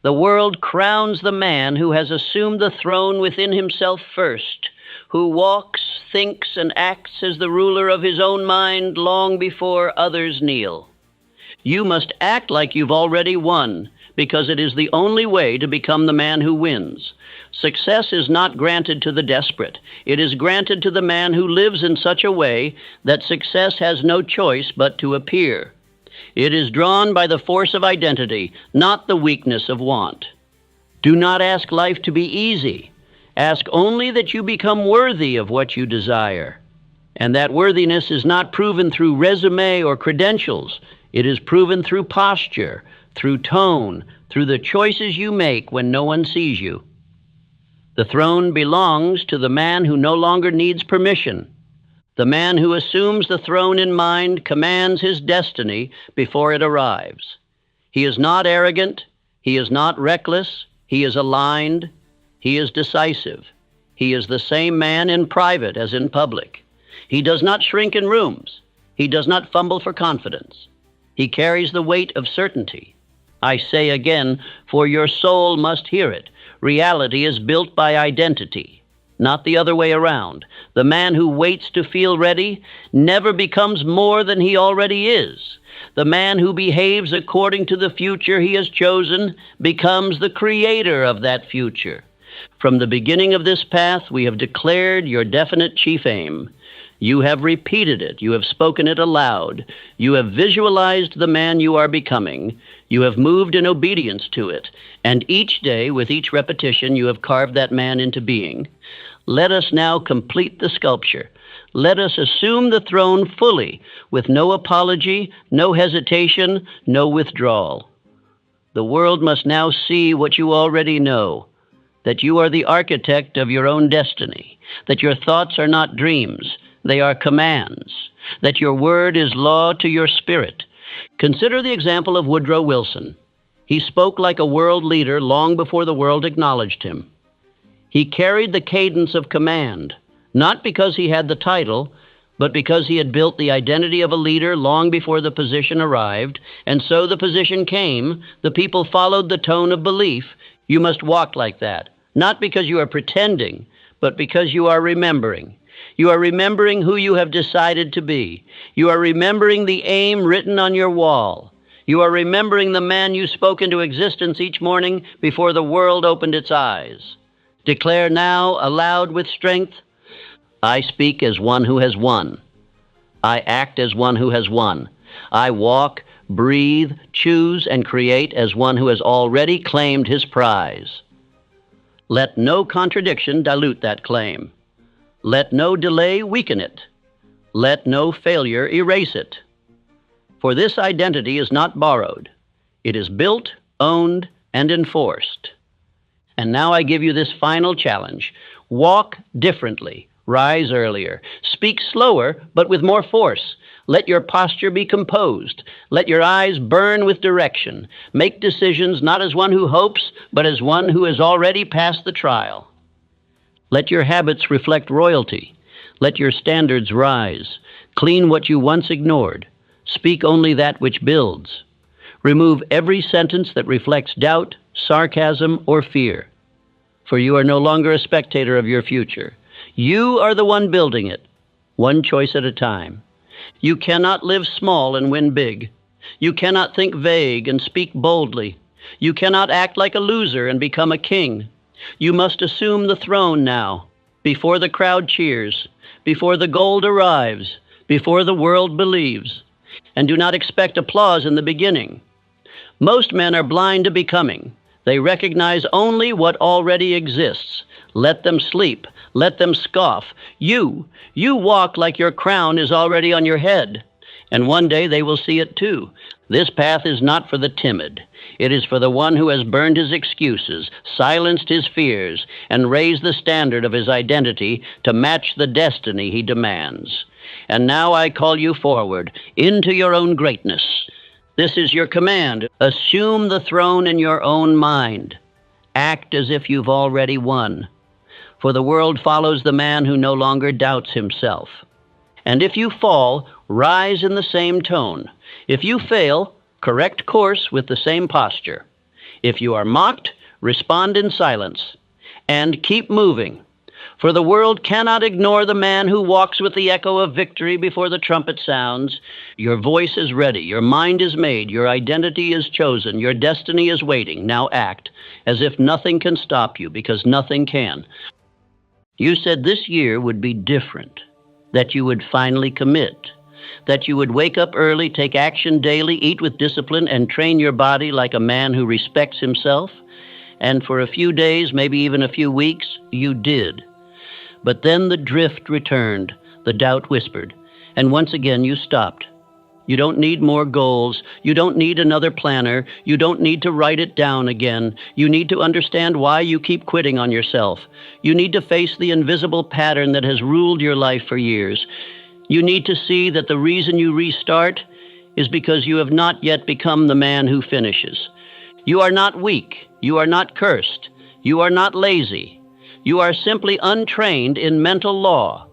The world crowns the man who has assumed the throne within himself first, who walks, thinks, and acts as the ruler of his own mind long before others kneel. You must act like you've already won, because it is the only way to become the man who wins. Success is not granted to the desperate. It is granted to the man who lives in such a way that success has no choice but to appear. It is drawn by the force of identity, not the weakness of want. Do not ask life to be easy. Ask only that you become worthy of what you desire. And that worthiness is not proven through resume or credentials. It is proven through posture, through tone, through the choices you make when no one sees you. The throne belongs to the man who no longer needs permission. The man who assumes the throne in mind commands his destiny before it arrives. He is not arrogant. He is not reckless. He is aligned. He is decisive. He is the same man in private as in public. He does not shrink in rooms. He does not fumble for confidence. He carries the weight of certainty. I say again, for your soul must hear it. Reality is built by identity, not the other way around. The man who waits to feel ready never becomes more than he already is. The man who behaves according to the future he has chosen becomes the creator of that future. From the beginning of this path, we have declared your definite chief aim. You have repeated it. You have spoken it aloud. You have visualized the man you are becoming. You have moved in obedience to it. And each day, with each repetition, you have carved that man into being. Let us now complete the sculpture. Let us assume the throne fully, with no apology, no hesitation, no withdrawal. The world must now see what you already know, that you are the architect of your own destiny, that your thoughts are not dreams, they are commands, that your word is law to your spirit. Consider the example of Woodrow Wilson. He spoke like a world leader long before the world acknowledged him. He carried the cadence of command, not because he had the title, but because he had built the identity of a leader long before the position arrived, and so the position came, the people followed the tone of belief. You must walk like that, not because you are pretending, but because you are remembering. You are remembering who you have decided to be. You are remembering the aim written on your wall. You are remembering the man you spoke into existence each morning before the world opened its eyes. Declare now, aloud with strength, I speak as one who has won. I act as one who has won. I walk, breathe, choose, and create as one who has already claimed his prize. Let no contradiction dilute that claim. Let no delay weaken it. Let no failure erase it. For this identity is not borrowed. It is built, owned, and enforced. And now I give you this final challenge. Walk differently. Rise earlier. Speak slower, but with more force. Let your posture be composed. Let your eyes burn with direction. Make decisions not as one who hopes, but as one who has already passed the trial. Let your habits reflect royalty. Let your standards rise. Clean what you once ignored. Speak only that which builds. Remove every sentence that reflects doubt, sarcasm, or fear. For you are no longer a spectator of your future. You are the one building it, one choice at a time. You cannot live small and win big. You cannot think vague and speak boldly. You cannot act like a loser and become a king. You must assume the throne now, before the crowd cheers, before the gold arrives, before the world believes. And do not expect applause in the beginning. Most men are blind to becoming. They recognize only what already exists. Let them sleep. Let them scoff. You walk like your crown is already on your head. And one day they will see it too. This path is not for the timid. It is for the one who has burned his excuses, silenced his fears, and raised the standard of his identity to match the destiny he demands. And now I call you forward into your own greatness. This is your command. Assume the throne in your own mind. Act as if you've already won. For the world follows the man who no longer doubts himself. And if you fall, rise in the same tone. If you fail, correct course with the same posture. If you are mocked, respond in silence. And keep moving. For the world cannot ignore the man who walks with the echo of victory before the trumpet sounds. Your voice is ready. Your mind is made. Your identity is chosen. Your destiny is waiting. Now act as if nothing can stop you, because nothing can. You said this year would be different, that you would finally commit, that you would wake up early, take action daily, eat with discipline, and train your body like a man who respects himself. And for a few days, maybe even a few weeks, you did. But then the drift returned, the doubt whispered, and once again you stopped. You don't need more goals. You don't need another planner. You don't need to write it down again. You need to understand why you keep quitting on yourself. You need to face the invisible pattern that has ruled your life for years. You need to see that the reason you restart is because you have not yet become the man who finishes. You are not weak. You are not cursed. You are not lazy. You are simply untrained in mental law.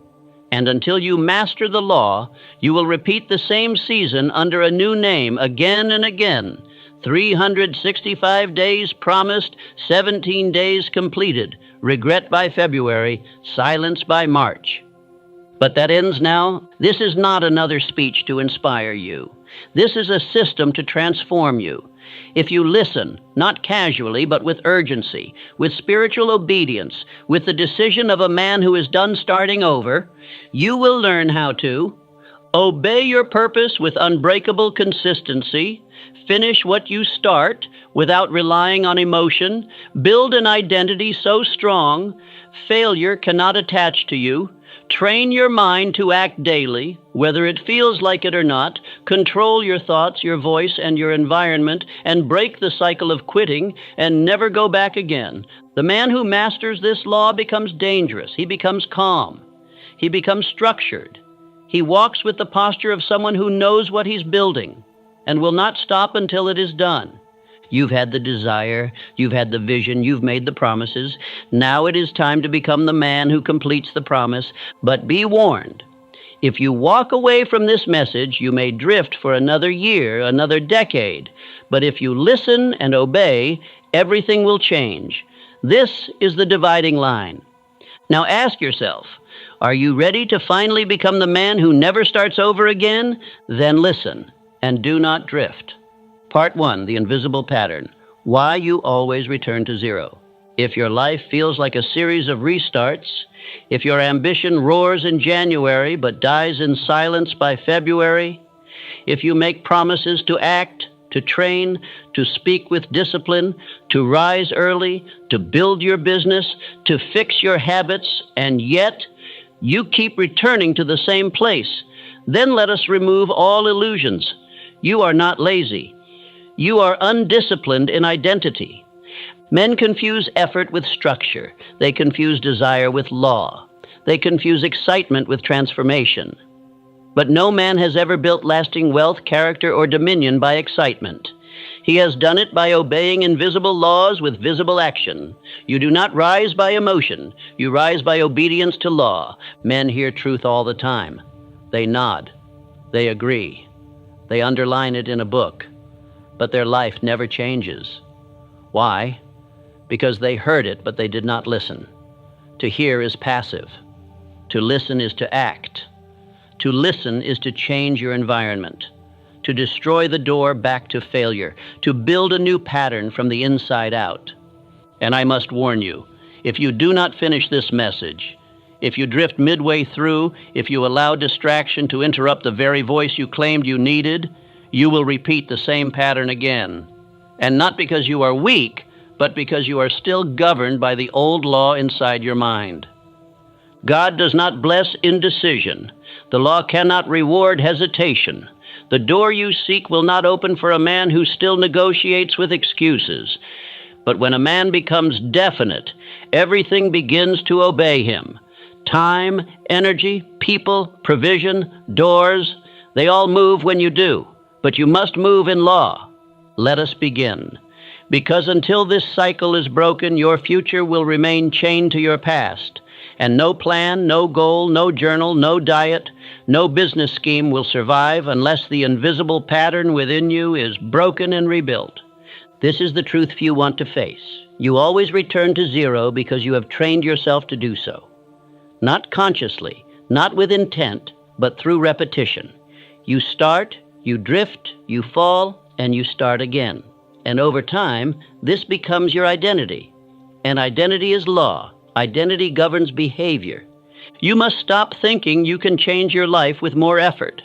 And until you master the law, you will repeat the same season under a new name again and again. 365 days promised, 17 days completed. Regret by February, silence by March. But that ends now. This is not another speech to inspire you. This is a system to transform you. If you listen, not casually, but with urgency, with spiritual obedience, with the decision of a man who is done starting over, you will learn how to obey your purpose with unbreakable consistency, finish what you start without relying on emotion, build an identity so strong failure cannot attach to you, train your mind to act daily, whether it feels like it or not, control your thoughts, your voice, and your environment, and break the cycle of quitting and never go back again. The man who masters this law becomes dangerous. He becomes calm. He becomes structured. He walks with the posture of someone who knows what he's building and will not stop until it is done. You've had the desire, you've had the vision, you've made the promises. Now it is time to become the man who completes the promise. But be warned, if you walk away from this message, you may drift for another year, another decade. But if you listen and obey, everything will change. This is the dividing line. Now ask yourself, are you ready to finally become the man who never starts over again? Then listen and do not drift. Part 1, the invisible pattern. Why you always return to zero. If your life feels like a series of restarts, if your ambition roars in January but dies in silence by February, if you make promises to act, to train, to speak with discipline, to rise early, to build your business, to fix your habits, and yet you keep returning to the same place, then let us remove all illusions. You are not lazy. You are undisciplined in identity. Men confuse effort with structure. They confuse desire with law. They confuse excitement with transformation. But no man has ever built lasting wealth, character, or dominion by excitement. He has done it by obeying invisible laws with visible action. You do not rise by emotion. You rise by obedience to law. Men hear truth all the time. They nod. They agree. They underline it in a book. But their life never changes. Why? Because they heard it, but they did not listen. To hear is passive. To listen is to act. To listen is to change your environment, to destroy the door back to failure, to build a new pattern from the inside out. And I must warn you, if you do not finish this message, if you drift midway through, if you allow distraction to interrupt the very voice you claimed you needed, you will repeat the same pattern again. And not because you are weak, but because you are still governed by the old law inside your mind. God does not bless indecision. The law cannot reward hesitation. The door you seek will not open for a man who still negotiates with excuses. But when a man becomes definite, everything begins to obey him. Time, energy, people, provision, doors, they all move when you do. But you must move in law. Let us begin. Because until this cycle is broken, your future will remain chained to your past. And no plan, no goal, no journal, no diet, no business scheme will survive unless the invisible pattern within you is broken and rebuilt. This is the truth few want to face. You always return to zero because you have trained yourself to do so. Not consciously, not with intent, but through repetition. You start, you drift, you fall, and you start again. And over time, this becomes your identity. And identity is law. Identity governs behavior. You must stop thinking you can change your life with more effort.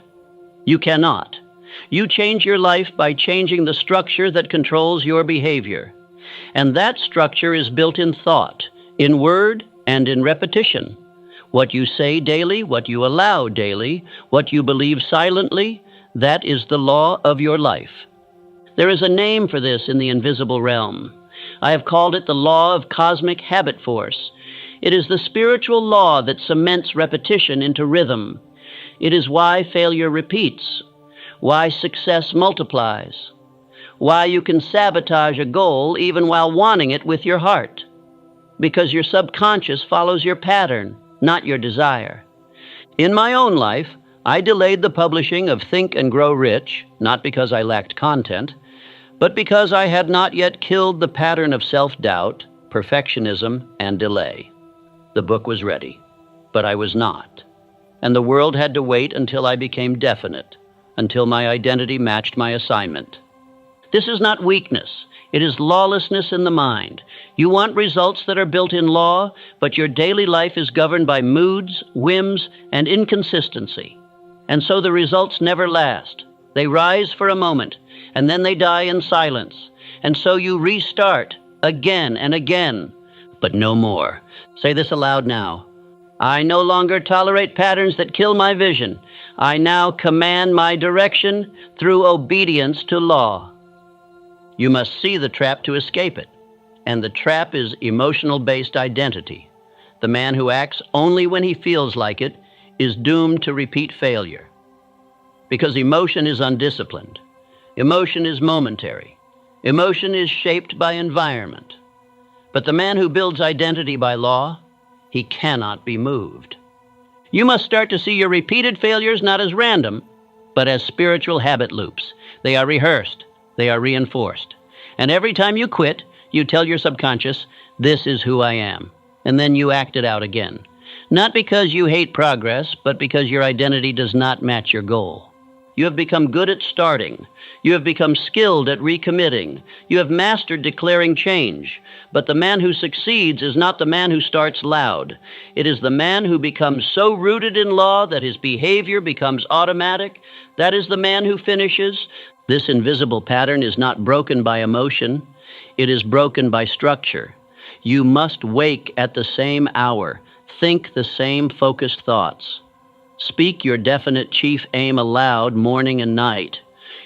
You cannot. You change your life by changing the structure that controls your behavior. And that structure is built in thought, in word, and in repetition. What you say daily, what you allow daily, what you believe silently, that is the law of your life. There is a name for this in the invisible realm. I have called it the law of cosmic habit force. It is the spiritual law that cements repetition into rhythm. It is why failure repeats, why success multiplies, why you can sabotage a goal even while wanting it with your heart. Because your subconscious follows your pattern, not your desire. In my own life, I delayed the publishing of Think and Grow Rich, not because I lacked content, but because I had not yet killed the pattern of self-doubt, perfectionism, and delay. The book was ready, but I was not. And the world had to wait until I became definite, until my identity matched my assignment. This is not weakness. It is lawlessness in the mind. You want results that are built in law, but your daily life is governed by moods, whims, and inconsistency. And so the results never last. They rise for a moment, and then they die in silence. And so you restart again and again, but no more. Say this aloud now. I no longer tolerate patterns that kill my vision. I now command my direction through obedience to law. You must see the trap to escape it. And the trap is emotional-based identity. The man who acts only when he feels like it is doomed to repeat failure. Because emotion is undisciplined. Emotion is momentary. Emotion is shaped by environment. But the man who builds identity by law, he cannot be moved. You must start to see your repeated failures not as random, but as spiritual habit loops. They are rehearsed. They are reinforced. And every time you quit, you tell your subconscious, this is who I am. And then you act it out again. Not because you hate progress, but because your identity does not match your goal. You have become good at starting. You have become skilled at recommitting. You have mastered declaring change. But the man who succeeds is not the man who starts loud. It is the man who becomes so rooted in law that his behavior becomes automatic. That is the man who finishes. This invisible pattern is not broken by emotion. It is broken by structure. You must wake at the same hour. Think the same focused thoughts. Speak your definite chief aim aloud morning and night.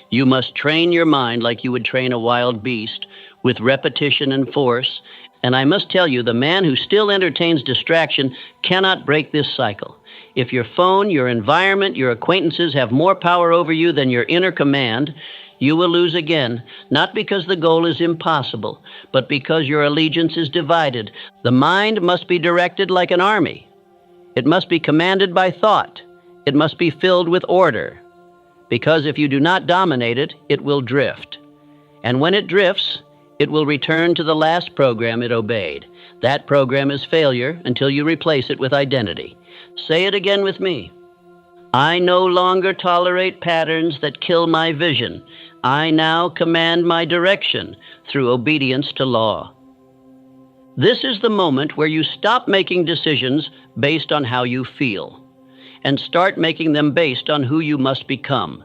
You must train your mind like you would train a wild beast, with repetition and force. And I must tell you, the man who still entertains distraction cannot break this cycle. If your phone, your environment, your acquaintances have more power over you than your inner command, you will lose again, not because the goal is impossible, but because your allegiance is divided. The mind must be directed like an army. It must be commanded by thought. It must be filled with order. Because if you do not dominate it, it will drift. And when it drifts, it will return to the last program it obeyed. That program is failure until you replace it with identity. Say it again with me. I no longer tolerate patterns that kill my vision. I now command my direction through obedience to law. This is the moment where you stop making decisions based on how you feel and start making them based on who you must become.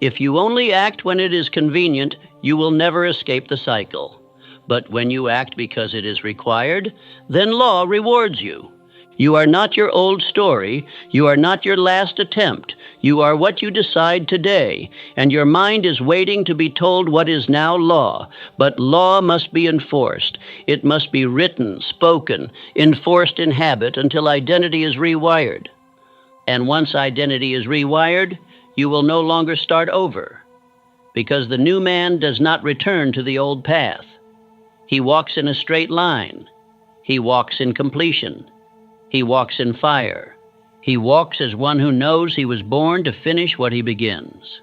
If you only act when it is convenient, you will never escape the cycle. But when you act because it is required, then law rewards you. You are not your old story. You are not your last attempt. You are what you decide today, and your mind is waiting to be told what is now law. But law must be enforced. It must be written, spoken, enforced in habit until identity is rewired. And once identity is rewired, you will no longer start over, because the new man does not return to the old path. He walks in a straight line. He walks in completion. He walks in fire. He walks as one who knows he was born to finish what he begins.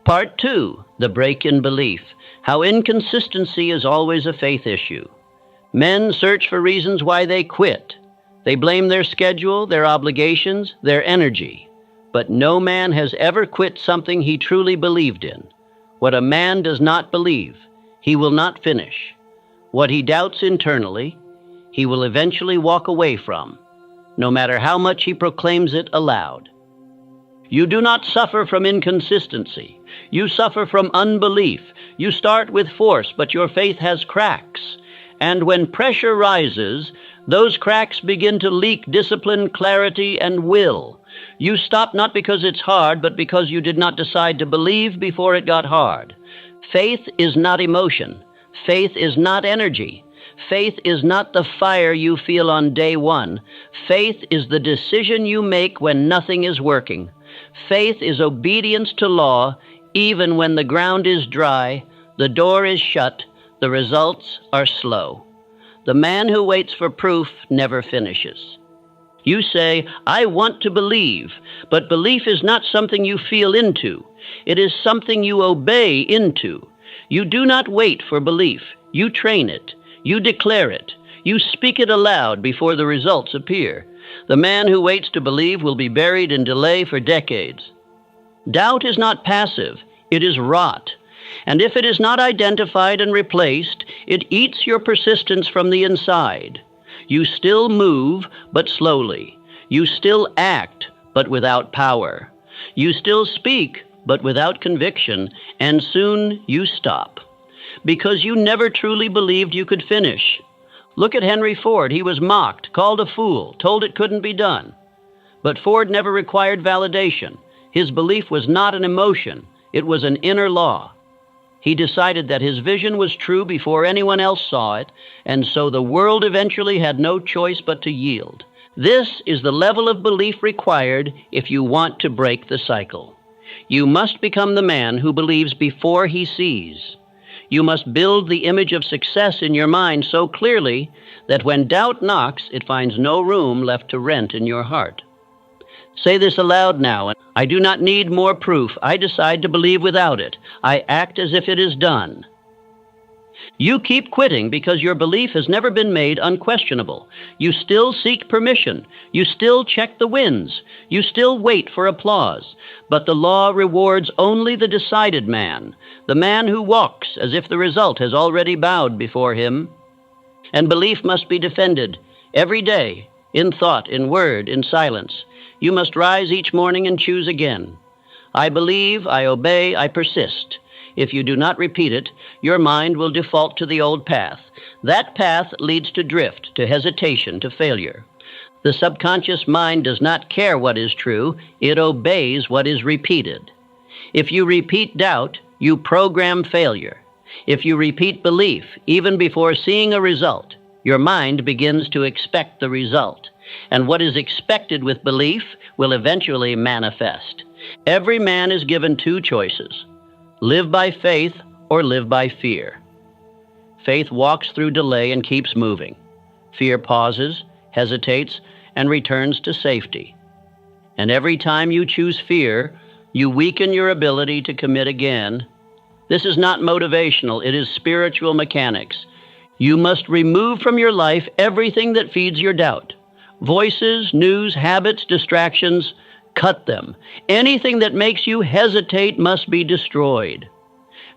Part 2, the break in belief, how inconsistency is always a faith issue. Men search for reasons why they quit. They blame their schedule, their obligations, their energy. But no man has ever quit something he truly believed in. What a man does not believe, he will not finish. What he doubts internally, he will eventually walk away from, no matter how much he proclaims it aloud. You do not suffer from inconsistency. You suffer from unbelief. You start with force, but your faith has cracks. And when pressure rises, those cracks begin to leak discipline, clarity, and will. You stop not because it's hard, but because you did not decide to believe before it got hard. Faith is not emotion. Faith is not energy. Faith is not the fire you feel on day one. Faith is the decision you make when nothing is working. Faith is obedience to law, even when the ground is dry, the door is shut, the results are slow. The man who waits for proof never finishes. You say, I want to believe, but belief is not something you feel into. It is something you obey into. You do not wait for belief. You train it. You declare it. You speak it aloud before the results appear. The man who waits to believe will be buried in delay for decades. Doubt is not passive. It is rot. And if it is not identified and replaced, it eats your persistence from the inside. You still move, but slowly. You still act, but without power. You still speak, but without conviction, and soon you stop. Because you never truly believed you could finish. Look at Henry Ford. He was mocked, called a fool, told it couldn't be done. But Ford never required validation. His belief was not an emotion. It was an inner law. He decided that his vision was true before anyone else saw it, and so the world eventually had no choice but to yield. This is the level of belief required if you want to break the cycle. You must become the man who believes before he sees. You must build the image of success in your mind so clearly that when doubt knocks, it finds no room left to rent in your heart. Say this aloud now. I do not need more proof. I decide to believe without it. I act as if it is done. You keep quitting because your belief has never been made unquestionable. You still seek permission. You still check the winds. You still wait for applause. But the law rewards only the decided man, the man who walks as if the result has already bowed before him. And belief must be defended every day, in thought, in word, in silence. You must rise each morning and choose again. I believe, I obey, I persist. If you do not repeat it, your mind will default to the old path. That path leads to drift, to hesitation, to failure. The subconscious mind does not care what is true. It obeys what is repeated. If you repeat doubt, you program failure. If you repeat belief, even before seeing a result, your mind begins to expect the result. And what is expected with belief will eventually manifest. Every man is given two choices: live by faith or live by fear. Faith walks through delay and keeps moving. Fear pauses, hesitates, and returns to safety. And every time you choose fear, you weaken your ability to commit again. This is not motivational, it is spiritual mechanics. You must remove from your life everything that feeds your doubt. Voices, news, habits, distractions, cut them. Anything that makes you hesitate must be destroyed.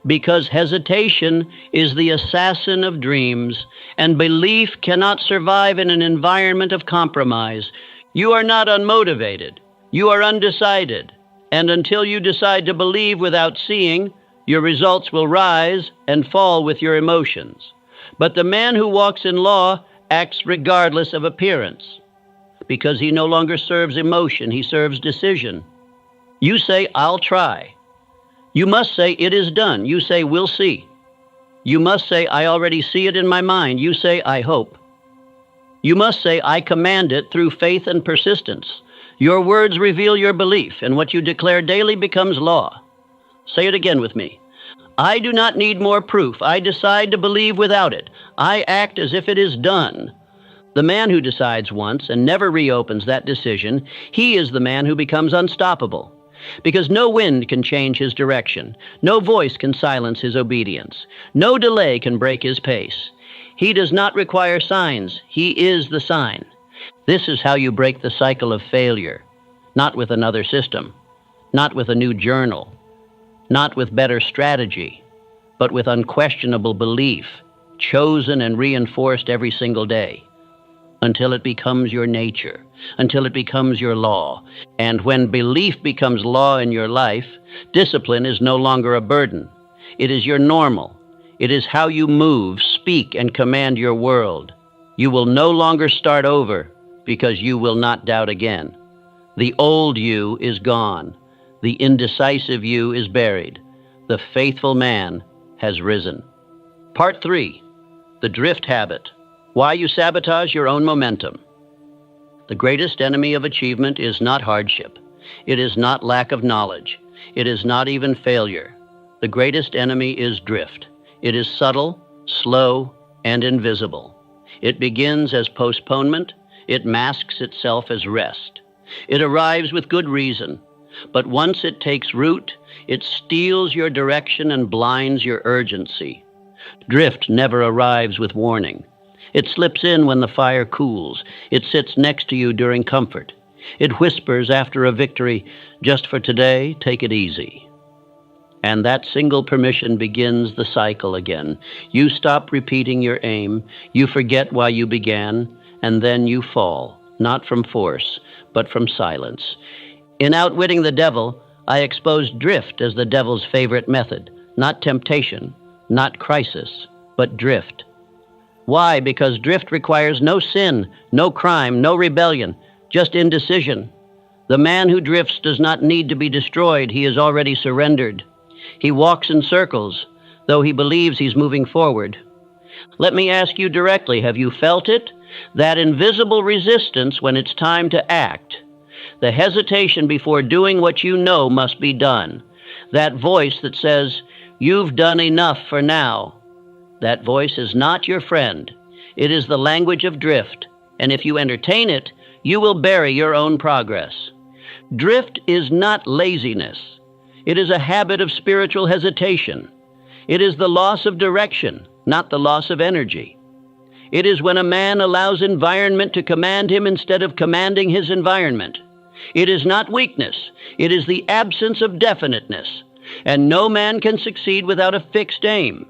Because hesitation is the assassin of dreams, and belief cannot survive in an environment of compromise. You are not unmotivated. You are undecided. And until you decide to believe without seeing, your results will rise and fall with your emotions. But the man who walks in law acts regardless of appearance. Because he no longer serves emotion, he serves decision. You say, I'll try. You must say, it is done. You say, we'll see. You must say, I already see it in my mind. You say, I hope. You must say, I command it through faith and persistence. Your words reveal your belief, and what you declare daily becomes law. Say it again with me. I do not need more proof. I decide to believe without it. I act as if it is done. The man who decides once and never reopens that decision, he is the man who becomes unstoppable. Because no wind can change his direction. No voice can silence his obedience. No delay can break his pace. He does not require signs. He is the sign. This is how you break the cycle of failure. Not with another system. Not with a new journal. Not with better strategy. But with unquestionable belief, chosen and reinforced every single day. Until it becomes your nature, until it becomes your law. And when belief becomes law in your life, discipline is no longer a burden. It is your normal. It is how you move, speak, and command your world. You will no longer start over because you will not doubt again. The old you is gone. The indecisive you is buried. The faithful man has risen. Part 3, the drift habit. Why you sabotage your own momentum. The greatest enemy of achievement is not hardship. It is not lack of knowledge. It is not even failure. The greatest enemy is drift. It is subtle, slow, and invisible. It begins as postponement It masks itself as rest. It arrives with good reason, but once it takes root, it steals your direction and blinds your urgency. Drift never arrives with warning. It slips in when the fire cools. It sits next to you during comfort. It whispers after a victory, "Just for today, take it easy." And that single permission begins the cycle again. You stop repeating your aim, you forget why you began, and then you fall, not from force, but from silence. In Outwitting the Devil, I exposed drift as the devil's favorite method, not temptation, not crisis, but drift. Why? Because drift requires no sin, no crime, no rebellion, just indecision. The man who drifts does not need to be destroyed. He is already surrendered. He walks in circles, though he believes he's moving forward. Let me ask you directly, have you felt it? That invisible resistance when it's time to act. The hesitation before doing what you know must be done. That voice that says, "You've done enough for now." That voice is not your friend. It is the language of drift, and if you entertain it, you will bury your own progress. Drift is not laziness. It is a habit of spiritual hesitation. It is the loss of direction, not the loss of energy. It is when a man allows environment to command him instead of commanding his environment. It is not weakness. It is the absence of definiteness. And no man can succeed without a fixed aim.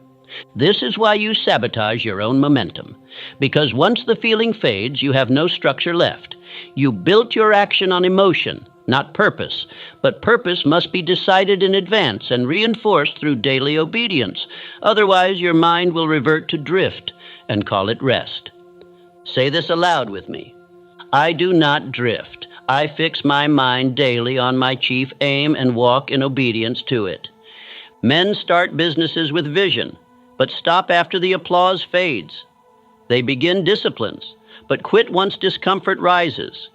This is why you sabotage your own momentum. Because once the feeling fades, you have no structure left. You built your action on emotion, not purpose. But purpose must be decided in advance and reinforced through daily obedience. Otherwise, your mind will revert to drift and call it rest. Say this aloud with me. I do not drift. I fix my mind daily on my chief aim and walk in obedience to it. Men start businesses with vision, but stop after the applause fades. They begin disciplines, but quit once discomfort rises.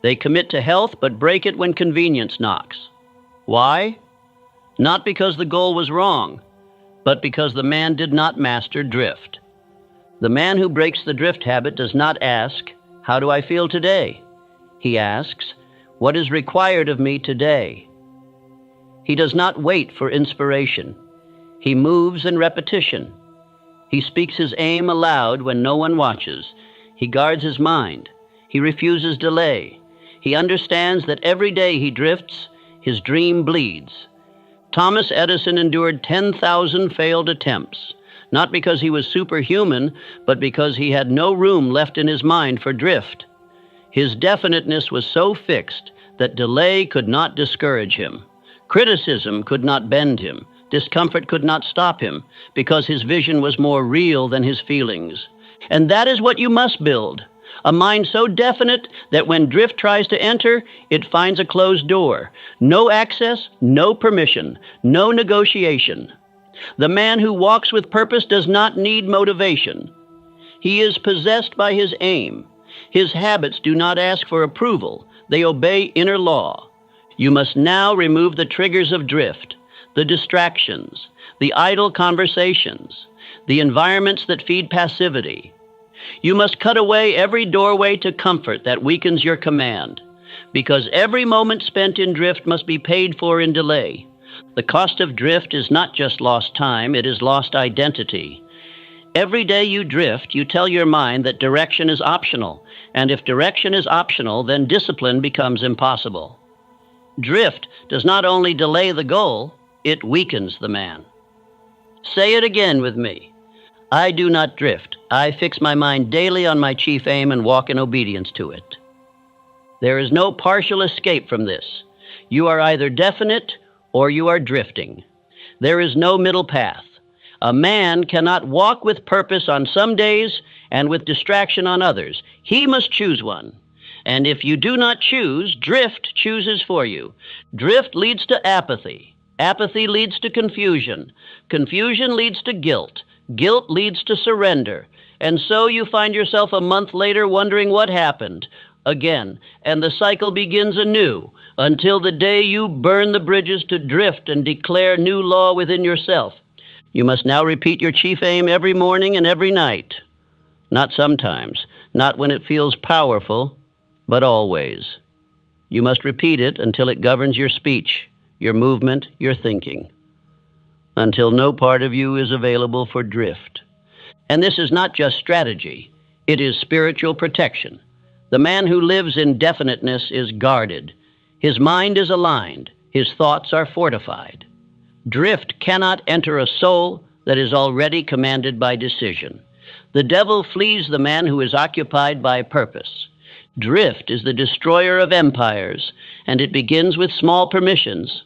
They commit to health, but break it when convenience knocks. Why? Not because the goal was wrong, but because the man did not master drift. The man who breaks the drift habit does not ask, "How do I feel today?" He asks, "What is required of me today?" He does not wait for inspiration. He moves in repetition. He speaks his aim aloud when no one watches. He guards his mind. He refuses delay. He understands that every day he drifts, his dream bleeds. Thomas Edison endured 10,000 failed attempts, not because he was superhuman, but because he had no room left in his mind for drift. His definiteness was so fixed that delay could not discourage him. Criticism could not bend him. Discomfort could not stop him, because his vision was more real than his feelings. And that is what you must build. A mind so definite that when drift tries to enter, it finds a closed door. No access, no permission, no negotiation. The man who walks with purpose does not need motivation. He is possessed by his aim. His habits do not ask for approval. They obey inner law. You must now remove the triggers of drift, the distractions, the idle conversations, the environments that feed passivity. You must cut away every doorway to comfort that weakens your command, because every moment spent in drift must be paid for in delay. The cost of drift is not just lost time, it is lost identity. Every day you drift, you tell your mind that direction is optional, and if direction is optional, then discipline becomes impossible. Drift does not only delay the goal, it weakens the man. Say it again with me. I do not drift. I fix my mind daily on my chief aim and walk in obedience to it. There is no partial escape from this. You are either definite or you are drifting. There is no middle path. A man cannot walk with purpose on some days and with distraction on others. He must choose one. And if you do not choose, drift chooses for you. Drift leads to apathy. Apathy leads to confusion. Confusion leads to guilt. Guilt leads to surrender. And so you find yourself a month later wondering what happened again. And the cycle begins anew until the day you burn the bridges to drift and declare new law within yourself. You must now repeat your chief aim every morning and every night. Not sometimes, not when it feels powerful, but always. You must repeat it until it governs your speech, your movement, your thinking, until no part of you is available for drift. And this is not just strategy, it is spiritual protection. The man who lives in definiteness is guarded. His mind is aligned. His thoughts are fortified. Drift cannot enter a soul that is already commanded by decision. The devil flees the man who is occupied by purpose. Drift is the destroyer of empires, and it begins with small permissions.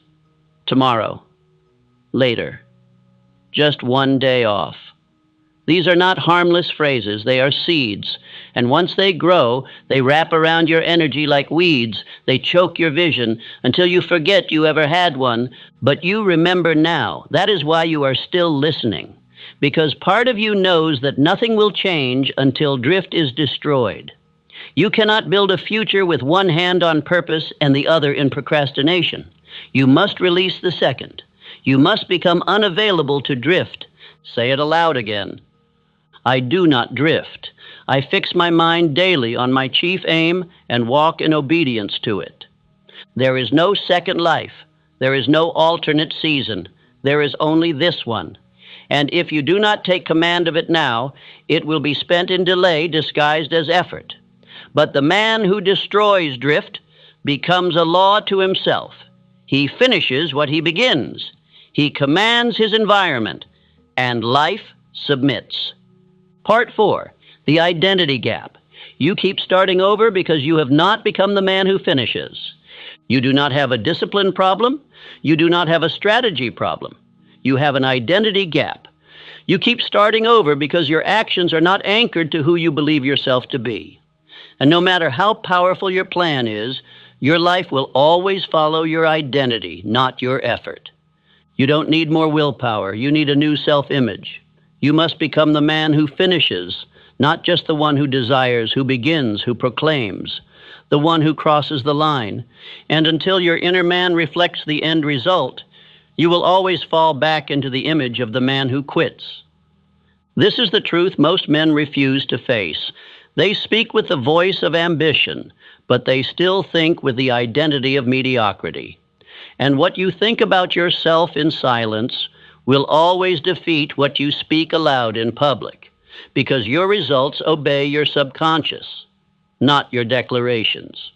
Tomorrow, later, just one day off. These are not harmless phrases, they are seeds, and once they grow, they wrap around your energy like weeds. They choke your vision until you forget you ever had one, but you remember now. That is why you are still listening, because part of you knows that nothing will change until drift is destroyed. You cannot build a future with one hand on purpose and the other in procrastination. You must release the second. You must become unavailable to drift. Say it aloud again. I do not drift. I fix my mind daily on my chief aim and walk in obedience to it. There is no second life. There is no alternate season. There is only this one. And if you do not take command of it now, it will be spent in delay disguised as effort. But the man who destroys drift becomes a law to himself. He finishes what he begins. He commands his environment, and life submits. Part 4, the identity gap. You keep starting over because you have not become the man who finishes. You do not have a discipline problem. You do not have a strategy problem. You have an identity gap. You keep starting over because your actions are not anchored to who you believe yourself to be. And no matter how powerful your plan is, your life will always follow your identity, not your effort. You don't need more willpower. You need a new self-image. You must become the man who finishes, not just the one who desires, who begins, who proclaims, the one who crosses the line. And until your inner man reflects the end result, you will always fall back into the image of the man who quits. This is the truth most men refuse to face. They speak with the voice of ambition, but they still think with the identity of mediocrity. And what you think about yourself in silence will always defeat what you speak aloud in public, because your results obey your subconscious, not your declarations.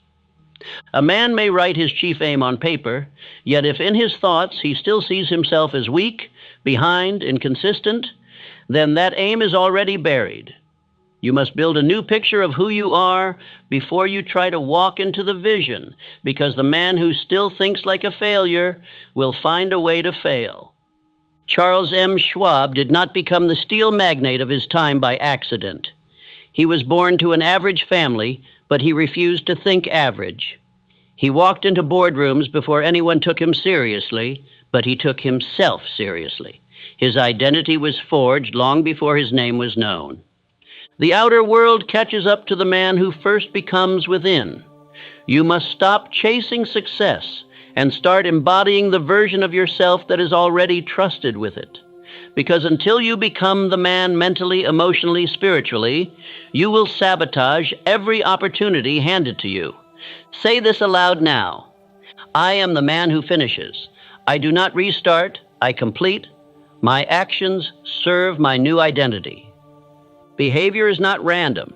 A man may write his chief aim on paper, yet if in his thoughts he still sees himself as weak, behind, inconsistent, then that aim is already buried. You must build a new picture of who you are before you try to walk into the vision, because the man who still thinks like a failure will find a way to fail. Charles M. Schwab did not become the steel magnate of his time by accident. He was born to an average family, but he refused to think average. He walked into boardrooms before anyone took him seriously, but he took himself seriously. His identity was forged long before his name was known. The outer world catches up to the man who first becomes within. You must stop chasing success and start embodying the version of yourself that is already trusted with it. Because until you become the man mentally, emotionally, spiritually, you will sabotage every opportunity handed to you. Say this aloud now. I am the man who finishes. I do not restart, I complete. My actions serve my new identity. Behavior is not random.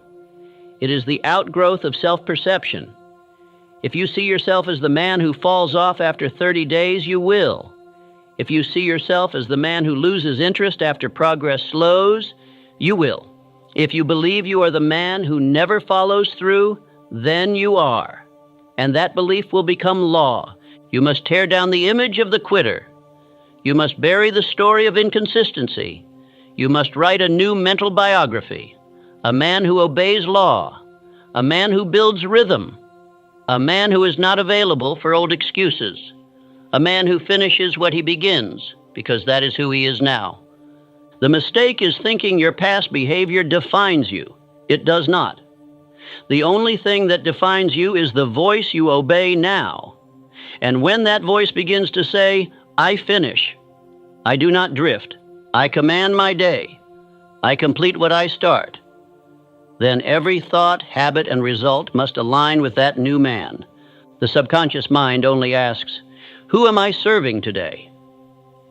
It is the outgrowth of self-perception. If you see yourself as the man who falls off after 30 days, you will. If you see yourself as the man who loses interest after progress slows, you will. If you believe you are the man who never follows through, then you are. And that belief will become law. You must tear down the image of the quitter. You must bury the story of inconsistency. You must write a new mental biography. A man who obeys law. A man who builds rhythm. A man who is not available for old excuses. A man who finishes what he begins, because that is who he is now. The mistake is thinking your past behavior defines you. It does not. The only thing that defines you is the voice you obey now. And when that voice begins to say, I finish, I do not drift, I command my day, I complete what I start, Then every thought, habit, and result must align with that new man. The subconscious mind only asks, "Who am I serving today?"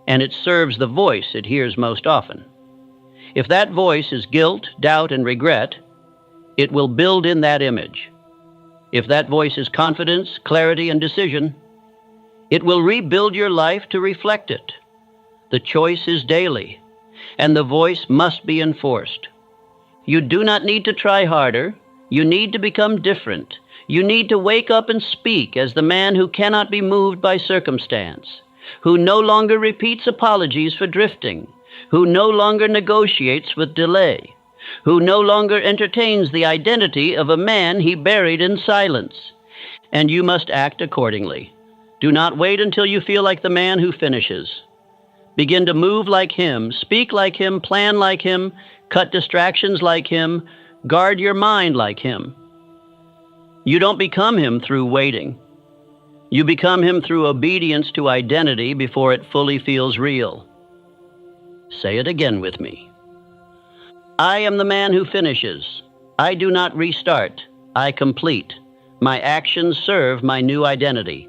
And it serves the voice it hears most often. If that voice is guilt, doubt, and regret, it will build in that image. If that voice is confidence, clarity, and decision, it will rebuild your life to reflect it. The choice is daily, and the voice must be enforced. You do not need to try harder. You need to become different. You need to wake up and speak as the man who cannot be moved by circumstance, who no longer repeats apologies for drifting, who no longer negotiates with delay, who no longer entertains the identity of a man he buried in silence. And you must act accordingly. Do not wait until you feel like the man who finishes. Begin to move like him, speak like him, plan like him, cut distractions like him, guard your mind like him. You don't become him through waiting. You become him through obedience to identity before it fully feels real. Say it again with me. I am the man who finishes. I do not restart. I complete. My actions serve my new identity.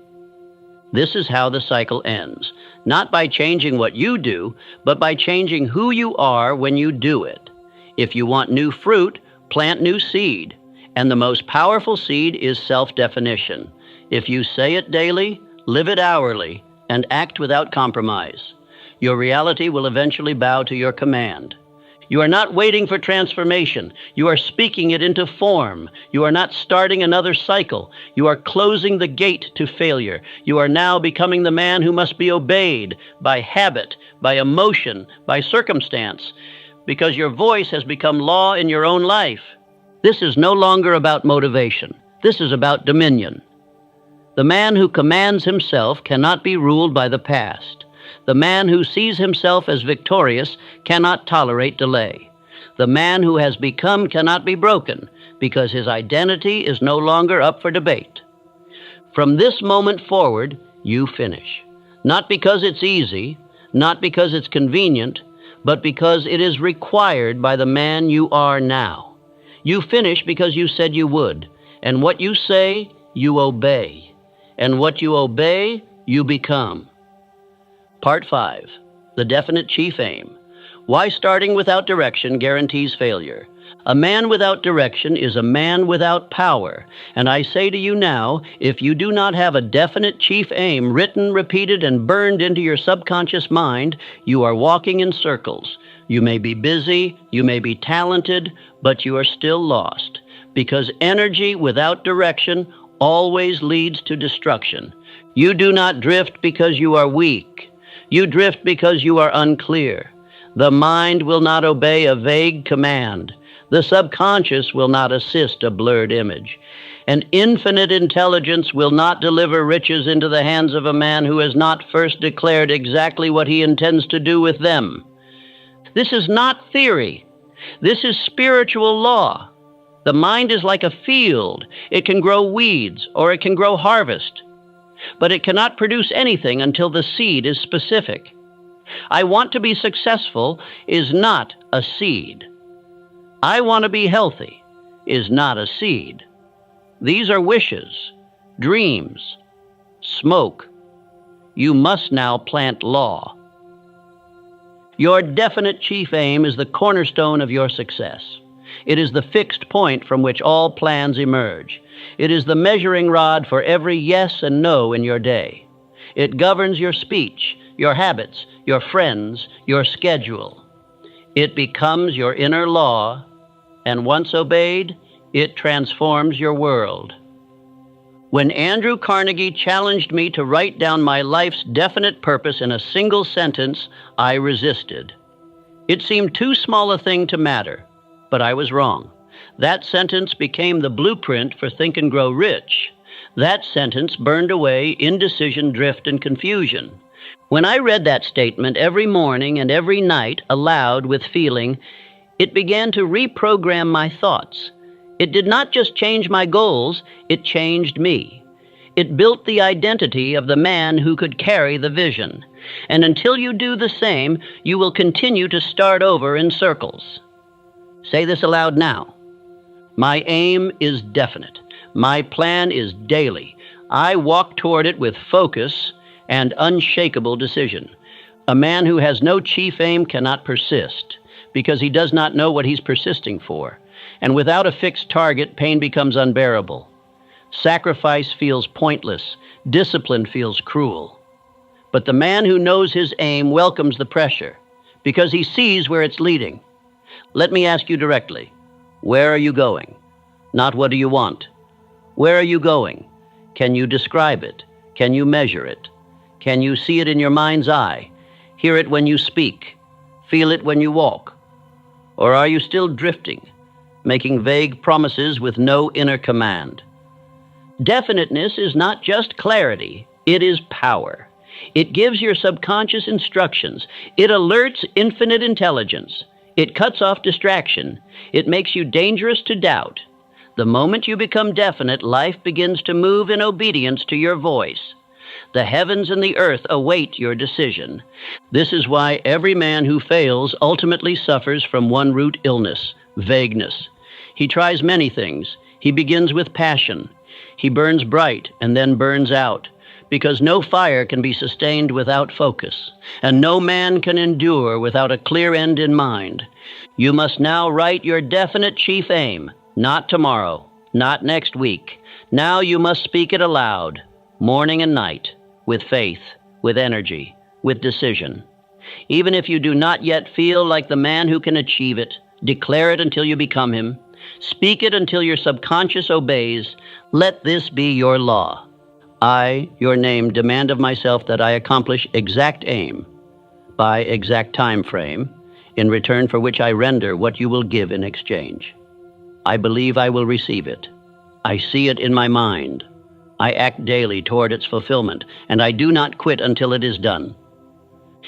This is how the cycle ends, not by changing what you do, but by changing who you are when you do it. If you want new fruit, plant new seed. And the most powerful seed is self-definition. If you say it daily, live it hourly, and act without compromise, your reality will eventually bow to your command. You are not waiting for transformation. You are speaking it into form. You are not starting another cycle. You are closing the gate to failure. You are now becoming the man who must be obeyed by habit, by emotion, by circumstance, because your voice has become law in your own life. This is no longer about motivation. This is about dominion. The man who commands himself cannot be ruled by the past. The man who sees himself as victorious cannot tolerate delay. The man who has become cannot be broken because his identity is no longer up for debate. From this moment forward, you finish. Not because it's easy, not because it's convenient, but because it is required by the man you are now. You finish because you said you would, and what you say, you obey. And what you obey, you become. Part 5. The definite chief aim. Why starting without direction guarantees failure. A man without direction is a man without power. And I say to you now, if you do not have a definite chief aim written, repeated, and burned into your subconscious mind, you are walking in circles. You may be busy, you may be talented, but you are still lost. Because energy without direction always leads to destruction. You do not drift because you are weak. You drift because you are unclear. The mind will not obey a vague command. The subconscious will not assist a blurred image. And infinite intelligence will not deliver riches into the hands of a man who has not first declared exactly what he intends to do with them. This is not theory. This is spiritual law. The mind is like a field. It can grow weeds or it can grow harvest. But it cannot produce anything until the seed is specific. I want to be successful is not a seed. I want to be healthy is not a seed. These are wishes, dreams, smoke. You must now plant law. Your definite chief aim is the cornerstone of your success. It is the fixed point from which all plans emerge. It is the measuring rod for every yes and no in your day. It governs your speech, your habits, your friends, your schedule. It becomes your inner law, and once obeyed, it transforms your world. When Andrew Carnegie challenged me to write down my life's definite purpose in a single sentence, I resisted. It seemed too small a thing to matter, but I was wrong. That sentence became the blueprint for Think and Grow Rich. That sentence burned away indecision, drift, and confusion. When I read that statement every morning and every night aloud with feeling, it began to reprogram my thoughts. It did not just change my goals, it changed me. It built the identity of the man who could carry the vision. And until you do the same, you will continue to start over in circles. Say this aloud now. My aim is definite. My plan is daily. I walk toward it with focus and unshakable decision. A man who has no chief aim cannot persist because he does not know what he's persisting for. And without a fixed target, pain becomes unbearable. Sacrifice feels pointless. Discipline feels cruel. But the man who knows his aim welcomes the pressure because he sees where it's leading. Let me ask you directly, where are you going? Not what do you want. Where are you going? Can you describe it? Can you measure it? Can you see it in your mind's eye? Hear it when you speak? Feel it when you walk? Or are you still drifting, making vague promises with no inner command? Definiteness is not just clarity, it is power. It gives your subconscious instructions. It alerts infinite intelligence. It cuts off distraction. It makes you dangerous to doubt. The moment you become definite, life begins to move in obedience to your voice. The heavens and the earth await your decision. This is why every man who fails ultimately suffers from one root illness, vagueness. He tries many things. He begins with passion. He burns bright and then burns out, because no fire can be sustained without focus, and no man can endure without a clear end in mind. You must now write your definite chief aim, not tomorrow, not next week. Now you must speak it aloud, morning and night, with faith, with energy, with decision. Even if you do not yet feel like the man who can achieve it, declare it until you become him. Speak it until your subconscious obeys. Let this be your law. I, your name, demand of myself that I accomplish exact aim by exact time frame, in return for which I render what you will give in exchange. I believe I will receive it. I see it in my mind. I act daily toward its fulfillment, and I do not quit until it is done.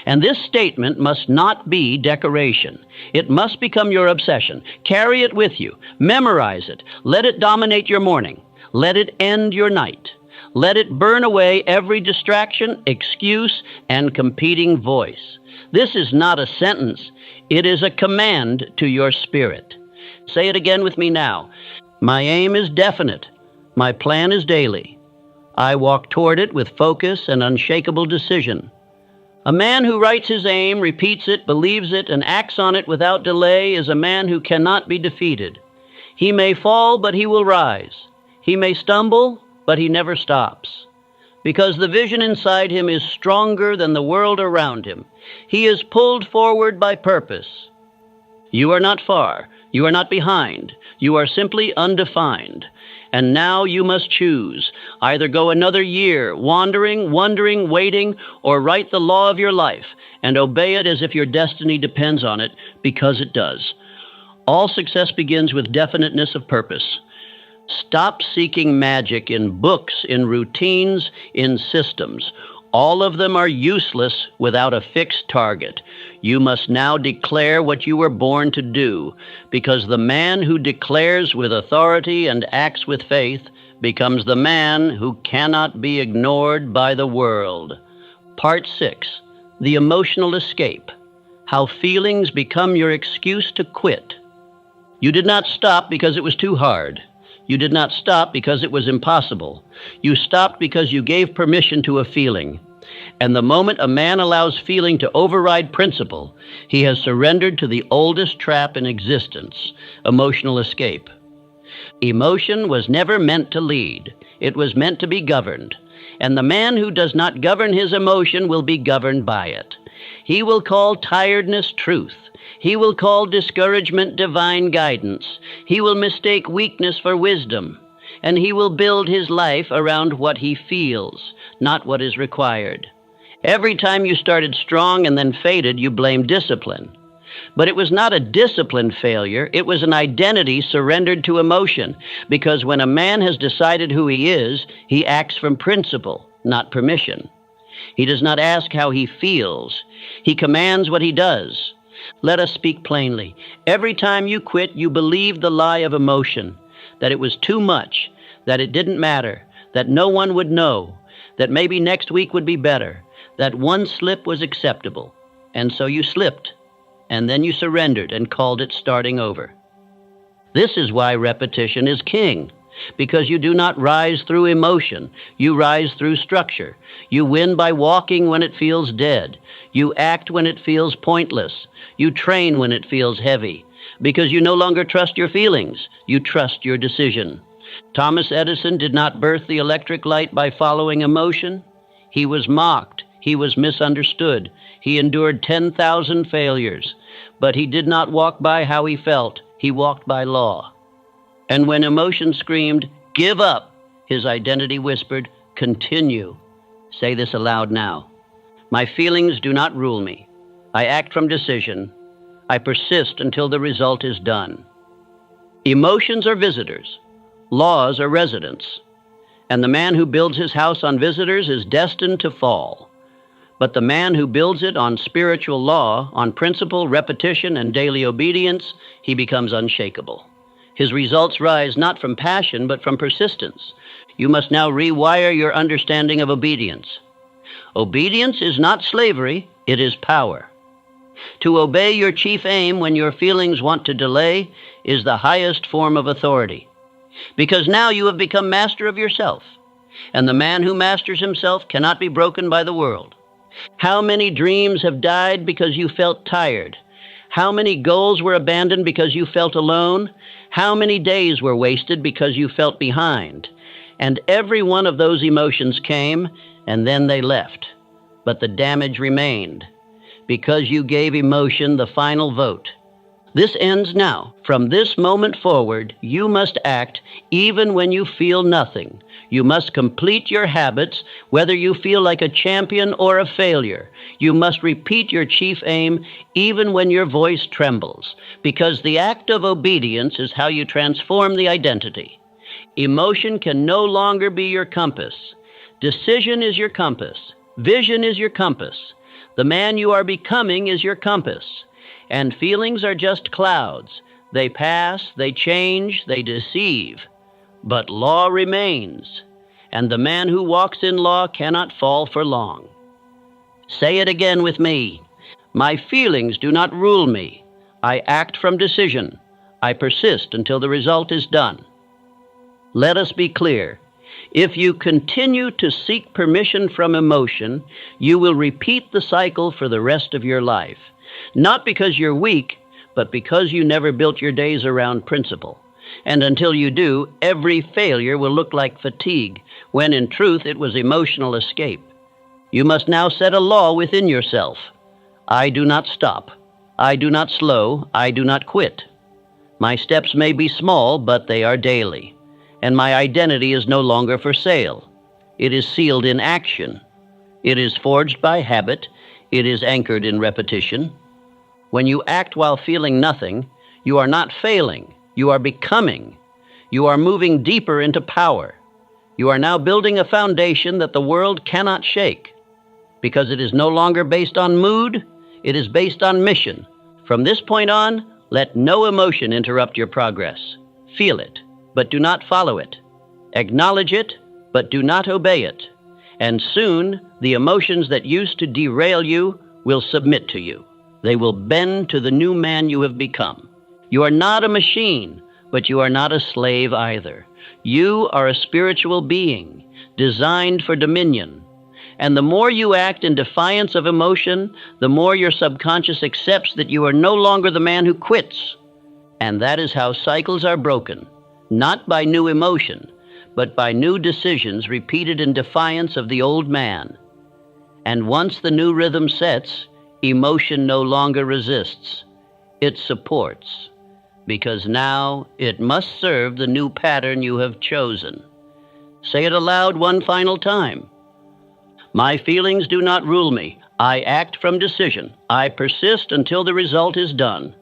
And this statement must not be decoration. It must become your obsession. Carry it with you. Memorize it. Let it dominate your morning. Let it end your night. Let it burn away every distraction, excuse, and competing voice. This is not a sentence. It is a command to your spirit. Say it again with me now. My aim is definite. My plan is daily. I walk toward it with focus and unshakable decision. A man who writes his aim, repeats it, believes it, and acts on it without delay is a man who cannot be defeated. He may fall, but he will rise. He may stumble, but he never stops. Because the vision inside him is stronger than the world around him. He is pulled forward by purpose. You are not far. You are not behind. You are simply undefined. And now you must choose. Either go another year, wandering, wondering, waiting, or write the law of your life and obey it as if your destiny depends on it, because it does. All success begins with definiteness of purpose. Stop seeking magic in books, in routines, in systems. All of them are useless without a fixed target. You must now declare what you were born to do, because the man who declares with authority and acts with faith becomes the man who cannot be ignored by the world. Part 6, The Emotional Escape. How feelings become your excuse to quit. You did not stop because it was too hard. You did not stop because it was impossible. You stopped because you gave permission to a feeling. And the moment a man allows feeling to override principle, he has surrendered to the oldest trap in existence, emotional escape. Emotion was never meant to lead. It was meant to be governed. And the man who does not govern his emotion will be governed by it. He will call tiredness truth. He will call discouragement divine guidance. He will mistake weakness for wisdom. And he will build his life around what he feels, not what is required. Every time you started strong and then faded, you blamed discipline. But it was not a discipline failure. It was an identity surrendered to emotion, because when a man has decided who he is, he acts from principle, not permission. He does not ask how he feels. He commands what he does. Let us speak plainly. Every time you quit, you believed the lie of emotion, that it was too much, that it didn't matter, that no one would know, that maybe next week would be better, that one slip was acceptable. And so you slipped, and then you surrendered and called it starting over. This is why repetition is king. Because you do not rise through emotion, you rise through structure. You win by walking when it feels dead. You act when it feels pointless. You train when it feels heavy. Because you no longer trust your feelings, you trust your decision. Thomas Edison did not birth the electric light by following emotion. He was mocked. He was misunderstood. He endured 10,000 failures. But he did not walk by how he felt. He walked by law. And when emotion screamed, "Give up," his identity whispered, "Continue." Say this aloud now. My feelings do not rule me. I act from decision. I persist until the result is done. Emotions are visitors. Laws are residents. And the man who builds his house on visitors is destined to fall. But the man who builds it on spiritual law, on principle, repetition, and daily obedience, he becomes unshakable. His results rise not from passion, but from persistence. You must now rewire your understanding of obedience. Obedience is not slavery, it is power. To obey your chief aim when your feelings want to delay is the highest form of authority. Because now you have become master of yourself, and the man who masters himself cannot be broken by the world. How many dreams have died because you felt tired? How many goals were abandoned because you felt alone? How many days were wasted because you felt behind? And every one of those emotions came, and then they left. But the damage remained, because you gave emotion the final vote. This ends now. From this moment forward, you must act even when you feel nothing. You must complete your habits, whether you feel like a champion or a failure. You must repeat your chief aim even when your voice trembles, because the act of obedience is how you transform the identity. Emotion can no longer be your compass. Decision is your compass. Vision is your compass. The man you are becoming is your compass. And feelings are just clouds. They pass, they change, they deceive. But law remains, and the man who walks in law cannot fall for long. Say it again with me. My feelings do not rule me. I act from decision. I persist until the result is done. Let us be clear. If you continue to seek permission from emotion, you will repeat the cycle for the rest of your life. Not because you're weak, but because you never built your days around principle. And until you do, every failure will look like fatigue, when in truth it was emotional escape. You must now set a law within yourself. I do not stop. I do not slow. I do not quit. My steps may be small, but they are daily. And my identity is no longer for sale. It is sealed in action. It is forged by habit. It is anchored in repetition. When you act while feeling nothing, you are not failing. You are becoming. You are moving deeper into power. You are now building a foundation that the world cannot shake, because it is no longer based on mood. It is based on mission. From this point on, let no emotion interrupt your progress. Feel it, but do not follow it. Acknowledge it, but do not obey it. And soon, the emotions that used to derail you will submit to you. They will bend to the new man you have become. You are not a machine, but you are not a slave either. You are a spiritual being, designed for dominion. And the more you act in defiance of emotion, the more your subconscious accepts that you are no longer the man who quits. And that is how cycles are broken, not by new emotion, but by new decisions repeated in defiance of the old man. And once the new rhythm sets, emotion no longer resists. It supports, because now it must serve the new pattern you have chosen. Say it aloud one final time. My feelings do not rule me. I act from decision. I persist until the result is done.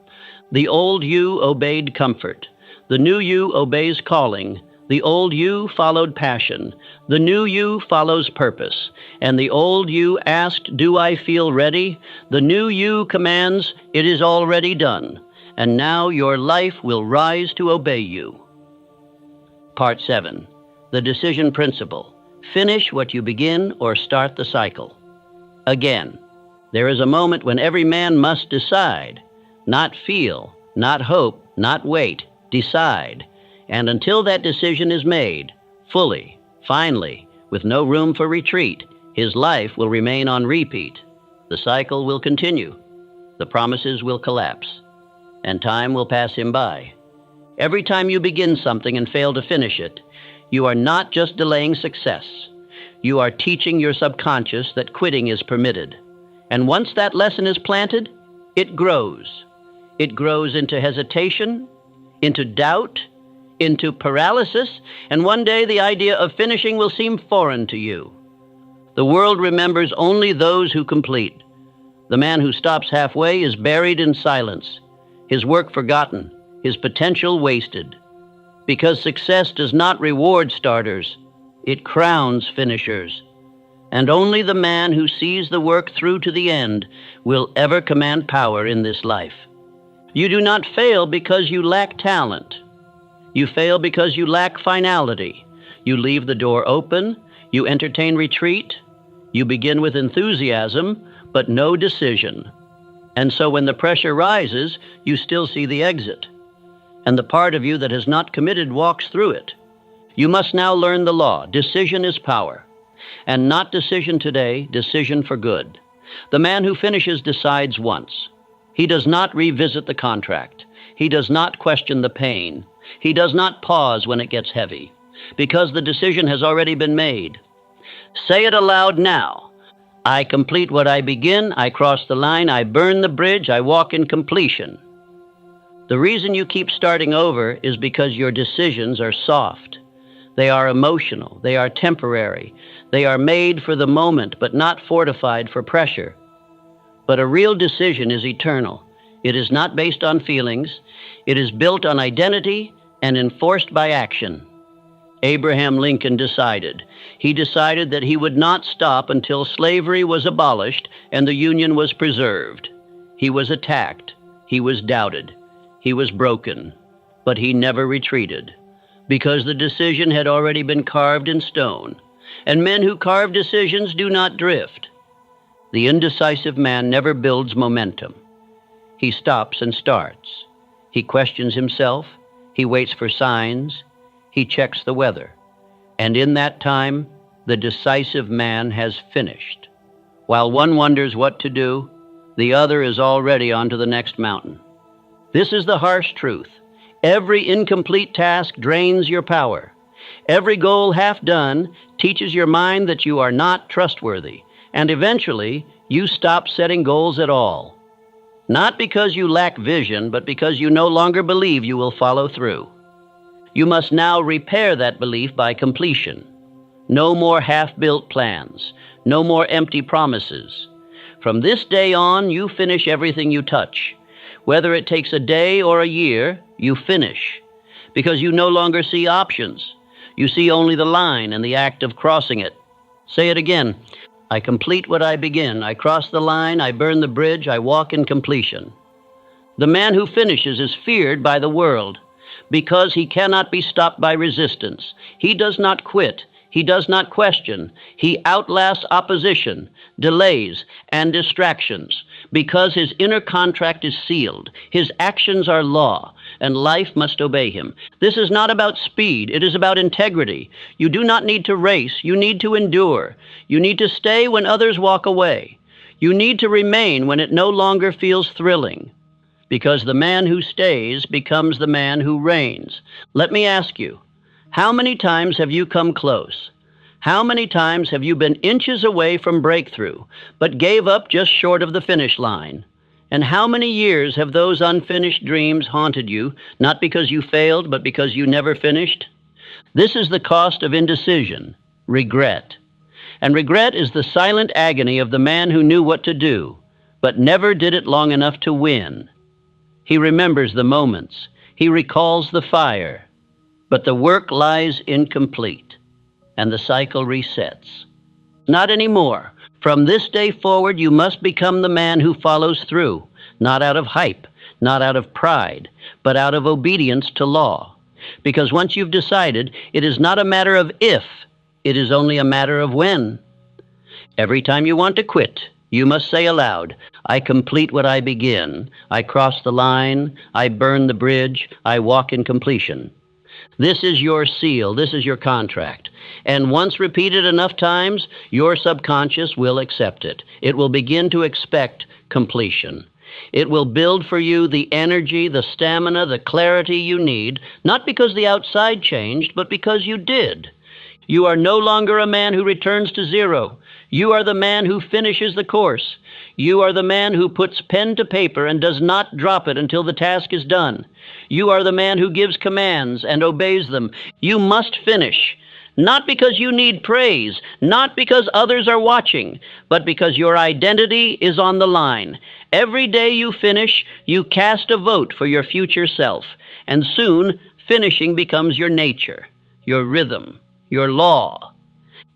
The old you obeyed comfort. The new you obeys calling. The old you followed passion. The new you follows purpose. And the old you asked, "Do I feel ready?" The new you commands, "It is already done." And now your life will rise to obey you. Part 7. The Decision Principle. Finish what you begin or start the cycle. Again, there is a moment when every man must decide. Not feel, not hope, not wait. Decide. And until that decision is made, fully, finally, with no room for retreat, his life will remain on repeat. The cycle will continue. The promises will collapse. And time will pass him by. Every time you begin something and fail to finish it, you are not just delaying success. You are teaching your subconscious that quitting is permitted. And once that lesson is planted, it grows. It grows into hesitation, into doubt, into paralysis, and one day the idea of finishing will seem foreign to you. The world remembers only those who complete. The man who stops halfway is buried in silence, his work forgotten, his potential wasted. Because success does not reward starters, it crowns finishers. And only the man who sees the work through to the end will ever command power in this life. You do not fail because you lack talent. You fail because you lack finality. You leave the door open, you entertain retreat, you begin with enthusiasm, but no decision. And so when the pressure rises, you still see the exit. And the part of you that has not committed walks through it. You must now learn the law. Decision is power. And not decision today, decision for good. The man who finishes decides once. He does not revisit the contract. He does not question the pain. He does not pause when it gets heavy, because the decision has already been made. Say it aloud now. I complete what I begin, I cross the line, I burn the bridge, I walk in completion. The reason you keep starting over is because your decisions are soft. They are emotional, they are temporary, they are made for the moment, but not fortified for pressure. But a real decision is eternal. It is not based on feelings. It is built on identity and enforced by action. Abraham Lincoln decided. He decided that he would not stop until slavery was abolished and the Union was preserved. He was attacked. He was doubted. He was broken. But he never retreated, because the decision had already been carved in stone. And men who carve decisions do not drift. The indecisive man never builds momentum. He stops and starts. He questions himself. He waits for signs. He checks the weather. And in that time, the decisive man has finished. While one wonders what to do, the other is already on to the next mountain. This is the harsh truth. Every incomplete task drains your power. Every goal half done teaches your mind that you are not trustworthy. And eventually, you stop setting goals at all. Not because you lack vision, but because you no longer believe you will follow through. You must now repair that belief by completion. No more half-built plans. No more empty promises. From this day on, you finish everything you touch. Whether it takes a day or a year, you finish. Because you no longer see options. You see only the line and the act of crossing it. Say it again. I complete what I begin. I cross the line. I burn the bridge. I walk in completion. The man who finishes is feared by the world because he cannot be stopped by resistance. He does not quit. He does not question. He outlasts opposition, delays, and distractions because his inner contract is sealed. His actions are law, and life must obey him. This is not about speed. It is about integrity. You do not need to race. You need to endure. You need to stay when others walk away. You need to remain when it no longer feels thrilling, because the man who stays becomes the man who reigns. Let me ask you, how many times have you come close? How many times have you been inches away from breakthrough, but gave up just short of the finish line? And how many years have those unfinished dreams haunted you, not because you failed, but because you never finished? This is the cost of indecision, regret. And regret is the silent agony of the man who knew what to do, but never did it long enough to win. He remembers the moments. He recalls the fire. But the work lies incomplete, and the cycle resets. Not anymore. From this day forward, you must become the man who follows through, not out of hype, not out of pride, but out of obedience to law. Because once you've decided, it is not a matter of if, it is only a matter of when. Every time you want to quit, You must say aloud, I complete what I begin. I cross the line. I burn the bridge. I walk in completion. This is your seal. This is your contract. And once repeated enough times, your subconscious will accept it. It will begin to expect completion. It will build for you the energy, the stamina, the clarity you need, not because the outside changed, but because you did. You are no longer a man who returns to zero. You are the man who finishes the course. You are the man who puts pen to paper and does not drop it until the task is done. You are the man who gives commands and obeys them. You must finish, not because you need praise, not because others are watching, but because your identity is on the line. Every day you finish, you cast a vote for your future self, and soon finishing becomes your nature, your rhythm, your law.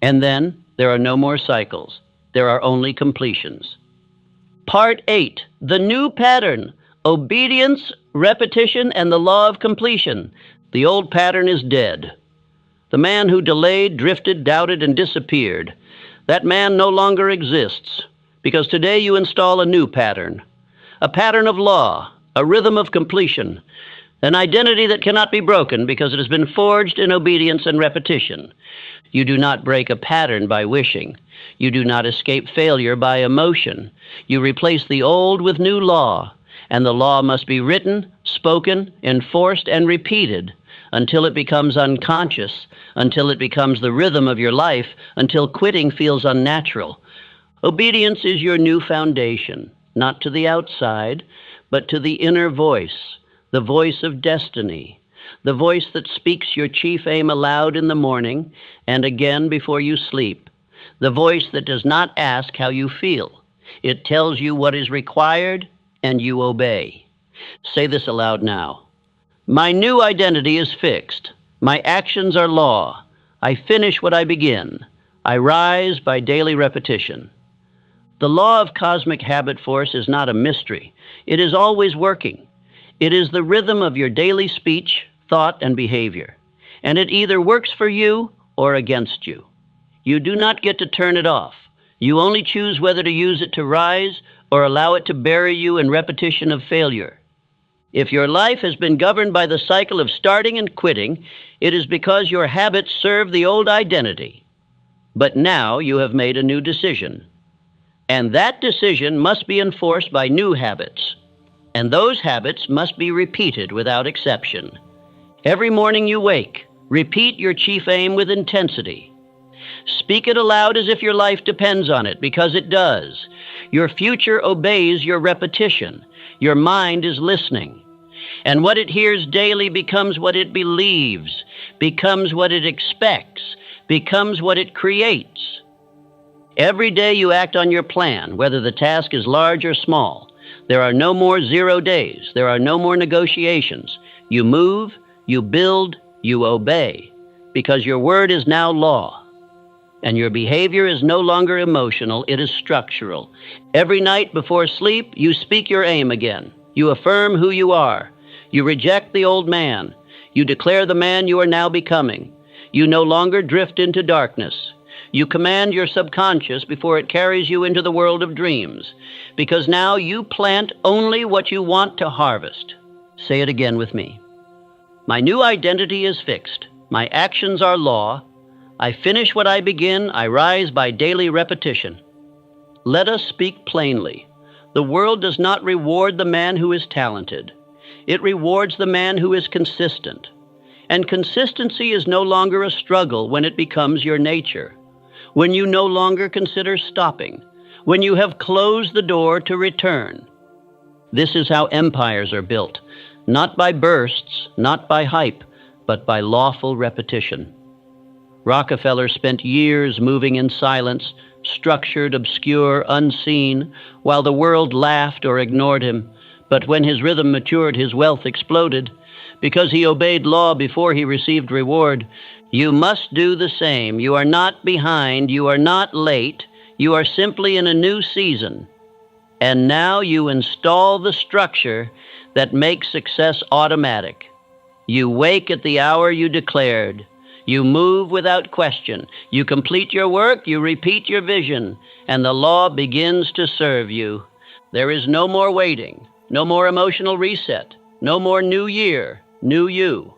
And then there are no more cycles. There are only completions. Part 8, the new pattern, obedience, repetition, and the law of completion. The old pattern is dead. The man who delayed, drifted, doubted, and disappeared, that man no longer exists, because today you install a new pattern, a pattern of law, a rhythm of completion, an identity that cannot be broken because it has been forged in obedience and repetition. You do not break a pattern by wishing. You do not escape failure by emotion. You replace the old with new law, and the law must be written, spoken, enforced, and repeated until it becomes unconscious, until it becomes the rhythm of your life, until quitting feels unnatural. Obedience is your new foundation, not to the outside, but to the inner voice, the voice of destiny, the voice that speaks your chief aim aloud in the morning and again before you sleep, the voice that does not ask how you feel. It tells you what is required, and you obey. Say this aloud now. My new identity is fixed. My actions are law. I finish what I begin. I rise by daily repetition. The law of cosmic habit force is not a mystery. It is always working. It is the rhythm of your daily speech, thought, and behavior. And it either works for you or against you. You do not get to turn it off. You only choose whether to use it to rise or allow it to bury you in repetition of failure. If your life has been governed by the cycle of starting and quitting, it is because your habits serve the old identity. But now you have made a new decision. And that decision must be enforced by new habits. And those habits must be repeated without exception. Every morning you wake, repeat your chief aim with intensity. Speak it aloud as if your life depends on it, because it does. Your future obeys your repetition. Your mind is listening. And what it hears daily becomes what it believes, becomes what it expects, becomes what it creates. Every day you act on your plan, whether the task is large or small. There are no more 0 days. There are no more negotiations. You move, you build, you obey, because your word is now law. And your behavior is no longer emotional, it is structural. Every night before sleep, you speak your aim again. You affirm who you are. You reject the old man. You declare the man you are now becoming. You no longer drift into darkness. You command your subconscious before it carries you into the world of dreams, because now you plant only what you want to harvest. Say it again with me. My new identity is fixed. My actions are law. I finish what I begin. I rise by daily repetition. Let us speak plainly. The world does not reward the man who is talented. It rewards the man who is consistent. And consistency is no longer a struggle when it becomes your nature, when you no longer consider stopping, when you have closed the door to return. This is how empires are built, not by bursts, not by hype, but by lawful repetition. Rockefeller spent years moving in silence, structured, obscure, unseen, while the world laughed or ignored him. But when his rhythm matured, his wealth exploded, because he obeyed law before he received reward. You must do the same. You are not behind. You are not late. You are simply in a new season. And now you install the structure that makes success automatic. You wake at the hour you declared. You move without question. You complete your work, you repeat your vision, and the law begins to serve you. There is no more waiting, no more emotional reset, no more new year, new you.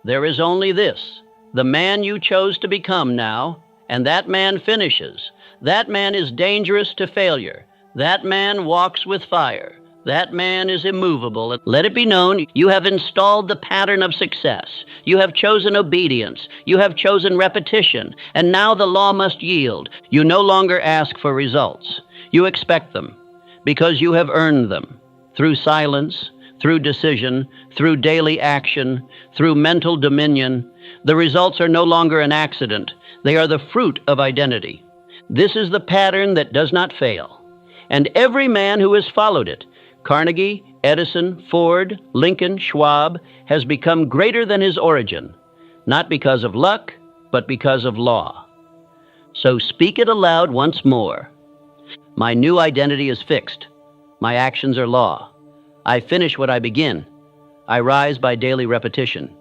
There is only this, the man you chose to become now, and that man finishes. That man is dangerous to failure. That man walks with fire. That man is immovable. Let it be known, you have installed the pattern of success. You have chosen obedience. You have chosen repetition. And now the law must yield. You no longer ask for results. You expect them because you have earned them through silence, through decision, through daily action, through mental dominion. The results are no longer an accident. They are the fruit of identity. This is the pattern that does not fail. And every man who has followed it, Carnegie, Edison, Ford, Lincoln, Schwab, has become greater than his origin, not because of luck, but because of law. So speak it aloud once more. My new identity is fixed. My actions are law. I finish what I begin. I rise by daily repetition.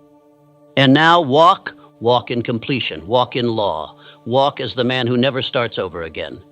And now walk in completion, walk in law, walk as the man who never starts over again.